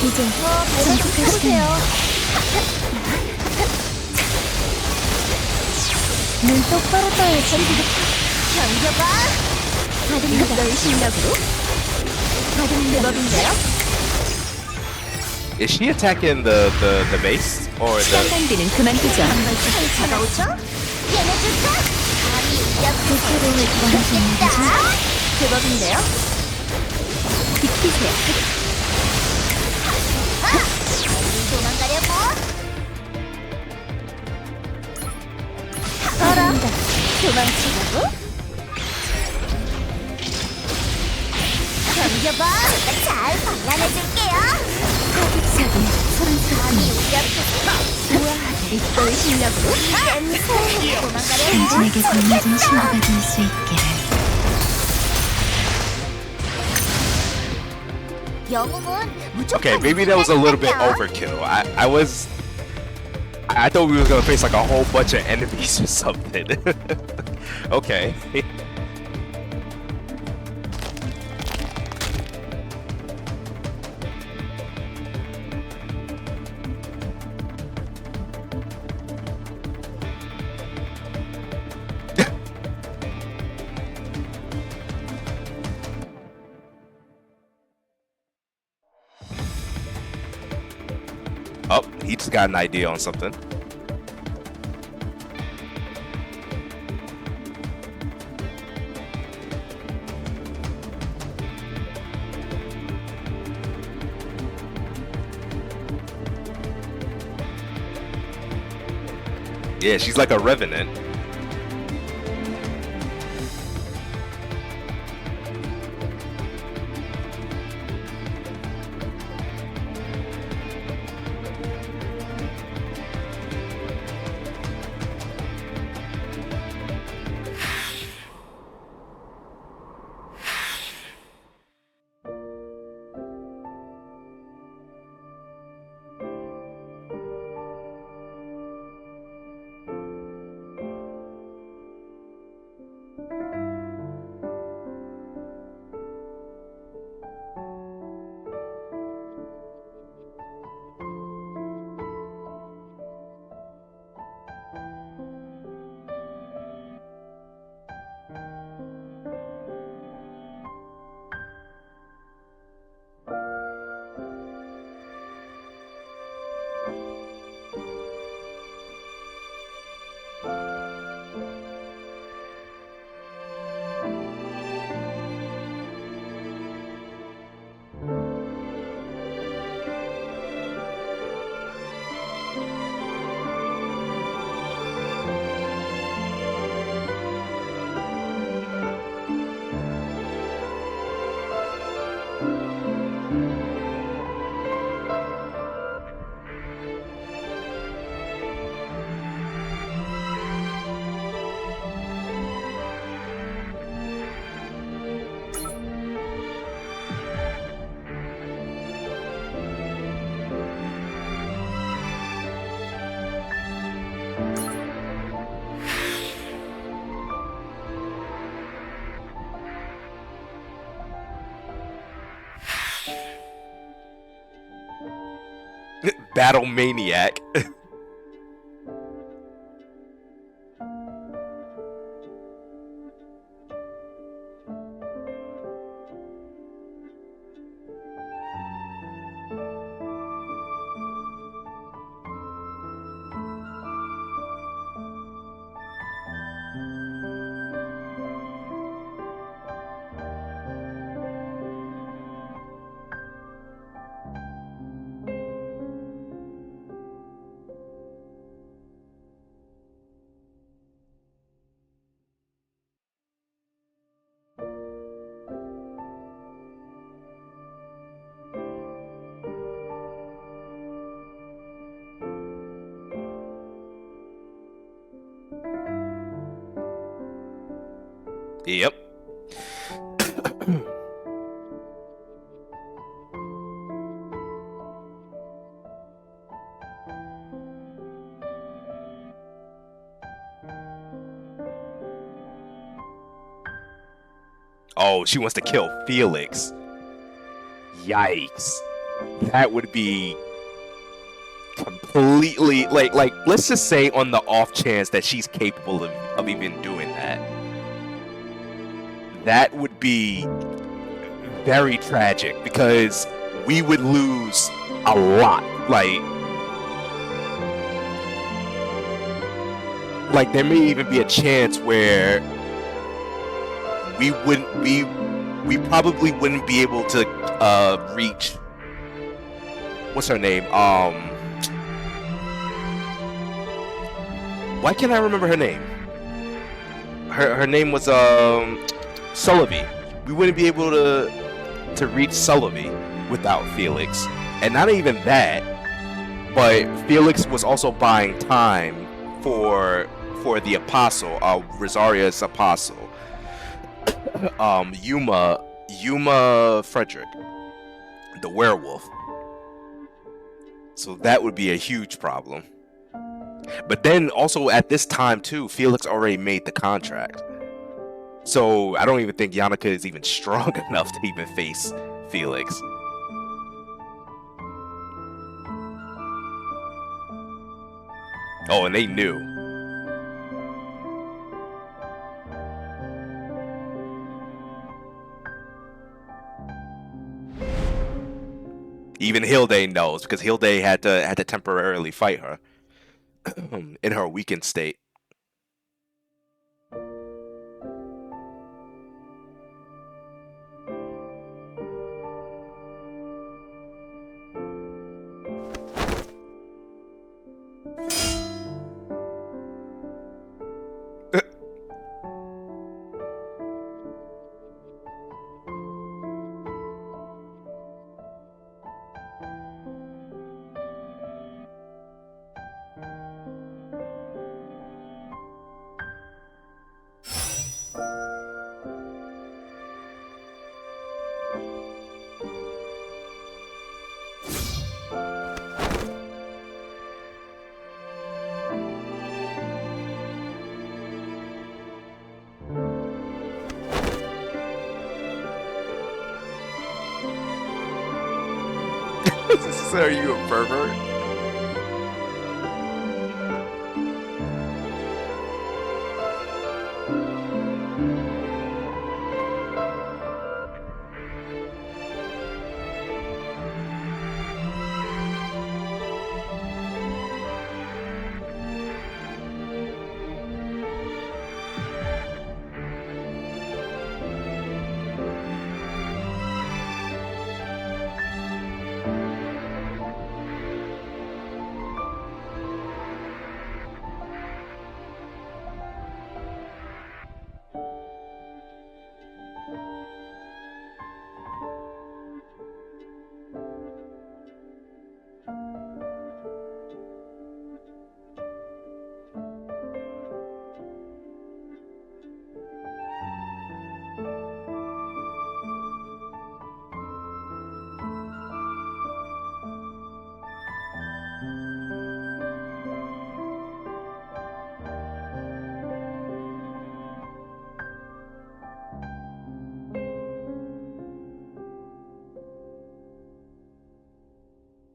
이제 내가 좀 쳐보세요. 눈 똑바로 떠야지. 견뎌봐! 있어의 실력으로 대박인데요? Is she attacking the mace or 시간 the? 낭비는 그만두죠. 다가오죠? 얘네들까? 감히 교체를 이겼겠다! 대박인데요? 비키세요. 도망가려고? 가라! 도망치려고? 견뎌봐! 잘 발라내줄게요! 사기 감히 소란스럽습니다. 우아하게 있어의 실력으로 도망가려고? 당신에게 건네진 신부가 될 수 있기를. 영웅은 무조건 Okay, maybe that was a little bit overkill. I thought we were gonna face like a whole bunch of enemies or something. Okay. Oh, he just got an idea on something. Yeah, she's like a revenant. Battle maniac. Yep. Oh, she wants to kill Felix. Yikes. That would be completely like let's just say on the off chance that she's capable of even doing that. That would be very tragic because we would lose a lot. Like there may even be a chance where we probably wouldn't be able to reach, what's her name? Why can't I remember her name? Her name was Sullivan. We wouldn't be able to reach Sullivan without Felix. And not even that, but Felix was also buying time for the apostle, Rosaria's apostle. Yuma Frederick, the werewolf. So that would be a huge problem. But then also at this time too, Felix already made the contract. So I don't even think Yannicka is even strong enough to even face Felix. Oh, and they knew. Even Hilde knows because Hilde had to temporarily fight her in her weakened state. Are you a pervert?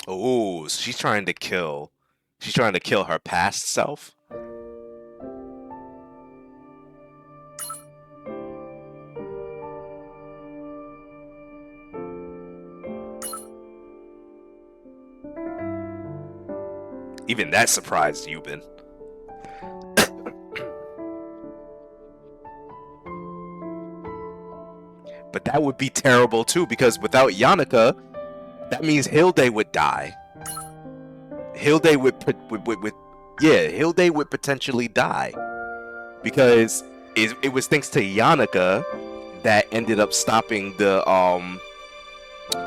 Oh, so she's trying to kill. She's trying to kill her past self. Even that surprised Yuban. But that would be terrible too, because without Yannicka, that means Hilde would die. Hilde would potentially die, because it was thanks to Yannicka that ended up stopping the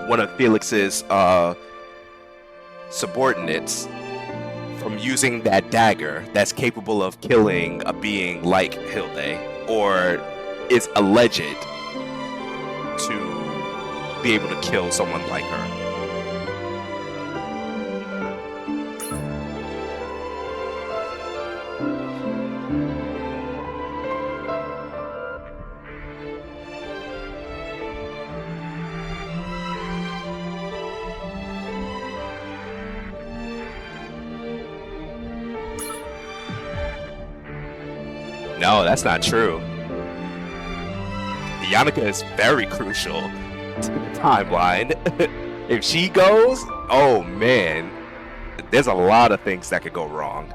one of Felix's subordinates from using that dagger that's capable of killing a being like Hilde, or is alleged to be able to kill someone like her. No, that's not true. Yannicka is very crucial to the timeline. If she goes, oh man, there's a lot of things that could go wrong.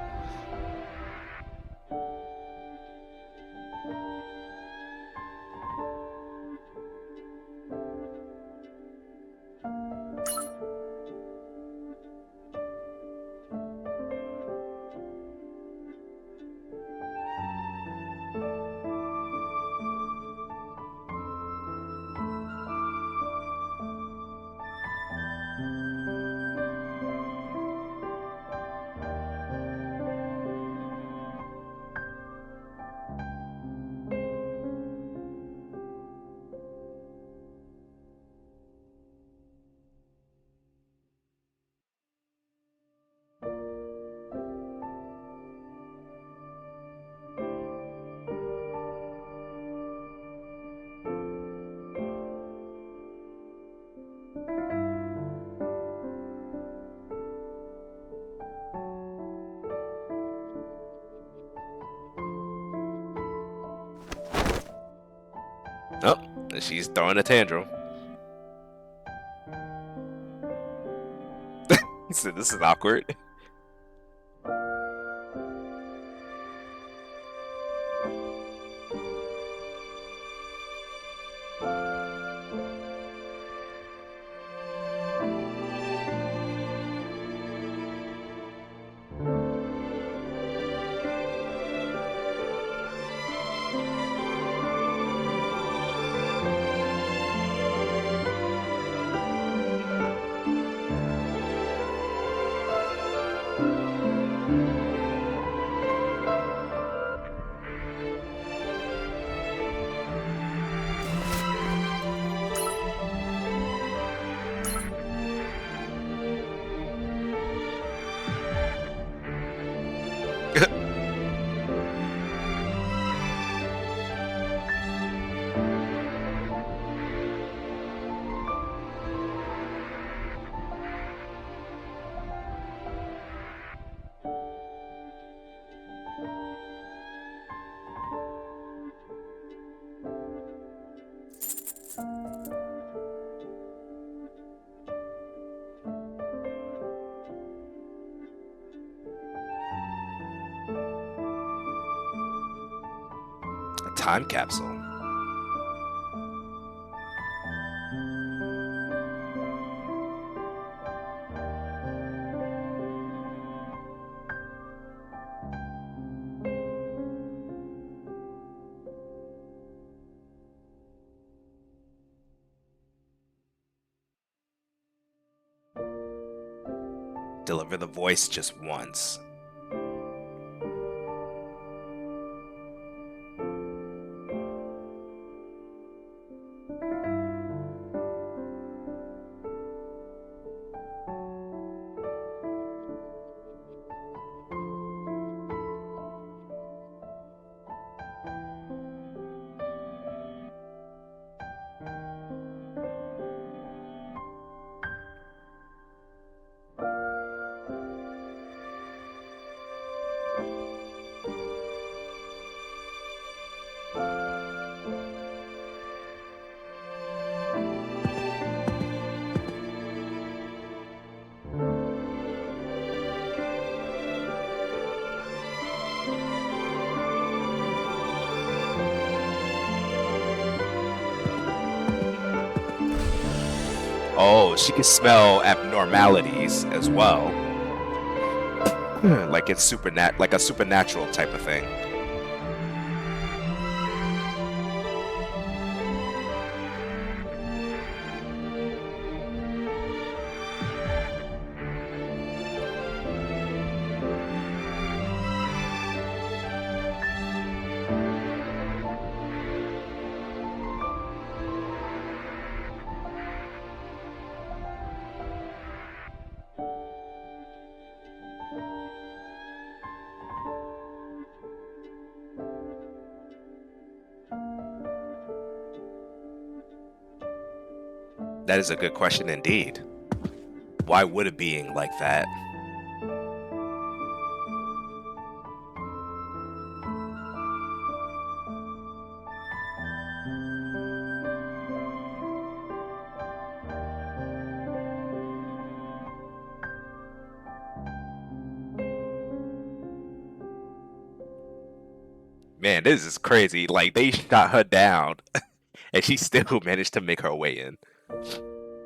Oh, she's throwing a tantrum. So this is awkward. A time capsule. Deliver the voice just once. Oh, she can smell abnormalities as well. Like it's like a supernatural type of thing. That is a good question indeed. Why would a being like that? Man, this is crazy. Like, they shot her down, and she still managed to make her way in.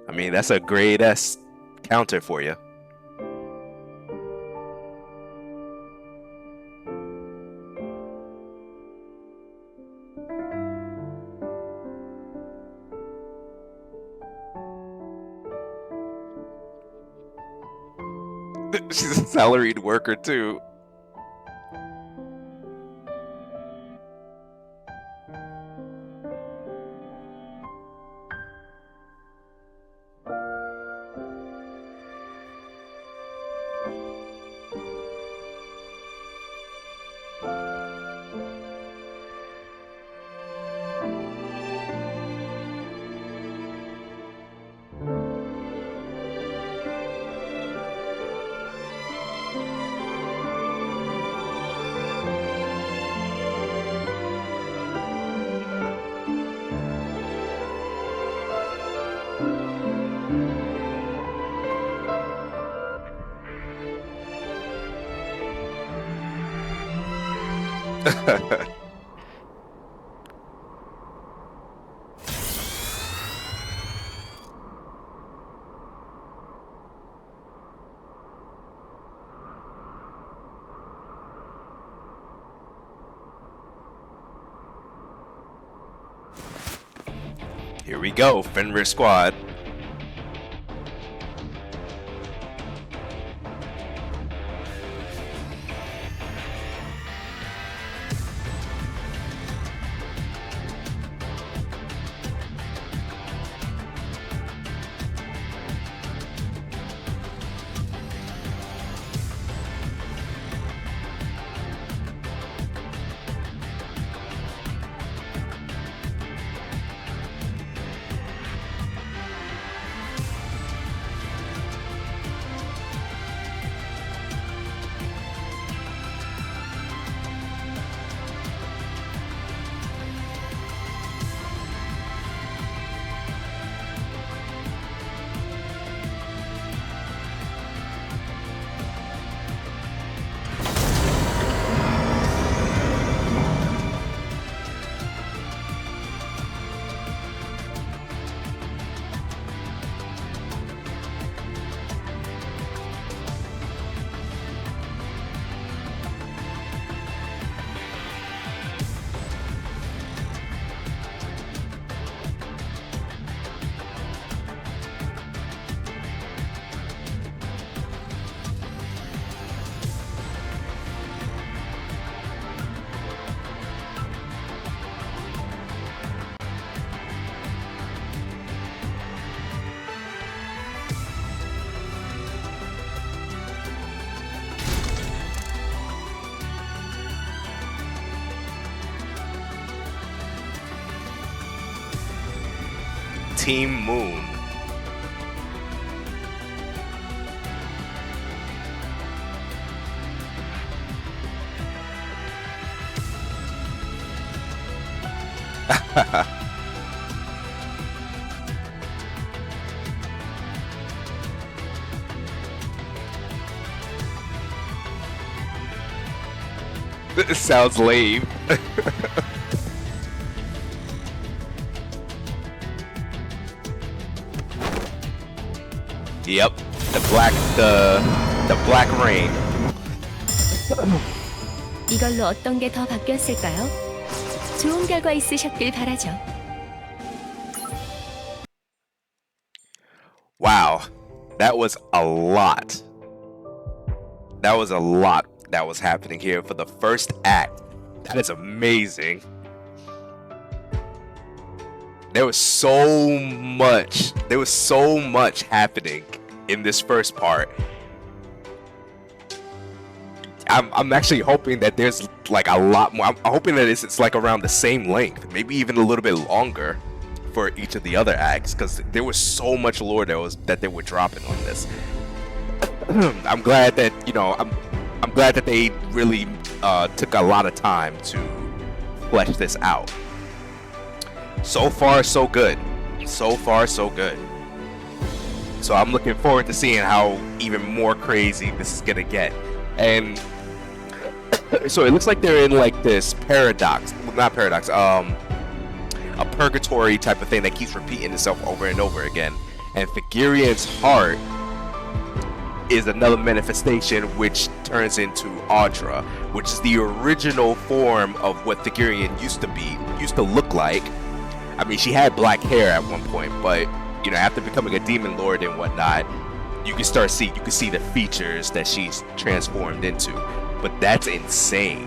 I mean, that's a great-ass counter for you. She's a salaried worker, too. Here we go, Fenrir squad. Team Moon. It sounds lame. Yep, the black rain. 이걸로 어떤 게 더 바뀌었을까요? 좋은 결과 있으셨길 바라죠. Wow, that was a lot. That was a lot that was happening here for the first act. That is amazing. There was so much happening in this first part. I'm actually hoping that there's like a lot more. I'm hoping that it's like around the same length, maybe even a little bit longer for each of the other acts, because there was so much lore that they were dropping on this. I'm glad that, you know, I'm glad that they really took a lot of time to flesh this out. So far, so good. So far, so good. So I'm looking forward to seeing how even more crazy this is gonna get. And so it looks like they're in like this paradox, well, not paradox, a purgatory type of thing that keeps repeating itself over and over again. And Thagirion's heart is another manifestation which turns into Audra, which is the original form of what Thagirion used to look like. I mean, she had black hair at one point, but you know, after becoming a demon lord and whatnot, you can see the features that she's transformed into. But that's insane.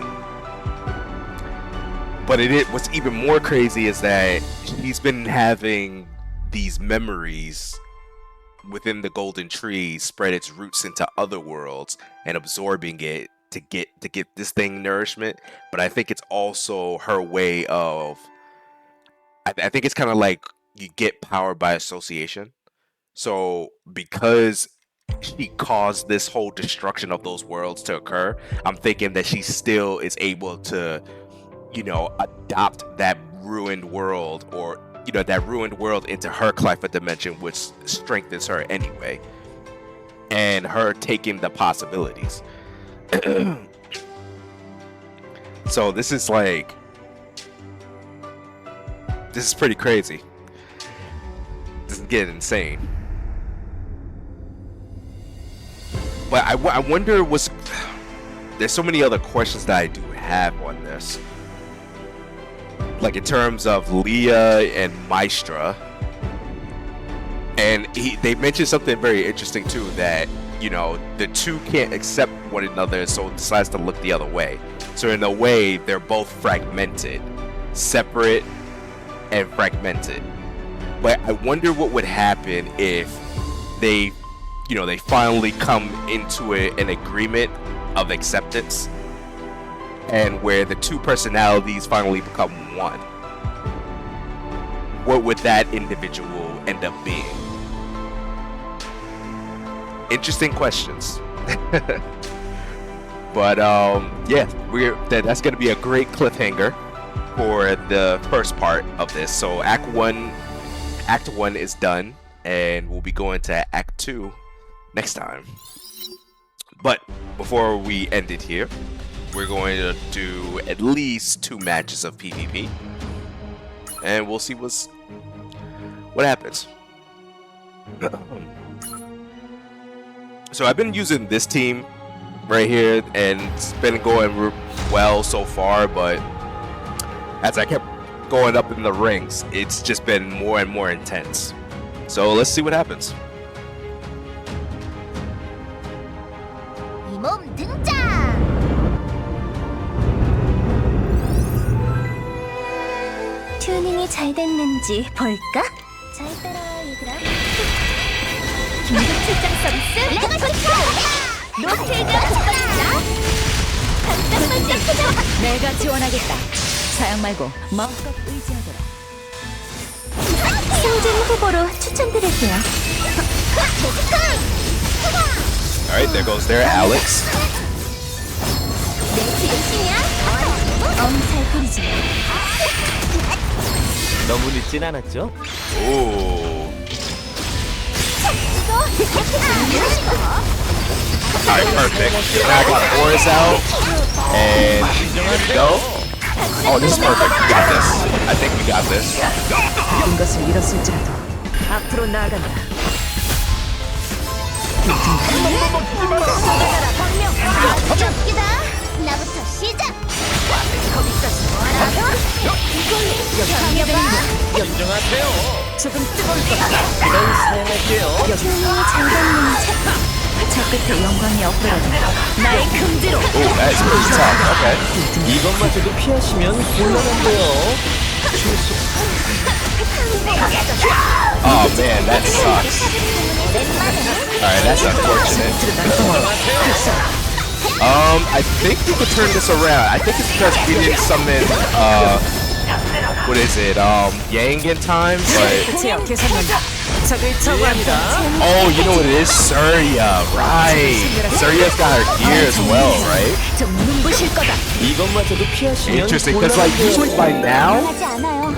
But what's even more crazy is that he's been having these memories within the golden tree spread its roots into other worlds and absorbing it to get this thing nourishment. But I think it's also her way of, I think it's kind of like you get power by association. So because she caused this whole destruction of those worlds to occur, I'm thinking that she still is able to, you know, adopt that ruined world, or you know, that ruined world into her Clifa dimension, which strengthens her anyway, and her taking the possibilities. So this is pretty crazy. This is getting insane. But I wonder there's so many other questions that I do have on this. Like in terms of Leah and Maestra. And they mentioned something very interesting too, that, you know, the two can't accept one another, so it decides to look the other way. So in a way, they're both fragmented. Separate and fragmented. But I wonder what would happen if they finally come into an agreement of acceptance, and where the two personalities finally become one. What would that individual end up being? Interesting questions. But yeah, that's going to be a great cliffhanger for the first part of this. So Act 1 is done, and we'll be going to Act 2 next time. But before we end it here, we're going to do at least 2 matches of PvP, and we'll see what happens. So I've been using this team right here, and it's been going well so far, but as I kept going up in the ranks, it's just been more and more intense. So let's see what happens. 이몸 등장! 튜닝이 잘 됐는지 볼까? 잘 따라와 얘들아. 긴급 출장 서비스 렛츠고! 로테이가 급발진다. 반짝반짝 내가 지원하겠다. 사양 말고 마음껏 의지하도록. 승진 후보로 추천드릴게요. Alright, there goes their Alex. 내 진심이야. 엄살 부리지. 너무 늦진 않았죠? Ooh. 이거 Alright, perfect. Now I got Boris out, and here we go. Oh, this is perfect. We got this. I think we got this. 모든 것을 잃었을지라도 앞으로 나아간다. 아주 웃기다. 나부터 시작. 거기까지 뭐라고? 인정하세요. 조금 뜨거울 거다. 이건 사용할게요. 주문이 잠겼는 저 끝에 영광이 엎드러진다. 나의 금지로. Oh, that's pretty tough. Okay. 이것마저도 피하시면 곤란한데요. Oh man, that sucks. Alright, that's unfortunate. I think we could turn this around. I think it's because we didn't summon, what is it, Yang in time, but... Oh, you know what it is? Surya, right. Surya's got her gear as well, right? 좀 눈부실 거다. 이것마저도 피하시면 Interesting, because like usually by now, 하지 않아요.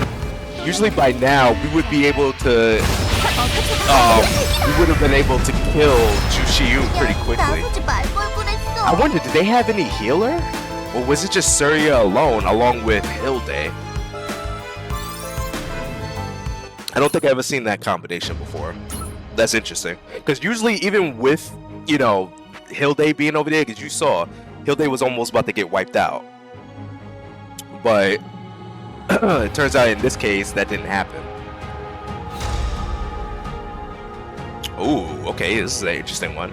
we would be able to, we would have been able to kill Jushiyu pretty quickly. 나서지 말 걸 그랬어. I wonder, did they have any healer? Or was it just Surya alone, along with Hilde? I don't think I've ever seen that combination before. That's interesting. Because usually, even with, you know, Hilde being over there, because you saw, Hilde was almost about to get wiped out. But it turns out in this case, that didn't happen. Ooh, okay, this is an interesting one.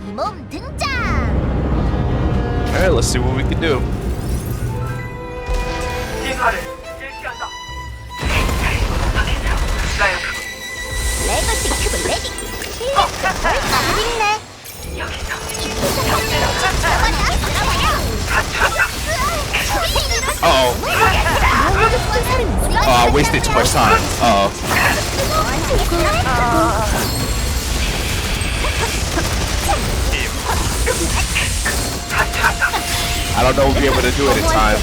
이몸 등장. Alright, let's see what we can do. 레거시 큐브 레디. 어딨네. Uh-oh. I wasted too much time. Uh-oh. I don't know if we'll be able to do it in time.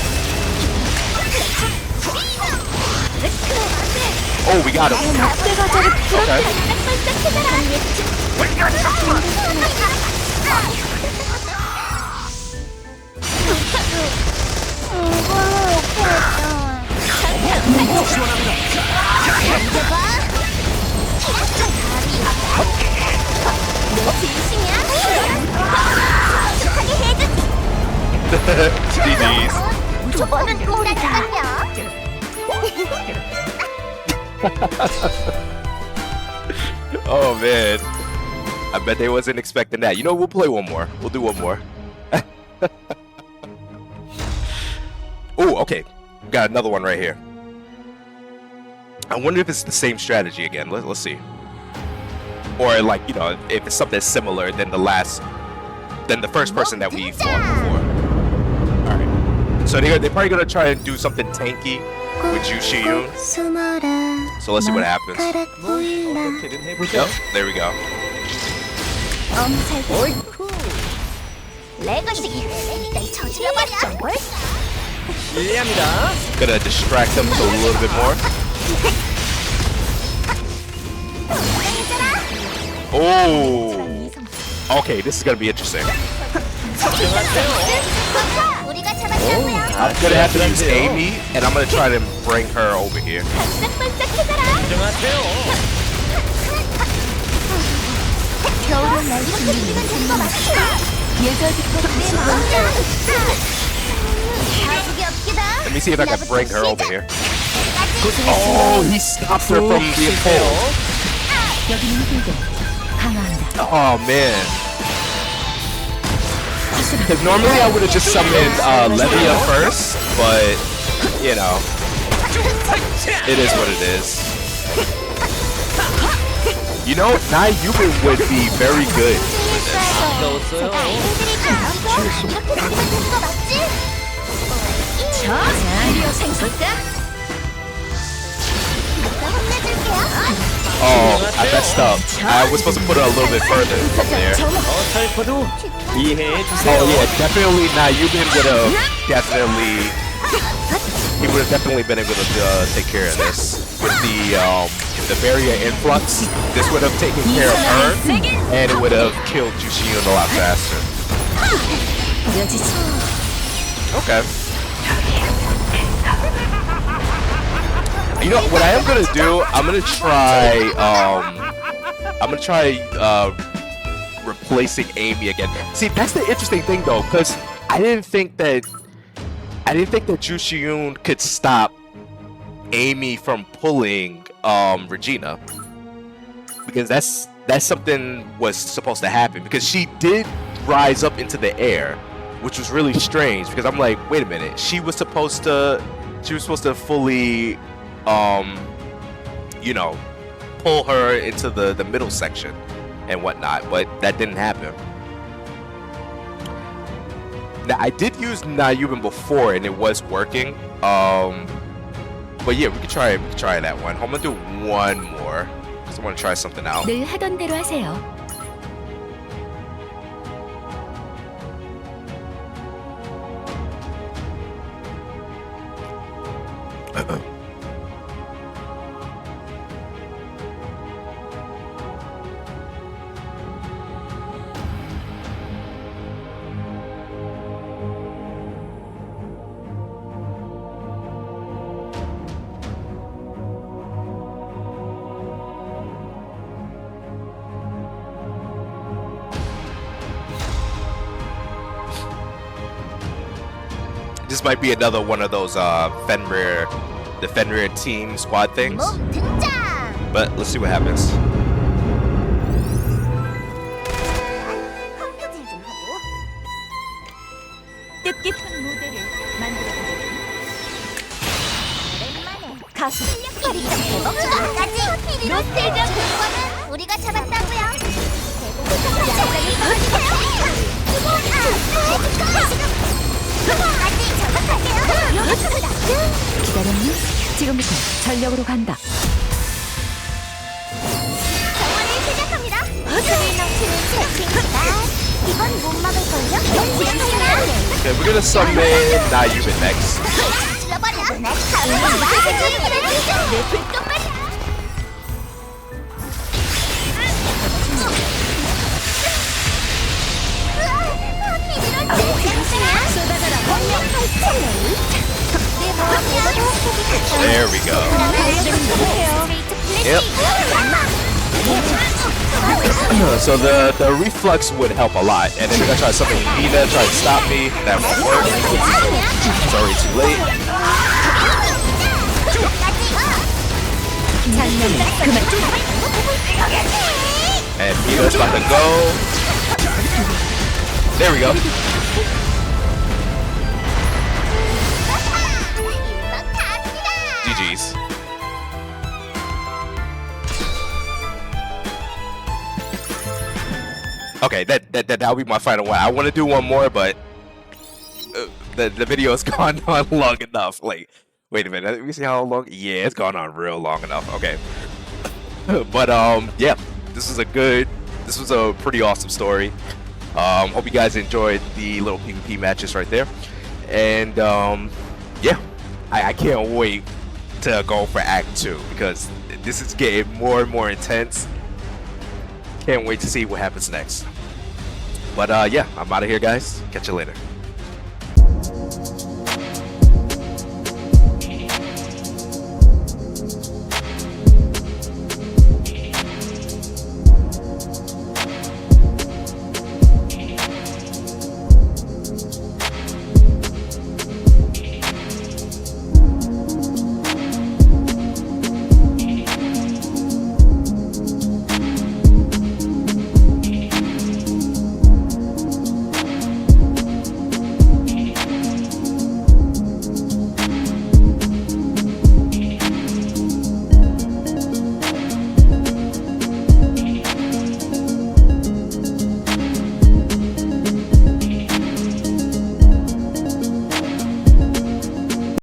Oh, we got him. Okay. GG's. 저번은 또라니까요. Oh man. I bet they wasn't expecting that. You know, we'll play one more. We'll do one more. Oh, okay. Got another one right here. I wonder if it's the same strategy again. Let's see. Or like, you know, if it's something similar than the first person that we fought before. Alright. So they're probably gonna try and do something tanky with Jushiyu. So let's see what happens. 어떻게든 해보죠. Yep, there we go. 레거시 큐브 저질러버려. 실례합니다. Gonna distract them a little bit more. Oh. Okay, this is gonna be interesting. 우리가 잡았다고요. I'm gonna have to use Amy, and I'm gonna try to bring her over here. 반짝반짝해져라. 인정하세요. 겨울은 날 숨기면 되는 거 맞지? 예절부터 내 마음대로. 가죽이 없기다. Let me see if I can bring her over here. Oh, he stopped her from the pole. Oh man. Because normally I would have just summoned Levia first, but you know, it is what it is. You know, Nayubi would be very good with this. 아까웠어요. Oh, I messed up. I was supposed to put her a little bit further from there. 어설퍼도 이해해 주세요. Oh yeah, definitely Nayubin would have definitely been able to take care of this with the barrier influx. This would have taken care of her, and it would have killed Jushiyu a lot faster. Okay. You know what I am gonna do? I'm gonna try replacing Amy again. See, that's the interesting thing though, because I didn't think that Ju Shi-yoon could stop Amy from pulling Regina, because that's something was supposed to happen, because she did rise up into the air, which was really strange, because I'm like, wait a minute, she was supposed to fully you know, pull her into the middle section and whatnot, but that didn't happen. Now I did use Nayuban before and it was working, but yeah, we could try that one. I'm gonna do one more because I want to try something out. 늘 하던 대로 하세요. This might be another one of those Fenrir team squad things, but let's see what happens. 뜻깊은 무대를 만들어보자. 가수 롯데전 그거는 우리가 잡았다고요. 기다렸니? 지금부터 전력으로 간다. 정원을 시작합니다. 스릴 넘치는 채팅이다. 이건 못 막을걸요? Okay, we're gonna summon Nayuban next. There we go. Yep. So the reflux would help a lot, and then if I try something Daina, try to stop me, that won't work. It's already too late. And Daina's about to go. There we go. GG's. Okay, that'll be my final one. I want to do one more, but the video has gone on long enough. Like, wait a minute, let me see how long. Yeah, it's gone on real long enough. Okay, but yeah, this was a pretty awesome story. Hope you guys enjoyed the little PvP matches right there, and yeah, I can't wait to go for Act 2 because this is getting more and more intense. Can't wait to see what happens next. But yeah, I'm out of here, guys. Catch you later.